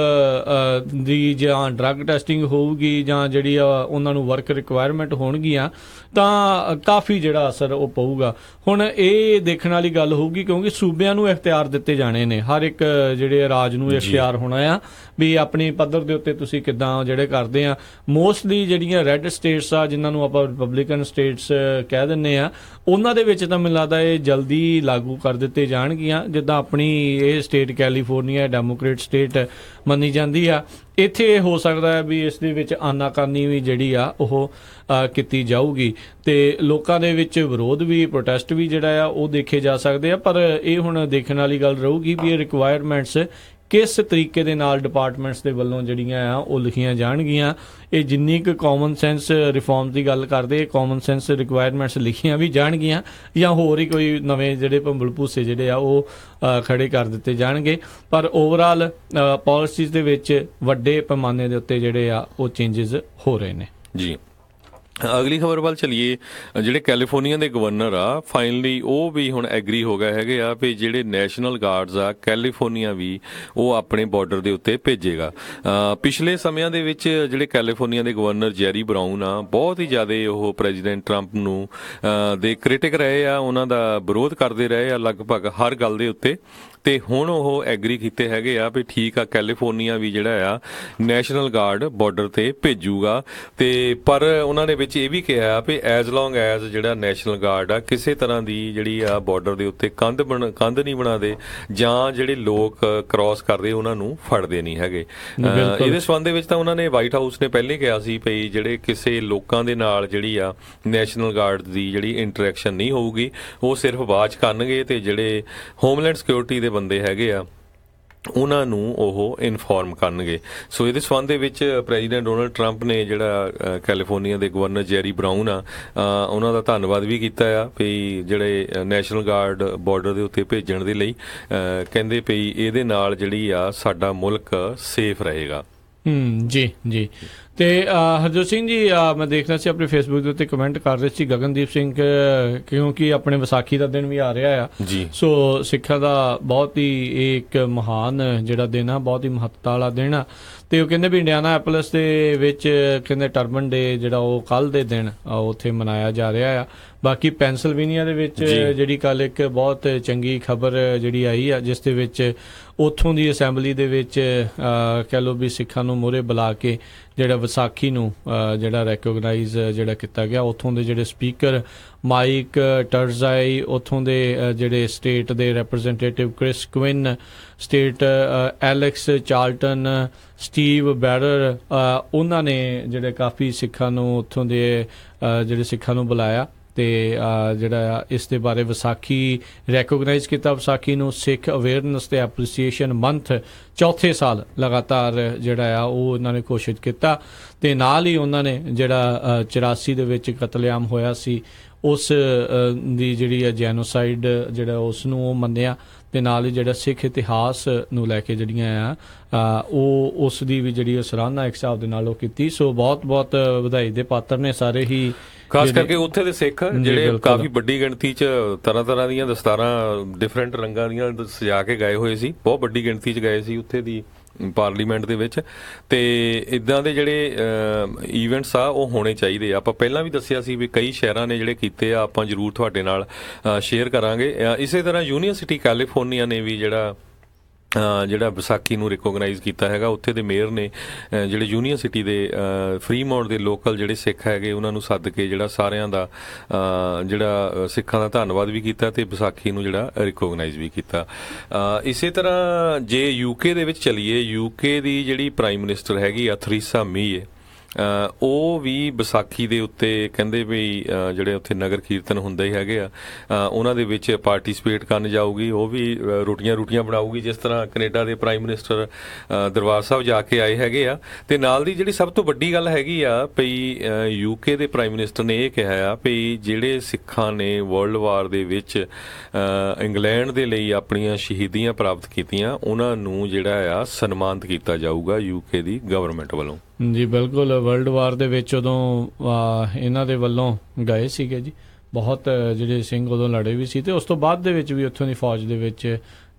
ਦੀ ਜਾਂ ਡਰੱਗ ਟੈਸਟਿੰਗ ਹੋਊਗੀ ਜਾਂ ਜਿਹੜੀ ਉਹਨਾਂ ਨੂੰ ਵਰਕ ਰਿਕੁਆਇਰਮੈਂਟ ਹੋਣਗੀਆਂ ਤਾਂ ਕਾਫੀ ਜਿਹੜਾ ਅਸਰ ਉਹ ਪਊਗਾ। ਹੁਣ ਇਹ ਦੇਖਣ ਵਾਲੀ ਗੱਲ ਹੋਊਗੀ ਕਿਉਂਕਿ ਸੂਬਿਆਂ ਨੂੰ ਇਖਤਿਆਰ ਦਿੱਤੇ ਜਾਣੇ ਨੇ, ਹਰ ਇੱਕ ਜਿਹੜੇ ਰਾਜ ਨੂੰ ਇਖਤਿਆਰ ਹੋਣਾ ਆ ਵੀ ਆਪਣੀ ਪੱਧਰ ਦੇ ਉੱਤੇ ਤੁਸੀਂ ਕਿੱਦਾਂ ਜਿਹੜੇ ਕਰਦੇ ਆ। ਮੋਸਟਲੀ ਜਿਹੜੀਆਂ ਰੈੱਡ ਸਟੇਟਸ ਆ, ਜਿਨ੍ਹਾਂ ਨੂੰ ਆਪਾਂ ਰਿਪਬਲਿਕਨ ਸਟੇਟਸ ਕਹਿ ਦਿੰਦੇ ਆ, ਉਹਨਾਂ ਦੇ ਵਿੱਚ ਤਾਂ ਮੈਨੂੰ ਲੱਗਦਾ ਇਹ ਜਲਦੀ ਲਾਗੂ ਕਰ ਦਿੱਤੇ ਜਾਣਗੀਆਂ। ਜਿੱਦਾਂ ਆਪਣੀ ਇਹ ਸਟੇਟ ਕੈਲੀਫੋਰਨੀਆ ਡੈਮੋਕ੍ਰੇਟ ਸਟੇਟ ਮੰਨੀ ਜਾਂਦੀ ਆ, ਇੱਥੇ ਹੋ ਸਕਦਾ ਹੈ ਵੀ ਇਸ ਦੇ ਵਿੱਚ ਆਨਾਕਾਨੀ ਵੀ ਜਿਹੜੀ ਆ ਉਹ ਕੀਤੀ ਜਾਊਗੀ, ਤੇ ਲੋਕਾਂ ਦੇ ਵਿੱਚ ਵਿਰੋਧ ਵੀ, ਪ੍ਰੋਟੈਸਟ ਵੀ ਜਿਹੜਾ ਆ ਉਹ ਦੇਖੇ ਜਾ ਸਕਦੇ ਆ। ਪਰ ਇਹ ਹੁਣ ਦੇਖਣ ਵਾਲੀ ਗੱਲ ਰਹੂਗੀ ਵੀ ਇਹ ਰਿਕੁਆਇਰਮੈਂਟਸ ਕਿਸ ਤਰੀਕੇ ਦੇ ਨਾਲ ਡਿਪਾਰਟਮੈਂਟਸ ਦੇ ਵੱਲੋਂ ਜਿਹੜੀਆਂ ਆ ਉਹ ਲਿਖੀਆਂ ਜਾਣਗੀਆਂ। ਇਹ ਜਿੰਨੀ ਕੁ ਕਾਮਨ ਸੈਂਸ ਰਿਫਾਰਮ ਦੀ ਗੱਲ ਕਰਦੇ, ਕਾਮਨ ਸੈਂਸ ਰਿਕੁਆਇਰਮੈਂਟਸ ਲਿਖੀਆਂ ਵੀ ਜਾਣਗੀਆਂ ਜਾਂ ਹੋਰ ਹੀ ਕੋਈ ਨਵੇਂ ਜਿਹੜੇ ਭੰਬਲ ਭੂਸੇ ਜਿਹੜੇ ਆ ਉਹ ਖੜੇ ਕਰ ਦਿੱਤੇ ਜਾਣਗੇ। ਪਰ ਓਵਰਆਲ ਪਾਲਿਸੀਜ਼ ਦੇ ਵਿੱਚ ਵੱਡੇ ਪੈਮਾਨੇ ਦੇ ਉੱਤੇ ਜਿਹੜੇ ਆ ਉਹ ਚੇਂਜਸ ਹੋ ਰਹੇ ਨੇ ਜੀ। ਅਗਲੀ ਖਬਰ ਵੱਲ ਚਲੀਏ। ਜਿਹੜੇ ਕੈਲੀਫੋਰਨੀਆ ਦੇ ਗਵਰਨਰ ਆ ਫਾਈਨਲੀ ਉਹ ਵੀ ਹੁਣ ਐਗਰੀ ਹੋ ਗਏ ਹੈਗੇ ਆ ਵੀ ਜਿਹੜੇ ਨੈਸ਼ਨਲ ਗਾਰਡਸ ਆ ਕੈਲੀਫੋਰਨੀਆ ਵੀ ਉਹ ਆਪਣੇ ਬਾਰਡਰ ਦੇ ਉੱਤੇ ਭੇਜੇਗਾ। ਪਿਛਲੇ ਸਮਿਆਂ ਦੇ ਵਿੱਚ ਜਿਹੜੇ ਕੈਲੀਫੋਰਨੀਆ ਦੇ ਗਵਰਨਰ ਜੈਰੀ ਬਰਾਊਨ ਆ ਬਹੁਤ ਹੀ ਜ਼ਿਆਦਾ ਉਹ ਪ੍ਰੈਜ਼ੀਡੈਂਟ ਟਰੰਪ ਨੂੰ ਦੇ ਕ੍ਰਿਟਿਕ ਰਹੇ ਆ, ਉਹਨਾਂ ਦਾ ਵਿਰੋਧ ਕਰਦੇ ਰਹੇ ਆ ਲਗਭਗ ਹਰ ਗੱਲ ਦੇ ਉੱਤੇ। ਤੇ ਹੁਣ ਉਹ ਐਗਰੀ ਕੀਤੇ ਹੈਗੇ ਆ ਵੀ ਠੀਕ ਆ ਕੈਲੀਫੋਰਨੀਆ ਵੀ ਜਿਹੜਾ ਆ ਨੈਸ਼ਨਲ ਗਾਰਡ ਬਾਰਡਰ ਤੇ ਭੇਜੂਗਾ। ਤੇ ਪਰ ਉਹਨਾਂ ਨੇ ਵਿੱਚ ਇਹ ਵੀ ਕਿਹਾ ਵੀ ਐਜ਼ ਲੌਂਗ ਐਜ਼ ਜਿਹੜਾ ਨੈਸ਼ਨਲ ਗਾਰਡ ਆ ਕਿਸੇ ਤਰ੍ਹਾਂ ਦੀ ਜਿਹੜੀ ਆ ਬਾਰਡਰ ਦੇ ਉੱਤੇ ਕੰਧ ਨਹੀਂ ਬਣਾਦੇ ਜਾਂ ਜਿਹੜੇ ਲੋਕ ਕ੍ਰਾਸ ਕਰਦੇ ਉਹਨਾਂ ਨੂੰ ਫੜਦੇ ਨਹੀਂ ਹੈਗੇ। ਇਹਦੇ ਸੰਬੰਧ ਦੇ ਵਿੱਚ ਤਾਂ ਉਹਨਾਂ ਨੇ ਵਾਈਟ ਹਾਊਸ ਨੇ ਪਹਿਲੇ ਕਿਹਾ ਸੀ ਵੀ ਜਿਹੜੇ ਕਿਸੇ ਲੋਕਾਂ ਦੇ ਨਾਲ ਜਿਹੜੀ ਆ ਨੈਸ਼ਨਲ ਗਾਰਡ ਦੀ ਜਿਹੜੀ ਇੰਟਰੈਕਸ਼ਨ ਨਹੀਂ ਹੋਊਗੀ, ਉਹ ਸਿਰਫ ਵਾਚ ਕਰਨਗੇ ਤੇ ਜਿਹੜੇ ਹੋਮਲੈਂਡ ਸਿਕਿਉਰਿਟੀ ਦੇ ਬੰਦੇ ਹੈਗੇ ਆ ਉਹਨਾਂ ਨੂੰ ਉਹ ਇਨਫੋਰਮ ਕਰਨਗੇ। ਸੋ ਇਹਦੇ ਸੰਬੰਧ ਦੇ ਵਿੱਚ ਪ੍ਰੈਜ਼ੀਡੈਂਟ ਡੋਨਲਡ ਟਰੰਪ ਨੇ ਜਿਹੜਾ ਕੈਲੀਫੋਰਨੀਆ ਦੇ ਗਵਰਨਰ ਜੈਰੀ ਬਰਾਊਨ ਆ ਉਹਨਾਂ ਦਾ ਧੰਨਵਾਦ ਵੀ ਕੀਤਾ ਆ ਵੀ ਜਿਹੜੇ ਨੈਸ਼ਨਲ ਗਾਰਡ ਬਾਰਡਰ ਦੇ ਉੱਤੇ ਭੇਜਣ ਦੇ ਲਈ। ਕਹਿੰਦੇ ਵੀ ਇਹਦੇ ਨਾਲ ਜਿਹੜੀ ਆ ਸਾਡਾ ਮੁਲਕ ਸੇਫ ਰਹੇਗਾ। ਜੀ ਜੀ। ਤੇ ਹਰਜੋਤ ਸਿੰਘ ਜੀ ਮੈਂ ਦੇਖ ਰਿਹਾ ਸੀ ਆਪਣੇ ਫੇਸਬੁੱਕ ਦੇ ਉੱਤੇ ਕਮੈਂਟ ਕਰ ਰਹੇ ਸੀ ਗਗਨਦੀਪ ਸਿੰਘ, ਕਿਉਂਕਿ ਆਪਣੇ ਵਿਸਾਖੀ ਦਾ ਦਿਨ ਵੀ ਆ ਰਿਹਾ ਆ ਜੀ। ਸੋ ਸਿੱਖਾਂ ਦਾ ਬਹੁਤ ਹੀ ਇੱਕ ਮਹਾਨ ਜਿਹੜਾ ਦਿਨ ਆ, ਬਹੁਤ ਹੀ ਮਹੱਤਤਾ ਵਾਲਾ ਦਿਨ ਆ। ਤੇ ਉਹ ਕਹਿੰਦੇ ਵੀ ਇੰਡੀਆਨਾ ਐਪਲਸ ਦੇ ਵਿੱਚ ਕਹਿੰਦੇ ਟਰਬਨ ਡੇ ਜਿਹੜਾ ਉਹ ਕੱਲ੍ਹ ਦੇ ਦਿਨ ਉੱਥੇ ਮਨਾਇਆ ਜਾ ਰਿਹਾ ਆ। ਬਾਕੀ ਪੈਨਸਿਲਵੇਨੀਆ ਦੇ ਵਿੱਚ ਜਿਹੜੀ ਕੱਲ ਇੱਕ ਬਹੁਤ ਚੰਗੀ ਖਬਰ ਜਿਹੜੀ ਆਈ ਆ ਜਿਸ ਦੇ ਵਿੱਚ ਉੱਥੋਂ ਦੀ ਅਸੈਂਬਲੀ ਦੇ ਵਿੱਚ ਕਹਿ ਲਓ ਵੀ ਸਿੱਖਾਂ ਨੂੰ ਮੂਹਰੇ ਬੁਲਾ ਕੇ ਜਿਹੜਾ ਵਿਸਾਖੀ ਨੂੰ ਜਿਹੜਾ ਰੈਕੋਗਨਾਈਜ਼ ਜਿਹੜਾ ਕੀਤਾ ਗਿਆ। ਉੱਥੋਂ ਦੇ ਜਿਹੜੇ ਸਪੀਕਰ ਮਾਈਕ ਟਰਜ਼ਾਈ, ਉੱਥੋਂ ਦੇ ਜਿਹੜੇ ਸਟੇਟ ਦੇ representative Chris Quinn, state Alex Charlton, Steve Barrer, ਉਹਨਾਂ ਨੇ ਜਿਹੜੇ ਕਾਫੀ ਸਿੱਖਾਂ ਨੂੰ ਉੱਥੋਂ ਦੇ ਜਿਹੜੇ ਸਿੱਖਾਂ ਨੂੰ ਬੁਲਾਇਆ ਤੇ ਜਿਹੜਾ ਇਸ ਦੇ ਬਾਰੇ ਵਿਸਾਖੀ ਰੈਕੋਗਨਾਈਜ਼ ਕੀਤਾ। ਵਿਸਾਖੀ ਨੂੰ ਸਿੱਖ ਅਵੇਅਰਨੈਸ ਤੇ ਐਪਰੀਸੀਏਸ਼ਨ ਮੰਥ ਚੌਥੇ ਸਾਲ ਲਗਾਤਾਰ ਜਿਹੜਾ ਆ ਉਹ ਉਹਨਾਂ ਨੇ ਘੋਸ਼ਿਤ ਕੀਤਾ। ਤੇ ਨਾਲ ਹੀ ਉਹਨਾਂ ਨੇ ਜਿਹੜਾ 84 ਦੇ ਵਿੱਚ ਕਤਲੇਆਮ ਹੋਇਆ ਸੀ ਉਸ ਦੀ ਜਿਹੜੀ ਹੈ ਜੈਨੋਸਾਈਡ ਜਿਹੜਾ ਉਸ ਨੂੰ ਉਹ ਮੰਨਿਆ ਤੇ ਨਾਲ ਹੀ ਜਿਹੜਾ ਸਿੱਖ ਇਤਿਹਾਸ ਨੂੰ ਲੈ ਕੇ ਜਿਹੜੀਆਂ ਆ ਉਹ ਉਸ ਦੀ ਵੀ ਜਿਹੜੀ ਸਰਾਹਨਾ ਇੱਕ ਹਿਸਾਬ ਦੇ ਨਾਲ ਉਹ ਕੀਤੀ। ਸੋ ਬਹੁਤ ਬਹੁਤ ਵਧਾਈ ਦੇ ਪਾਤਰ ਨੇ ਸਾਰੇ ਹੀ, ਖਾਸ ਕਰਕੇ ਉੱਥੇ ਦੇ ਸਿੱਖ ਜਿਹੜੇ ਕਾਫੀ ਵੱਡੀ ਗਿਣਤੀ 'ਚ ਤਰ੍ਹਾਂ ਦੀਆਂ ਦਸਤਾਰਾਂ ਡਿਫਰੈਂਟ ਰੰਗਾਂ ਦੀਆਂ ਸਜਾ ਕੇ ਗਏ ਹੋਏ ਸੀ। ਬਹੁਤ ਵੱਡੀ ਗਿਣਤੀ 'ਚ ਗਏ ਸੀ ਉੱਥੇ ਦੀ ਪਾਰਲੀਮੈਂਟ ਦੇ ਵਿੱਚ। ਤੇ ਇੱਦਾਂ ਦੇ ਜਿਹੜੇ ਈਵੈਂਟਸ ਆ ਉਹ ਹੋਣੇ ਚਾਹੀਦੇ ਆ। ਆਪਾਂ ਪਹਿਲਾਂ ਵੀ ਦੱਸਿਆ ਸੀ ਵੀ ਕਈ ਸ਼ਹਿਰਾਂ ਨੇ ਜਿਹੜੇ ਕੀਤੇ ਆ, ਆਪਾਂ ਜ਼ਰੂਰ ਤੁਹਾਡੇ ਨਾਲ ਸ਼ੇਅਰ ਕਰਾਂਗੇ। ਇਸੇ ਤਰ੍ਹਾਂ ਯੂਨੀਵਰਸਿਟੀ ਕੈਲੀਫੋਰਨੀਆ ਨੇ ਵੀ ਜਿਹੜਾ ਵਿਸਾਖੀ ਨੂੰ ਰਿਕੋਗਨਾਈਜ਼ ਕੀਤਾ ਹੈਗਾ। ਉੱਥੇ ਦੇ ਮੇਅਰ ਨੇ ਜਿਹੜੇ ਯੂਨੀਵਰਸਿਟੀ ਦੇ ਫਰੀਮੌਂਟ ਦੇ ਲੋਕਲ ਜਿਹੜੇ ਸਿੱਖ ਹੈਗੇ ਉਹਨਾਂ ਨੂੰ ਸੱਦ ਕੇ ਜਿਹੜਾ ਸਾਰਿਆਂ ਦਾ ਜਿਹੜਾ ਸਿੱਖਾਂ ਦਾ ਧੰਨਵਾਦ ਵੀ ਕੀਤਾ ਤੇ ਵਿਸਾਖੀ ਨੂੰ ਜਿਹੜਾ ਰਿਕੋਗਨਾਈਜ਼ ਵੀ ਕੀਤਾ। ਇਸੇ ਤਰ੍ਹਾਂ ਜੇ ਯੂਕੇ ਦੇ ਵਿੱਚ ਚਲੀਏ, ਯੂਕੇ ਦੀ ਜਿਹੜੀ ਪ੍ਰਾਈਮ ਮਿਨਿਸਟਰ ਹੈਗੀ ਆ ਥਰੀਸਾ ਮੇ, ਉਹ ਵੀ ਵਿਸਾਖੀ ਦੇ ਉੱਤੇ ਕਹਿੰਦੇ ਵੀ ਜਿਹੜੇ ਉੱਥੇ ਨਗਰ ਕੀਰਤਨ ਹੁੰਦੇ ਹੀ ਹੈਗੇ ਆ ਉਹਨਾਂ ਦੇ ਵਿੱਚ ਪਾਰਟੀਸਪੇਟ ਕਰਨ ਜਾਊਗੀ। ਉਹ ਵੀ ਰੋਟੀਆਂ ਬਣਾਊਗੀ ਜਿਸ ਤਰ੍ਹਾਂ ਕੈਨੇਡਾ ਦੇ ਪ੍ਰਾਈਮ ਮਿਨਿਸਟਰ ਦਰਬਾਰ ਸਾਹਿਬ ਜਾ ਕੇ ਆਏ ਹੈਗੇ ਆ। ਤੇ ਨਾਲ ਦੀ ਜਿਹੜੀ ਸਭ ਤੋਂ ਵੱਡੀ ਗੱਲ ਹੈਗੀ ਆ ਵੀ ਯੂਕੇ ਦੇ ਪ੍ਰਾਈਮ ਮਿਨਿਸਟਰ ਨੇ ਇਹ ਕਿਹਾ ਆ ਵੀ ਜਿਹੜੇ ਸਿੱਖਾਂ ਨੇ ਵਰਲਡ ਵਾਰ ਦੇ ਵਿੱਚ ਇੰਗਲੈਂਡ ਦੇ ਲਈ ਆਪਣੀਆਂ ਸ਼ਹੀਦੀਆਂ ਪ੍ਰਾਪਤ ਕੀਤੀਆਂ ਉਹਨਾਂ ਨੂੰ ਜਿਹੜਾ ਆ ਸਨਮਾਨਿਤ ਕੀਤਾ ਜਾਊਗਾ ਯੂਕੇ ਦੀ ਗਵਰਨਮੈਂਟ ਵੱਲੋਂ। ਜੀ ਬਿਲਕੁਲ, ਵਰਲਡ ਵਾਰ ਦੇ ਵਿੱਚ ਉਦੋਂ ਇਹਨਾਂ ਦੇ ਵੱਲੋਂ ਗਏ ਸੀਗੇ ਜੀ, ਬਹੁਤ ਜਿਹੜੇ ਸਿੰਘ ਉਦੋਂ ਲੜੇ ਵੀ ਸੀ ਤੇ ਉਸ ਤੋਂ ਬਾਅਦ ਦੇ ਵਿੱਚ ਵੀ ਉੱਥੋਂ ਦੀ ਫੌਜ ਦੇ ਵਿੱਚ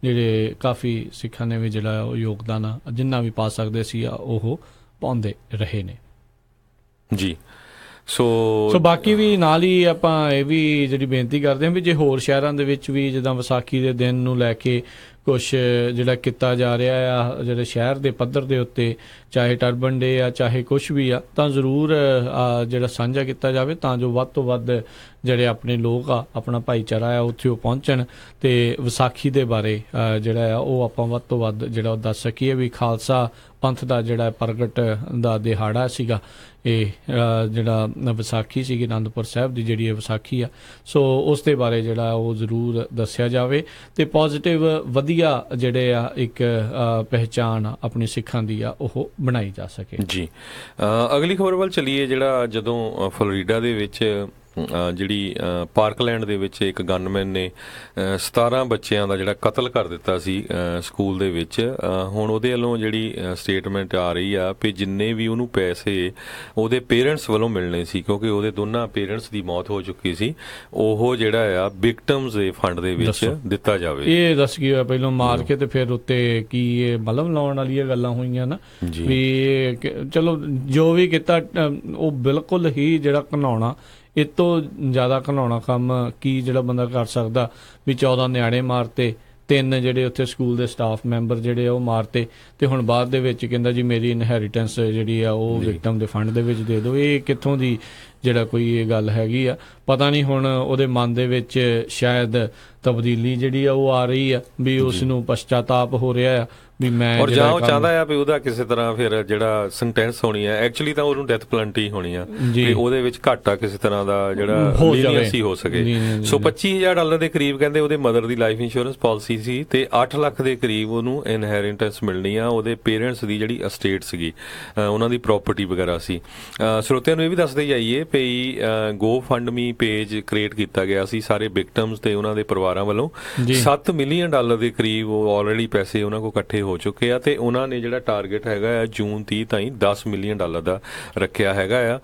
ਜਿਹੜੇ ਕਾਫੀ ਸਿੱਖਾਂ ਨੇ ਵੀ ਜਿਹੜਾ ਉਹ ਯੋਗਦਾਨ ਜਿੰਨਾ ਵੀ ਪਾ ਸਕਦੇ ਸੀ ਉਹ ਪਾਉਂਦੇ ਰਹੇ ਨੇ ਜੀ। ਸੋ ਬਾਕੀ ਵੀ ਨਾਲ ਹੀ ਆਪਾਂ ਇਹ ਵੀ ਜਿਹੜੀ ਬੇਨਤੀ ਕਰਦੇ ਹਾਂ ਵੀ ਜੇ ਹੋਰ ਸ਼ਹਿਰਾਂ ਦੇ ਵਿੱਚ ਵੀ ਜਿੱਦਾਂ ਵਿਸਾਖੀ ਦੇ ਦਿਨ ਨੂੰ ਲੈ ਕੇ ਕੁਛ ਜਿਹੜਾ ਕੀਤਾ ਜਾ ਰਿਹਾ ਆ ਜਿਹੜੇ ਸ਼ਹਿਰ ਦੇ ਪੱਧਰ ਦੇ ਉੱਤੇ, ਚਾਹੇ ਟਰਬਨ ਡੇ ਆ ਚਾਹੇ ਕੁਛ ਵੀ ਆ, ਤਾਂ ਜ਼ਰੂਰ ਜਿਹੜਾ ਸਾਂਝਾ ਕੀਤਾ ਜਾਵੇ ਤਾਂ ਜੋ ਵੱਧ ਤੋਂ ਵੱਧ ਜਿਹੜੇ ਆਪਣੇ ਲੋਕ ਆ ਆਪਣਾ ਭਾਈਚਾਰਾ ਆ ਉੱਥੇ ਉਹ ਪਹੁੰਚਣ ਤੇ ਵਿਸਾਖੀ ਦੇ ਬਾਰੇ ਜਿਹੜਾ ਆ ਉਹ ਆਪਾਂ ਵੱਧ ਤੋਂ ਵੱਧ ਜਿਹੜਾ ਉਹ ਦੱਸ ਸਕੀਏ ਵੀ ਖਾਲਸਾ ਪੰਥ ਦਾ ਜਿਹੜਾ ਪ੍ਰਗਟ ਦਾ ਦਿਹਾੜਾ ਸੀਗਾ ਇਹ ਜਿਹੜਾ ਵਿਸਾਖੀ ਸੀਗੀ ਅਨੰਦਪੁਰ ਸਾਹਿਬ ਦੀ ਜਿਹੜੀ ਇਹ ਵਿਸਾਖੀ ਆ। ਸੋ ਉਸ ਦੇ ਬਾਰੇ ਜਿਹੜਾ ਉਹ ਜ਼ਰੂਰ ਦੱਸਿਆ ਜਾਵੇ ਤੇ ਪੋਜ਼ਿਟਿਵ ਵਧੀਆ ਵਧੀਆ ਜਿਹੜੇ ਆ ਇੱਕ ਪਹਿਚਾਣ ਆਪਣੀ ਸਿੱਖਾਂ ਦੀ ਆ ਉਹ ਬਣਾਈ ਜਾ ਸਕੇ ਜੀ। ਅਗਲੀ ਖਬਰ ਵੱਲ ਚੱਲੀਏ। ਜਿਹੜਾ ਜਦੋਂ ਫਲੋਰੀਡਾ ਦੇ ਵਿੱਚ ਜਿਹੜੀ ਪਾਰਕਲੈਂਡ ਦੇ ਵਿੱਚ ਇੱਕ ਗਨਮੈਨ ਨੇ 17 ਬੱਚਿਆਂ ਦਾ ਜਿਹੜਾ ਕਤਲ ਕਰ ਦਿੱਤਾ ਸੀ ਸਕੂਲ ਦੇ ਵਿੱਚ, ਹੁਣ ਉਹਦੇ ਵੱਲੋਂ ਜਿਹੜੀ ਸਟੇਟਮੈਂਟ ਆ ਰਹੀ ਆ ਵੀ ਜਿੰਨੇ ਵੀ ਉਹਨੂੰ ਪੈਸੇ ਉਹਦੇ ਪੇਰੈਂਟਸ ਵੱਲੋਂ ਮਿਲਣੇ ਸੀ, ਕਿਉਂਕਿ ਉਹਦੇ ਦੋਨਾਂ ਪੇਰੈਂਟਸ ਦੀ ਮੌਤ ਹੋ ਚੁੱਕੀ ਸੀ, ਉਹ ਜਿਹੜਾ ਆ ਵਿਕਟਮਸ ਦੇ ਫੰਡ ਦੇ ਵਿੱਚ ਦਿੱਤਾ ਜਾਵੇ। ਇਹ ਦੱਸ ਕੀ ਹੋਇਆ ਪਹਿਲਾਂ ਮਾਰ ਕੇ ਤੇ ਫਿਰ ਉੱਤੇ ਕੀ ਇਹ ਮਲਮ ਲਾਉਣ ਵਾਲੀਆਂ ਗੱਲਾਂ ਹੋਈਆਂ ਨਾ ਵੀ ਚਲੋ ਜੋ ਵੀ ਕੀਤਾ ਉਹ ਬਿਲਕੁਲ ਹੀ ਜਿਹੜਾ ਘਿਨਾਉਣਾ, ਇਹ ਤੋਂ ਜ਼ਿਆਦਾ ਘਿਨਾਉਣਾ ਕੰਮ ਕੀ ਜਿਹੜਾ ਬੰਦਾ ਕਰ ਸਕਦਾ ਵੀ 14 ਨਿਆਣੇ ਮਾਰਤੇ, 3 ਜਿਹੜੇ ਉੱਥੇ ਸਕੂਲ ਦੇ ਸਟਾਫ ਮੈਂਬਰ ਜਿਹੜੇ ਆ ਉਹ ਮਾਰਤੇ, ਤੇ ਹੁਣ ਬਾਅਦ ਦੇ ਵਿੱਚ ਕਹਿੰਦਾ ਜੀ ਮੇਰੀ ਇਨਹੈਰੀਟੈਂਸ ਜਿਹੜੀ ਆ ਉਹ ਵਿਕਟਮ ਦੇ ਫੰਡ ਦੇ ਵਿੱਚ ਦੇ ਦਿਓ। ਇਹ ਕਿੱਥੋਂ ਦੀ ਜਿਹੜਾ ਕੋਈ ਇਹ ਗੱਲ ਹੈਗੀ ਆ, ਪਤਾ ਨਹੀਂ ਹੁਣ ਉਹਦੇ ਮਨ ਦੇ ਵਿੱਚ ਸ਼ਾਇਦ ਤਬਦੀਲੀ ਜਿਹੜੀ ਆ ਉਹ ਆ ਰਹੀ ਆ ਵੀ ਉਸ ਨੂੰ ਪਛਤਾਤਾਪ ਹੋ ਰਿਹਾ ਆ ਵੀ ਮੈਂ ਔਰ ਜਾਂ ਉਹ ਚਾਹੁੰਦਾ ਆ ਵੀ ਉਹਦਾ ਕਿਸੇ ਤਰ੍ਹਾਂ ਫਿਰ ਜਿਹੜਾ ਸੈਂਟੈਂਸ ਹੋਣੀ ਆ, ਐਕਚੁਅਲੀ ਤਾਂ ਉਹਨੂੰ ਡੈਥ ਪੈਨਲਟੀ ਹੋਣੀ ਆ ਵੀ ਉਹਦੇ ਵਿੱਚ ਘਾਟਾ ਕਿਸੇ ਤਰ੍ਹਾਂ ਦਾ ਜਿਹੜਾ ਲੀਨੀਅੰਸੀ ਹੋ ਸਕੇ। ਸੋ $25,000 ਦੇ ਕਰੀਬ ਕਹਿੰਦੇ ਉਹਦੇ ਮਦਰ ਦੀ ਲਾਈਫ ਇੰਸ਼ੋਰੈਂਸ ਪਾਲਿਸੀ ਸੀ ਤੇ 8 ਲੱਖ ਦੇ ਕਰੀਬ ਉਹਨੂੰ ਇਨਹੈਰੀਟੈਂਸ ਮਿਲਣੀ ਆ ਉਹਦੇ ਪੇਰੈਂਟਸ ਦੀ ਜਿਹੜੀ ਅਸਟੇਟ ਸੀਗੀ, ਉਹਨਾਂ ਦੀ ਪ੍ਰਾਪਰਟੀ ਵਗੈਰਾ ਸੀ। ਸਰੋਤਿਆਂ ਨੂੰ ਇਹ ਵੀ ਦੱਸਦੇ ਜਾਈਏ ਵੀ ਗੋ ਫੰਡ ਮੀ ਪੇਜ ਕ੍ਰੀਏਟ ਕੀਤਾ ਗਿਆ ਸੀ ਸਾਰੇ ਵਿਕਟਮਸ ਤੇ ਉਹਨਾਂ ਦੇ ਪਰਿਵਾਰਾਂ ਵੱਲੋਂ। $7 ਮਿਲੀਅਨ ਦੇ ਕਰੀਬ ਉਹ ਆਲਰੇਡੀ ਪੈਸੇ ਉਹਨਾਂ ਕੋਲ ਇਕੱਠੇ ਹੋ ਚੁੱਕੇ ਆ ਤੇ ਉਹਨਾਂ ਨੇ ਜਿਹੜਾ ਟਾਰਗੇਟ ਹੈਗਾ ਆ ਜੂਨ 30 ਤਾਈਂ $10 ਮਿਲੀਅਨ ਦਾ ਰੱਖਿਆ ਹੈਗਾ ਆ।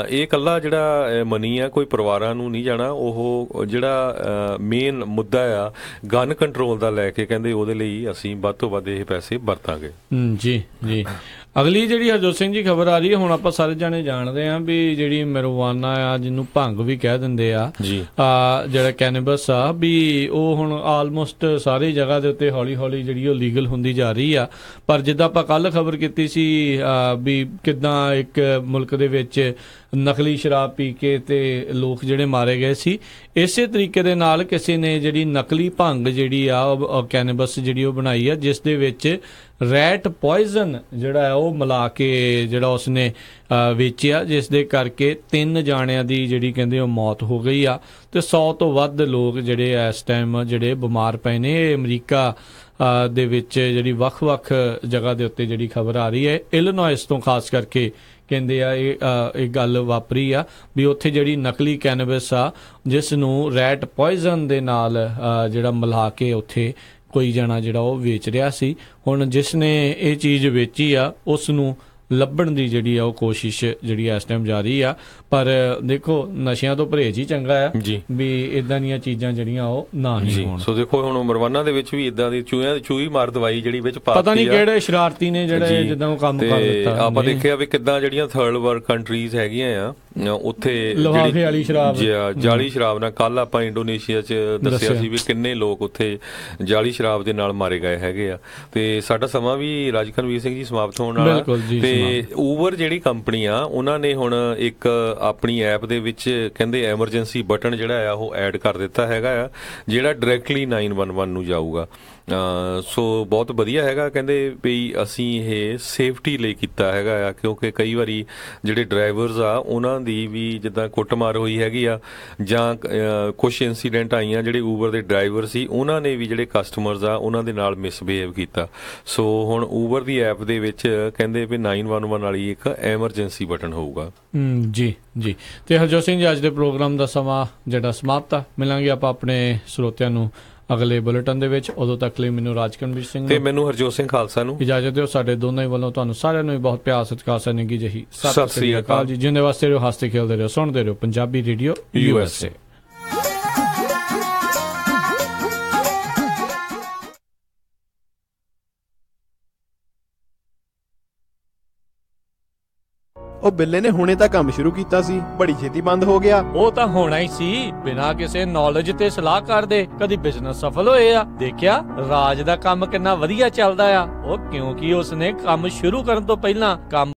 ਇਹ ਇਕੱਲਾ ਜਿਹੜਾ ਮਨੀ ਆ ਕੋਈ ਪਰਿਵਾਰਾਂ ਨੂੰ ਨਹੀਂ ਜਾਣਾ, ਉਹ ਜਿਹੜਾ ਮੇਨ ਮੁੱਦਾ ਆ ਗਨ ਕੰਟਰੋਲ ਦਾ ਲੈ ਕੇ ਕਹਿੰਦੇ ਉਹਦੇ ਲਈ ਅਸੀਂ ਵੱਧ ਤੋਂ ਵੱਧ ਇਹ ਪੈਸੇ ਵਰਤਾਂਗੇ। ਜੀ ਜੀ। ਅਗਲੀ ਜਿਹੜੀ ਹਰਜੋਤ ਸਿੰਘ ਜੀ ਖਬਰ ਆ ਰਹੀ ਹੈ, ਹੁਣ ਆਪਾਂ ਸਾਰੇ ਜਾਣੇ ਜਾਣਦੇ ਹਾਂ ਵੀ ਜਿਹੜੀ ਮੈਰੀਜੁਆਨਾ ਆ ਜਿਹਨੂੰ ਭੰਗ ਵੀ ਕਹਿ ਦਿੰਦੇ ਆ, ਜਿਹੜਾ ਕੈਨੇਬਸ ਆ ਵੀ ਉਹ ਹੁਣ ਆਲਮੋਸਟ ਸਾਰੀ ਜਗ੍ਹਾ ਦੇ ਉੱਤੇ ਹੌਲੀ ਹੌਲੀ ਜਿਹੜੀ ਉਹ ਲੀਗਲ ਹੁੰਦੀ ਜਾ ਰਹੀ ਆ। ਪਰ ਜਿੱਦਾਂ ਆਪਾਂ ਕੱਲ ਖਬਰ ਕੀਤੀ ਸੀ ਵੀ ਕਿੱਦਾਂ ਇੱਕ ਮੁਲਕ ਦੇ ਵਿੱਚ ਨਕਲੀ ਸ਼ਰਾਬ ਪੀ ਕੇ ਤੇ ਲੋਕ ਜਿਹੜੇ ਮਾਰੇ ਗਏ ਸੀ, ਇਸੇ ਤਰੀਕੇ ਦੇ ਨਾਲ ਕਿਸੇ ਨੇ ਜਿਹੜੀ ਨਕਲੀ ਭੰਗ ਜਿਹੜੀ ਆ ਕੈਨੇਬਸ ਜਿਹੜੀ ਉਹ ਬਣਾਈ ਆ ਜਿਸ ਦੇ ਵਿੱਚ ਰੈਟ ਪੋਇਜ਼ਨ ਜਿਹੜਾ ਉਹ ਮਿਲਾ ਕੇ ਜਿਹੜਾ ਉਸਨੇ ਵੇਚਿਆ, ਜਿਸ ਦੇ ਕਰਕੇ 3 ਜਾਣਿਆਂ ਦੀ ਜਿਹੜੀ ਕਹਿੰਦੇ ਉਹ ਮੌਤ ਹੋ ਗਈ ਆ ਤੇ 100 ਤੋਂ ਵੱਧ ਲੋਕ ਜਿਹੜੇ ਇਸ ਟਾਈਮ ਜਿਹੜੇ ਬਿਮਾਰ ਪਏ ਨੇ। ਇਹ ਅਮਰੀਕਾ ਦੇ ਵਿੱਚ ਜਿਹੜੀ ਵੱਖ-ਵੱਖ ਜਗ੍ਹਾ ਦੇ ਉੱਤੇ ਜਿਹੜੀ ਖਬਰ ਆ ਰਹੀ ਹੈ, ਇਲੀਨੋਇਸ ਤੋਂ ਖਾਸ ਕਰਕੇ ਕਹਿੰਦੇ ਆ ਇਹ ਗੱਲ ਵਾਪਰੀ ਆ ਵੀ ਉੱਥੇ ਜਿਹੜੀ ਨਕਲੀ ਕੈਨੇਬਸ ਆ ਜਿਸ ਨੂੰ ਰੈਟ ਪੋਇਜ਼ਨ ਦੇ ਨਾਲ ਜਿਹੜਾ ਮਿਲਾ ਕੇ ਉੱਥੇ ਕੋਈ ਜਣਾ ਜਿਹੜਾ ਉਹ ਵੇਚ ਰਿਹਾ ਸੀ। ਹੁਣ ਜਿਸ ਨੇ ਇਹ ਚੀਜ਼ ਵੇਚੀ ਆ ਉਸ ਨੂੰ ਲੱਭਣ ਦੀ ਜਿਹੜੀ ਆ ਉਹ ਕੋਸ਼ਿਸ਼ ਜਿਹੜੀ ਇਸ ਟਾਈਮ ਜਾਰੀ ਆ। ਪਰ ਦੇਖੋ ਨਸ਼ਿਆਂ ਤੋਂ ਪਰਹੇਜ਼ ਹੀ ਚੰਗਾ ਆ ਵੀ ਇਦਾਂ ਦੀਆਂ ਚੀਜ਼ਾਂ ਜਿਹੜੀਆਂ ਉਹ ਨਾ ਹੀ ਹੋਣ। ਸੋ ਦੇਖੋ ਹੁਣ ਮਰਵਾਨਾ ਦੇ ਵਿੱਚ ਵੀ ਇਦਾਂ ਦੀ ਚੂਹੀ ਮਾਰ ਦਵਾਈ ਜਿਹੜੀ ਵਿੱਚ ਪਤਾ ਨਹੀਂ ਕਿਹੜੇ ਸ਼ਰਾਰਤੀ ਨੇ ਜਿਹੜੇ ਜਿੱਦਾਂ ਉਹ ਕੰਮ ਕਰ ਦਿੱਤਾ। ਆਪਾਂ ਦੇਖਿਆ ਵੀ ਕਿੱਦਾਂ ਜਿਹੜੀਆਂ ਥਰਡ ਵਰਲਡ ਕੰਟਰੀਜ਼ ਹੈਗੀਆਂ ਆ ਉੱਥੇ ਜਾਲੀ ਸ਼ਰਾਬ ਨਾਲ, ਕੱਲ ਆਪਾਂ ਇੰਡੋਨੇਸ਼ੀਆ 'ਚ ਦੱਸਿਆ ਸੀ ਵੀ ਕਿੰਨੇ ਲੋਕ ਉੱਥੇ ਜਾਲੀ ਸ਼ਰਾਬ ਦੇ ਨਾਲ ਮਾਰੇ ਗਏ ਹੈਗੇ ਆ। ਤੇ ਸਾਡਾ ਸਮਾਂ ਵੀ ਰਾਜਕਨਵੀਰ ਸਿੰਘ ਜੀ ਸਮਾਪਤ ਹੋਣ ਵਾਲਾ ਤੇ ਊਬਰ ਜਿਹੜੀ ਕੰਪਨੀ ਆ ਉਹਨਾਂ ਨੇ ਹੁਣ ਇੱਕ ਆਪਣੀ ਐਪ ਦੇ ਵਿੱਚ ਕਹਿੰਦੇ ਐਮਰਜੈਂਸੀ ਬਟਨ ਜਿਹੜਾ ਆ ਉਹ ਐਡ ਕਰ ਦਿੱਤਾ ਹੈਗਾ ਆ ਜਿਹੜਾ ਡਾਇਰੈਕਟਲੀ 911 ਨੂੰ ਜਾਊਗਾ। ਸੋ ਬਹੁਤ ਵਧੀਆ ਹੈਗਾ, ਕਹਿੰਦੇ ਵੀ ਅਸੀਂ ਇਹ ਸੇਫਟੀ ਲਈ ਕੀਤਾ ਹੈਗਾ ਆ ਕਿਉਂਕਿ ਕਈ ਵਾਰੀ ਜਿਹੜੇ ਡਰਾਈਵਰਸ ਆ ਉਹਨਾਂ ਦੀ ਵੀ ਜਿੱਦਾਂ ਕੁੱਟਮਾਰ ਹੋਈ ਹੈਗੀ ਆ ਜਾਂ ਕੁਛ ਇਨਸੀਡੈਂਟ ਆਈਆਂ ਜਿਹੜੇ ਊਬਰ ਦੇ ਡਰਾਈਵਰ ਸੀ ਉਹਨਾਂ ਨੇ ਵੀ ਜਿਹੜੇ ਕਸਟਮਰਸ ਆ ਉਹਨਾਂ ਦੇ ਨਾਲ ਮਿਸਬਿਹੇਵ ਕੀਤਾ। ਸੋ ਹੁਣ ਊਬਰ ਦੀ ਐਪ ਦੇ ਵਿੱਚ ਕਹਿੰਦੇ ਵੀ 911 ਵਾਲੀ ਇੱਕ ਐਮਰਜੈਂਸੀ ਬਟਨ ਹੋਊਗਾ। ਜੀ ਜੀ। ਤੇ ਹਰਜੋਤ ਸਿੰਘ ਜੀ ਅੱਜ ਦੇ ਪ੍ਰੋਗਰਾਮ ਦਾ ਸਮਾਂ ਜਿਹੜਾ ਸਮਾਪਤ ਆ, ਮਿਲਾਂਗੇ ਆਪਾਂ ਆਪਣੇ ਸਰੋਤਿਆਂ ਨੂੰ ਅਗਲੇ ਬੁਲੇਟਿਨ ਦੇ ਵਿੱਚ। ਉਦੋਂ ਤੱਕ ਲਈ ਮੈਨੂੰ ਰਾਜਕਨਵੀਰ ਸਿੰਘ ਤੇ ਮੈਨੂੰ ਹਰਜੋਤ ਸਿੰਘ ਖਾਲਸਾ ਨੂੰ ਇਜਾਜ਼ਤ ਦਿਓ। ਸਾਡੇ ਦੋਨਾਂ ਹੀ ਵੱਲੋਂ ਤੁਹਾਨੂੰ ਸਾਰਿਆਂ ਨੂੰ ਬਹੁਤ ਪਿਆਰ ਸਤਿਕਾਰ ਸਨੇਗੀ ਜਹੀ ਸਤਿ ਸ੍ਰੀ ਅਕਾਲ ਜੀ। ਜਿੰਦੇ ਵਾਸਤੇ ਰਹੋ, ਹੱਸਦੇ ਖੇਲਦੇ ਰਹੋ, ਸੁਣਦੇ ਰਹੋ ਪੰਜਾਬੀ ਰੇਡੀਓ USA। ਉਹ ਬਿੱਲੇ ਨੇ ਹੁਣੇ ਤਾਂ ਕੰਮ ਸ਼ੁਰੂ ਕੀਤਾ ਸੀ, ਬੜੀ ਛੇਤੀ ਬੰਦ ਹੋ ਗਿਆ। ਉਹ ਤਾਂ ਹੋਣਾ ਹੀ ਸੀ, ਬਿਨਾਂ ਕਿਸੇ ਨੌਲੇਜ ਤੇ ਸਲਾਹ ਕਰਦੇ ਕਦੀ ਬਿਜ਼ਨਸ ਸਫਲ ਹੋਏ ਆ। ਦੇਖਿਆ ਰਾਜ ਦਾ ਕੰਮ ਕਿੰਨਾ ਵਧੀਆ ਚੱਲਦਾ ਆ, ਉਹ ਕਿਉਂਕਿ ਉਸਨੇ ਕੰਮ ਸ਼ੁਰੂ ਕਰਨ ਤੋਂ ਪਹਿਲਾਂ ਕੰਮ